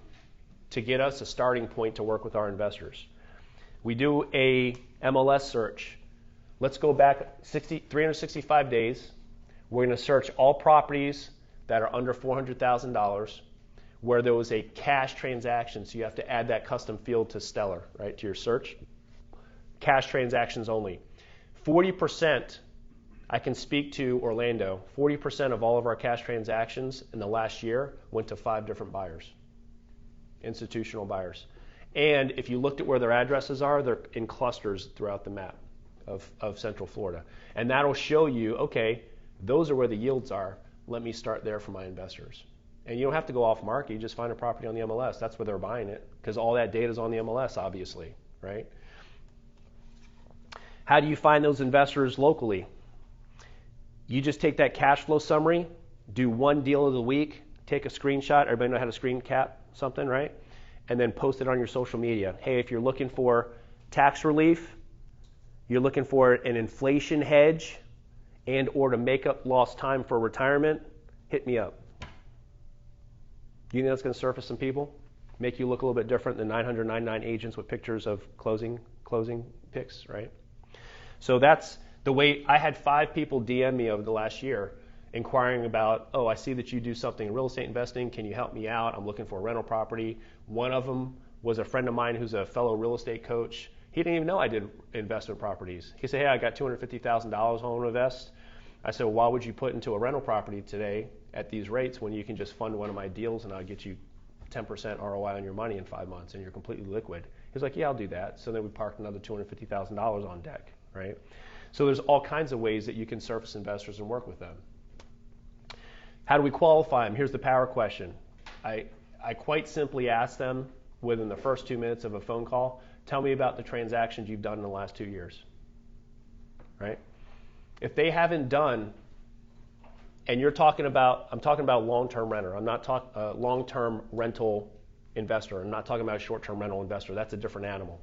Speaker 1: To get us a starting point to work with our investors. We do a MLS search. Let's go back 365 days. We're going to search all properties that are under $400,000 where there was a cash transaction. So you have to add that custom field to Stellar, right, to your search. Cash transactions only. 40%, I can speak to Orlando, 40% of all of our cash transactions in the last year went to 5 different buyers, institutional buyers. And if you looked at where their addresses are, they're in clusters throughout the map of Central Florida. And that'll show you, okay, those are where the yields are. Let me start there for my investors. And you don't have to go off market. You just find a property on the MLS. That's where they're buying it because all that data is on the MLS, obviously, right? How do you find those investors locally? You just take that cash flow summary, do one deal of the week, take a screenshot. Everybody know how to screen cap something, right? And then post it on your social media. Hey, if you're looking for tax relief, you're looking for an inflation hedge, and or to make up lost time for retirement, hit me up. You think that's going to surface some people? Make you look a little bit different than 999 agents with pictures of closing pics, right? So that's the way. I had 5 people DM me over the last year inquiring about, I see that you do something in real estate investing. Can you help me out? I'm looking for a rental property. One of them was a friend of mine who's a fellow real estate coach. He didn't even know I did investment properties. He said, hey, I got $250,000 I want to invest. I said, well, why would you put into a rental property today at these rates when you can just fund one of my deals and I'll get you 10% ROI on your money in 5 months and you're completely liquid? He's like, yeah, I'll do that. So then we parked another $250,000 on deck, right? So there's all kinds of ways that you can surface investors and work with them. How do we qualify them? Here's the power question. I quite simply ask them within the first 2 minutes of a phone call, tell me about the transactions you've done in the last 2 years, right? If they haven't done, and I'm talking about long-term renter. I'm not talking long-term rental investor. I'm not talking about a short-term rental investor. That's a different animal,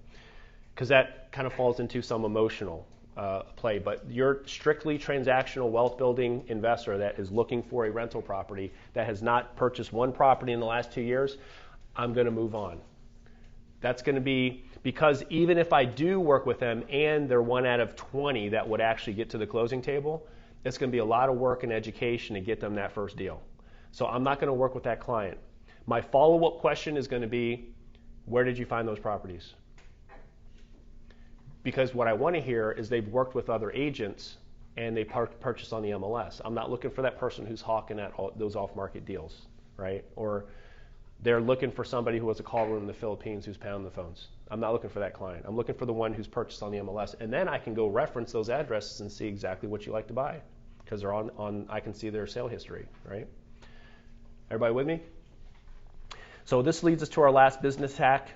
Speaker 1: because that kind of falls into some emotional play. But you're strictly transactional wealth-building investor that is looking for a rental property that has not purchased one property in the last 2 years. I'm going to move on. That's going to be because even if I do work with them and they're 1 out of 20 that would actually get to the closing table, it's going to be a lot of work and education to get them that first deal. So I'm not going to work with that client. My follow-up question is going to be, where did you find those properties? Because what I want to hear is they've worked with other agents and they purchased on the MLS. I'm not looking for that person who's hawking at those off-market deals, right? Or they're looking for somebody who has a call room in the Philippines who's pounding the phones. I'm not looking for that client. I'm looking for the one who's purchased on the MLS. And then I can go reference those addresses and see exactly what you like to buy because they're on I can see their sale history, right? Everybody with me? So this leads us to our last business hack.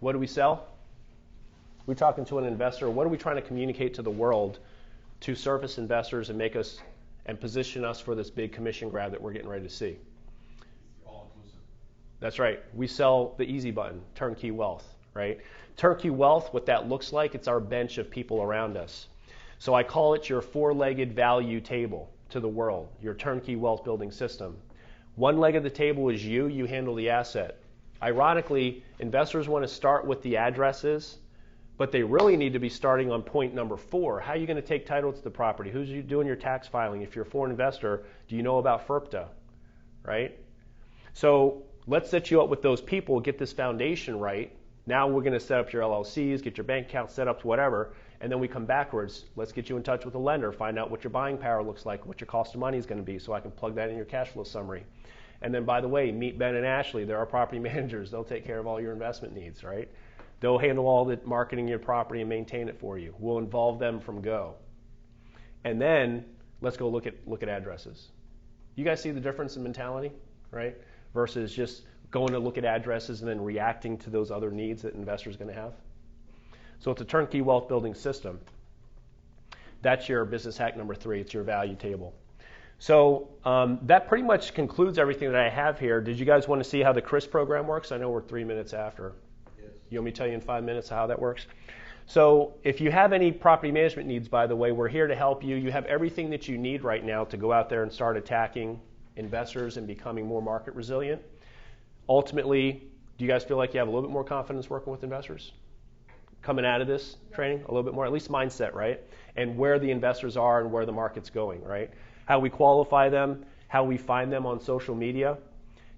Speaker 1: What do we sell? We're talking to an investor. What are we trying to communicate to the world to surface investors and make us and position us for this big commission grab that we're getting ready to see?
Speaker 3: All inclusive.
Speaker 1: That's right. We sell the easy button, turnkey wealth, right? Turnkey wealth, what that looks like, it's our bench of people around us. So I call it your 4-legged value table to the world, your turnkey wealth building system. One leg of the table is you handle the asset. Ironically, investors want to start with the addresses, but they really need to be starting on point number 4. How are you going to take title to the property? Who's you doing your tax filing? If you're a foreign investor, do you know about FERPTA, right? So let's set you up with those people, get this foundation right. Now we're going to set up your LLCs, get your bank account set up to whatever, and then we come backwards. Let's get you in touch with a lender, find out what your buying power looks like, what your cost of money is going to be, so I can plug that in your cash flow summary. And then, by the way, meet Ben and Ashley. They're our property managers. They'll take care of all your investment needs, right? They'll handle all the marketing of your property and maintain it for you. We'll involve them from go. And then let's go look at addresses. You guys see the difference in mentality, right? Versus just going to look at addresses and then reacting to those other needs that investors are going to have. So it's a turnkey wealth building system. That's your business hack number 3. It's your value table. So that pretty much concludes everything that I have here. Did you guys want to see how the CRIS program works? I know we're 3 minutes after.
Speaker 5: Yes.
Speaker 1: You want me to tell you in 5 minutes how that works? So if you have any property management needs, by the way, we're here to help you. You have everything that you need right now to go out there and start attacking investors and becoming more market resilient. Ultimately, do you guys feel like you have a little bit more confidence working with investors? Coming out of this training, a little bit more, at least mindset, right? And where the investors are and where the market's going, right? How we qualify them, how we find them on social media.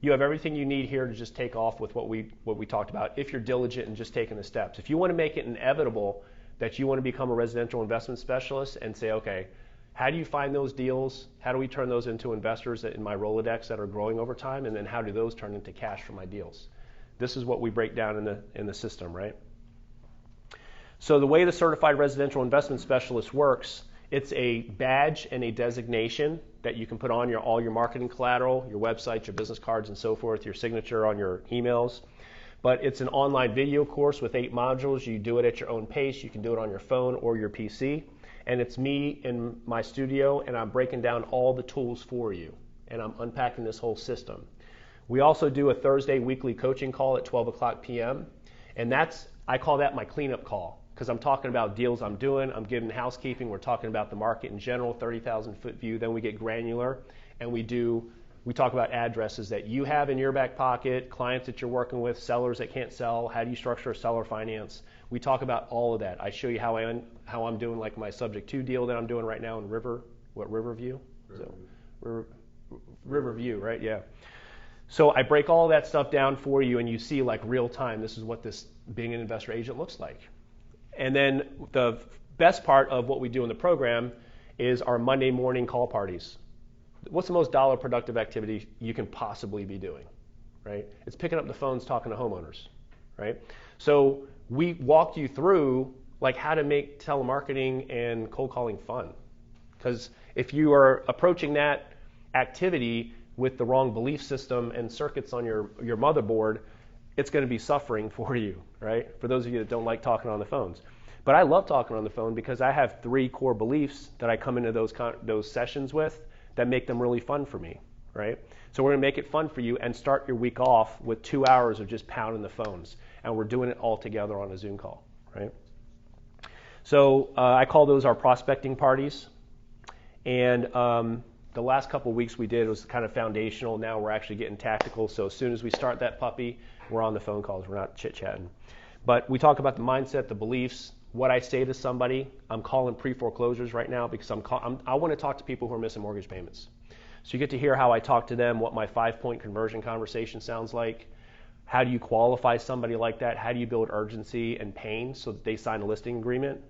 Speaker 1: You have everything you need here to just take off with what we talked about if you're diligent and just taking the steps. If you want to make it inevitable that you want to become a residential investment specialist and say, okay, how do you find those deals? How do we turn those into investors in my Rolodex that are growing over time? And then how do those turn into cash for my deals? This is what we break down in the system, right? So the way the certified residential investment specialist works, it's a badge and a designation that you can put on all your marketing collateral, your website, your business cards, and so forth, your signature on your emails. But it's an online video course with 8 modules. You do it at your own pace. You can do it on your phone or your PC. And it's me in my studio, and I'm breaking down all the tools for you. And I'm unpacking this whole system. We also do a Thursday weekly coaching call at 12 o'clock p.m. And I call that my cleanup call, because I'm talking about deals I'm doing, I'm giving housekeeping, we're talking about the market in general, 30,000 foot view, then we get granular, and we talk about addresses that you have in your back pocket, clients that you're working with, sellers that can't sell, how do you structure a seller finance. We talk about all of that. I show you how I'm doing, like my subject to deal that I'm doing right now in Riverview? Riverview, right? Yeah. So I break all that stuff down for you, and you see like real time, this is what this being an investor agent looks like. And then the best part of what we do in the program is our Monday morning call parties. What's the most dollar productive activity you can possibly be doing, right? It's picking up the phones, talking to homeowners, right? So we walk you through like how to make telemarketing and cold calling fun. Because if you are approaching that activity with the wrong belief system and circuits on your motherboard, it's going to be suffering for you, right? For those of you that don't like talking on the phones. But I love talking on the phone because I have 3 core beliefs that I come into those sessions with that make them really fun for me, right? So we're going to make it fun for you and start your week off with 2 hours of just pounding the phones. And we're doing it all together on a Zoom call, right? So I call those our prospecting parties. And the last couple of weeks we did was kind of foundational. Now we're actually getting tactical. So as soon as we start that puppy, we're on the phone calls. We're not chit-chatting. But we talk about the mindset, the beliefs, what I say to somebody. I'm calling pre-foreclosures right now because I want to talk to people who are missing mortgage payments. So you get to hear how I talk to them, what my 5-point conversion conversation sounds like. How do you qualify somebody like that? How do you build urgency and pain so that they sign a listing agreement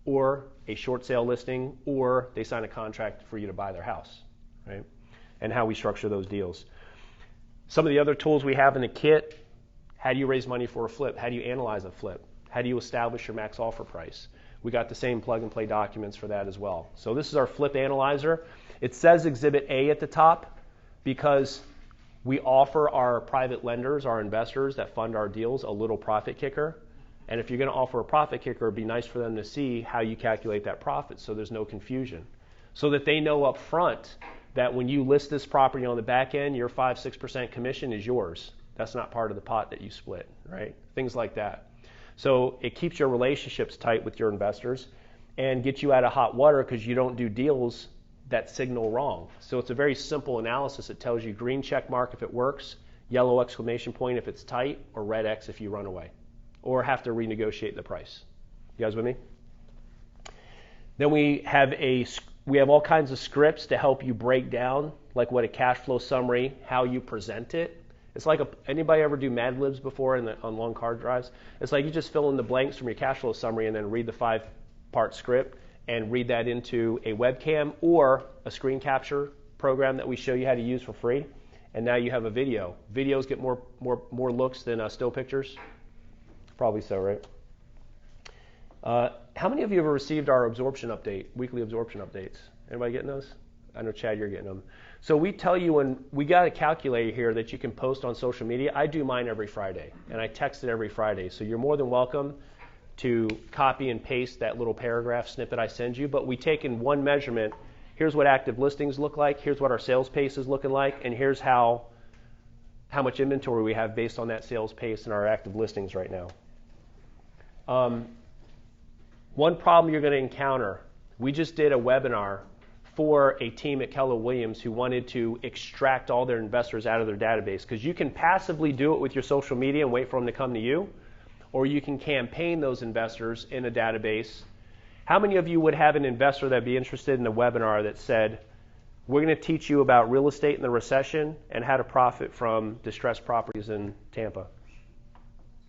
Speaker 1: or a short sale listing or they sign a contract for you to buy their house, right? And how we structure those deals. Some of the other tools we have in the kit: how do you raise money for a flip? How do you analyze a flip? How do you establish your max offer price? We got the same plug and play documents for that as well. So this is our flip analyzer. It says Exhibit A at the top because we offer our private lenders, our investors that fund our deals, a little profit kicker. And if you're going to offer a profit kicker, it'd be nice for them to see how you calculate that profit so there's no confusion. So that they know up front that when you list this property on the back end, your 5-6% commission is yours. That's not part of the pot that you split, right? Things like that. So it keeps your relationships tight with your investors and gets you out of hot water because you don't do deals that signal wrong. So it's a very simple analysis. It tells you green check mark if it works, yellow exclamation point if it's tight, or red X if you run away or have to renegotiate the price. You guys with me? Then we have all kinds of scripts to help you break down like what a cash flow summary, how you present it. It's like anybody ever do Mad Libs before on long card drives? It's like you just fill in the blanks from your cash flow summary and then read the 5-part script and read that into a webcam or a screen capture program that we show you how to use for free. And now you have a video. Videos get more looks than still pictures? Probably so, right? How many of you have received our weekly absorption updates? Anybody getting those? I know, Chad, you're getting them. So we tell you when we got a calculator here that you can post on social media. I do mine every Friday, and I text it every Friday. So you're more than welcome to copy and paste that little paragraph snippet I send you. But we take in one measurement here's what active listings look like, here's what our sales pace is looking like, and here's how much inventory we have based on that sales pace and our active listings right now. One problem you're going to encounter, we just did a webinar for a team at Keller Williams who wanted to extract all their investors out of their database, because you can passively do it with your social media and wait for them to come to you, or you can campaign those investors in a database. How many of you would have an investor that'd be interested in a webinar that said, we're going to teach you about real estate in the recession and how to profit from distressed properties in Tampa?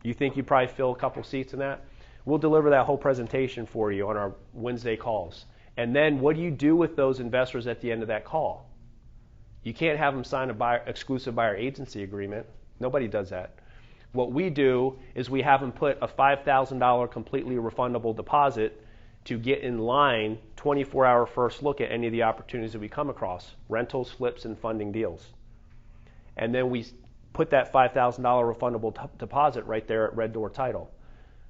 Speaker 1: You think you'd probably fill a couple seats in that? We'll deliver that whole presentation for you on our Wednesday calls. And then what do you do with those investors at the end of that call? You can't have them sign a exclusive buyer agency agreement. Nobody does that. What we do is we have them put a $5,000 completely refundable deposit to get in line 24-hour first look at any of the opportunities that we come across, rentals, flips, and funding deals. And then we put that $5,000 refundable deposit right there at Red Door Title.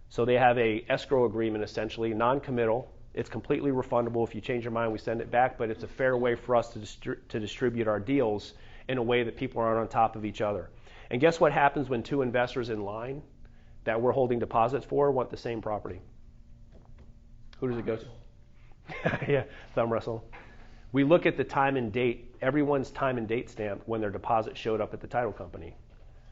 Speaker 1: So they have a escrow agreement, essentially, non-committal. It's completely refundable. If you change your mind, we send it back, but it's a fair way for us to distribute our deals in a way that people aren't on top of each other. And guess what happens when two investors in line that we're holding deposits for want the same property? Who does it go to? Yeah, thumb wrestle. We look at the time and date, everyone's time and date stamp when their deposit showed up at the title company.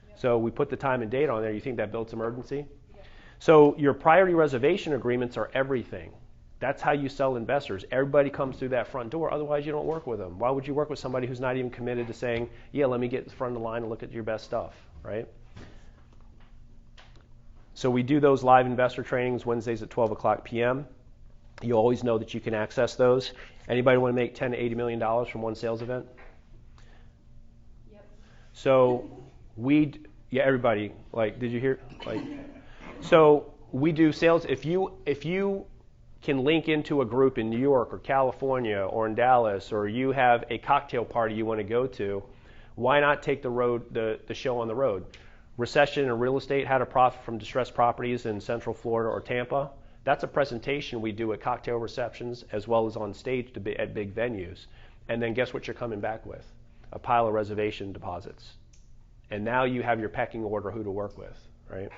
Speaker 1: Yep. So we put the time and date on there. You think that builds some urgency? Yep. So your priority reservation agreements are everything. That's how you sell investors. Everybody comes through that front door. Otherwise, you don't work with them. Why would you work with somebody who's not even committed to saying, yeah, let me get in front of the line and look at your best stuff, right? So we do those live investor trainings Wednesdays at 12 o'clock p.m. You always know that you can access those. Anybody want to make $10 to $80 million from one sales event?
Speaker 2: Yep.
Speaker 1: So everybody, did you hear? So we do sales. If you can link into a group in New York or California or in Dallas, or you have a cocktail party you want to go to, why not take the show on the road? Recession in real estate, how to profit from distressed properties in Central Florida or Tampa. That's a presentation we do at cocktail receptions as well as on stage at big venues. And then guess what you're coming back with? A pile of reservation deposits. And now you have your pecking order who to work with, right?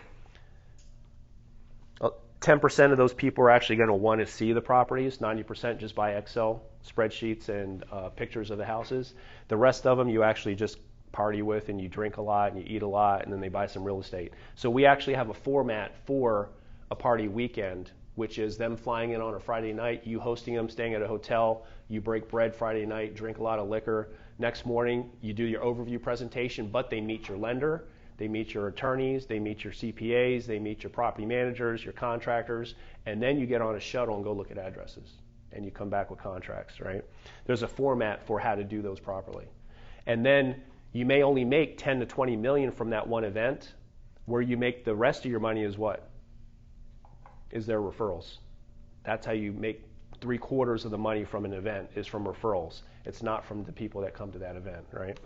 Speaker 1: 10% of those people are actually going to want to see the properties, 90% just by Excel spreadsheets and pictures of the houses. The rest of them you actually just party with, and you drink a lot and you eat a lot, and then they buy some real estate. So we actually have a format for a party weekend, which is them flying in on a Friday night, you hosting them, staying at a hotel, you break bread Friday night, drink a lot of liquor. Next morning, you do your overview presentation, but they meet your lender, they meet your attorneys, they meet your CPAs, they meet your property managers, your contractors, and then you get on a shuttle and go look at addresses, and you come back with contracts, right? There's a format for how to do those properly. And then you may only make 10 to 20 million from that one event. Where you make the rest of your money is what? Is their referrals. That's how you make 3/4 of the money from an event is from referrals. It's not from the people that come to that event, right?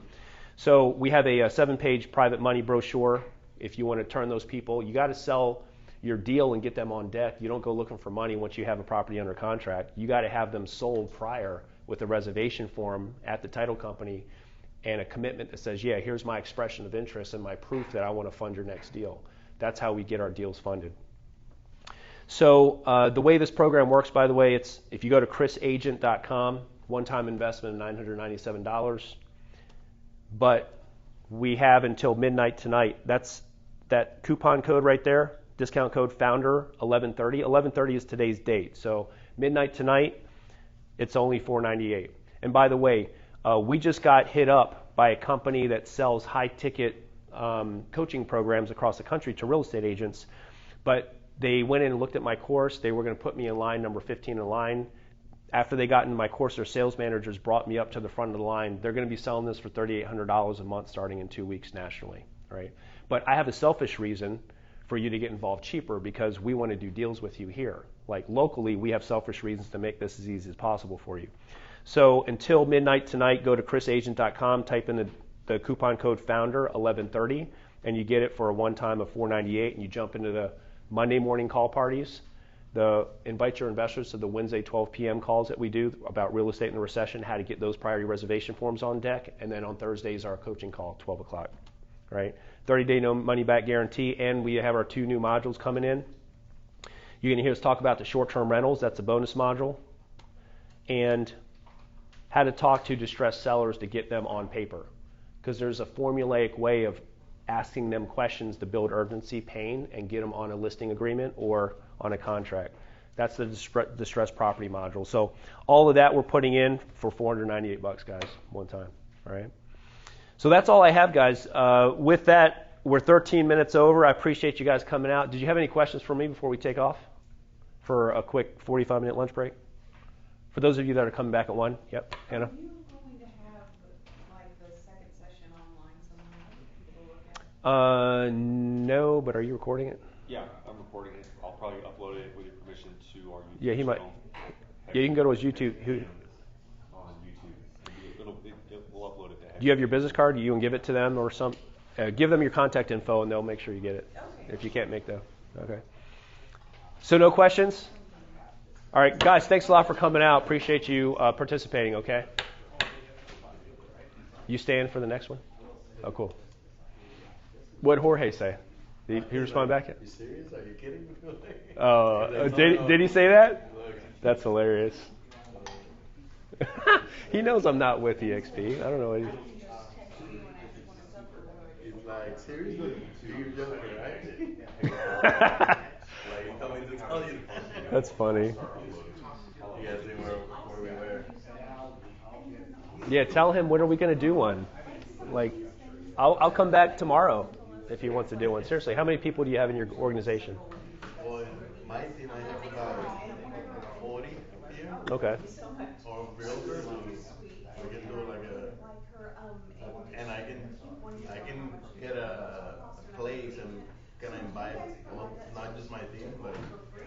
Speaker 1: So we have a 7-page private money brochure. If you want to turn those people, you got to sell your deal and get them on deck. You don't go looking for money once you have a property under contract. You got to have them sold prior with a reservation form at the title company and a commitment that says, yeah, here's my expression of interest and my proof that I want to fund your next deal. That's how we get our deals funded. So the way this program works, by the way, it's if you go to CRISagent.com, one-time investment of $997. But we have until midnight tonight. That's that coupon code right there, discount code FOUNDER 1130. 1130 is today's date. So midnight tonight, it's only $498. And by the way, we just got hit up by a company that sells high-ticket coaching programs across the country to real estate agents. But they went in and looked at my course. They were going to put me in line, number 15 in line. After they got into my course, their sales managers brought me up to the front of the line. They're going to be selling this for $3,800 a month starting in 2 weeks nationally, right? But I have a selfish reason for you to get involved cheaper because we want to do deals with you here. Like locally, we have selfish reasons to make this as easy as possible for you. So until midnight tonight, go to CRISagent.com, type in the coupon code FOUNDER 1130, and you get it for a one-time of $498, and you jump into the Monday morning call parties. The invite your investors to the Wednesday 12 p.m. calls that we do about real estate in the recession, how to get those priority reservation forms on deck, and then on Thursdays our coaching call, 12 o'clock, right? 30-day no money back guarantee, and we have our 2 new modules coming in. You're going to hear us talk about the short-term rentals. That's a bonus module. And how to talk to distressed sellers to get them on paper. Because there's a formulaic way of asking them questions to build urgency, pain, and get them on a listing agreement or on a contract. That's the distressed property module. So all of that we're putting in for $498, guys, one time. All right. So that's all I have, guys. With that, we're 13 minutes over. I appreciate you guys coming out. Did you have any questions for me before we take off for a quick 45-minute lunch break? For those of you that are coming back at 1, yep, Hannah.
Speaker 7: Are you going to have like the second session online somewhere for people to look at?
Speaker 1: No, but are you recording it?
Speaker 10: Yeah, I'm recording it. I'll probably upload it with your permission to our YouTube
Speaker 1: Yeah, he might.
Speaker 10: channel.
Speaker 1: Yeah, you can go to his YouTube.
Speaker 10: On YouTube. We'll upload it.
Speaker 1: Do you have your business card? You can give it to them or some. Give them your contact info and they'll make sure you get it.
Speaker 7: Okay.
Speaker 1: If you can't make that. Okay. So no questions? All right, guys, thanks a lot for coming out. Appreciate you participating, okay? You staying for the next one? Oh, cool. What did Jorge say? Did he respond back yet?
Speaker 9: You serious? Are you kidding me?
Speaker 1: Did he say that? That's hilarious. He knows I'm not with EXP. I don't know what he's...
Speaker 9: He's like, seriously? You're joking, right? Like, he told me to tell you.
Speaker 1: That's funny.
Speaker 9: You guys see where we were?
Speaker 1: Yeah, tell him when are we going to do one? Like, I'll come back tomorrow if he wants to do one. Seriously, how many people do you have in your organization?
Speaker 9: Well, in my team, I have about 40 here.
Speaker 1: Okay.
Speaker 9: Or realtors, and we can do like and I can get a place and can invite, well, not just my team, but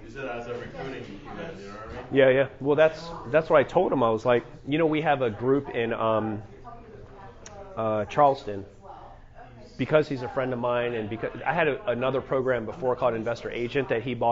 Speaker 9: use it as a recruiting event, you know what I mean?
Speaker 1: Yeah. Well, that's what I told him. I was like, we have a group in Charleston. Because he's a friend of mine, and because I had another program before called Investor Agent that he bought.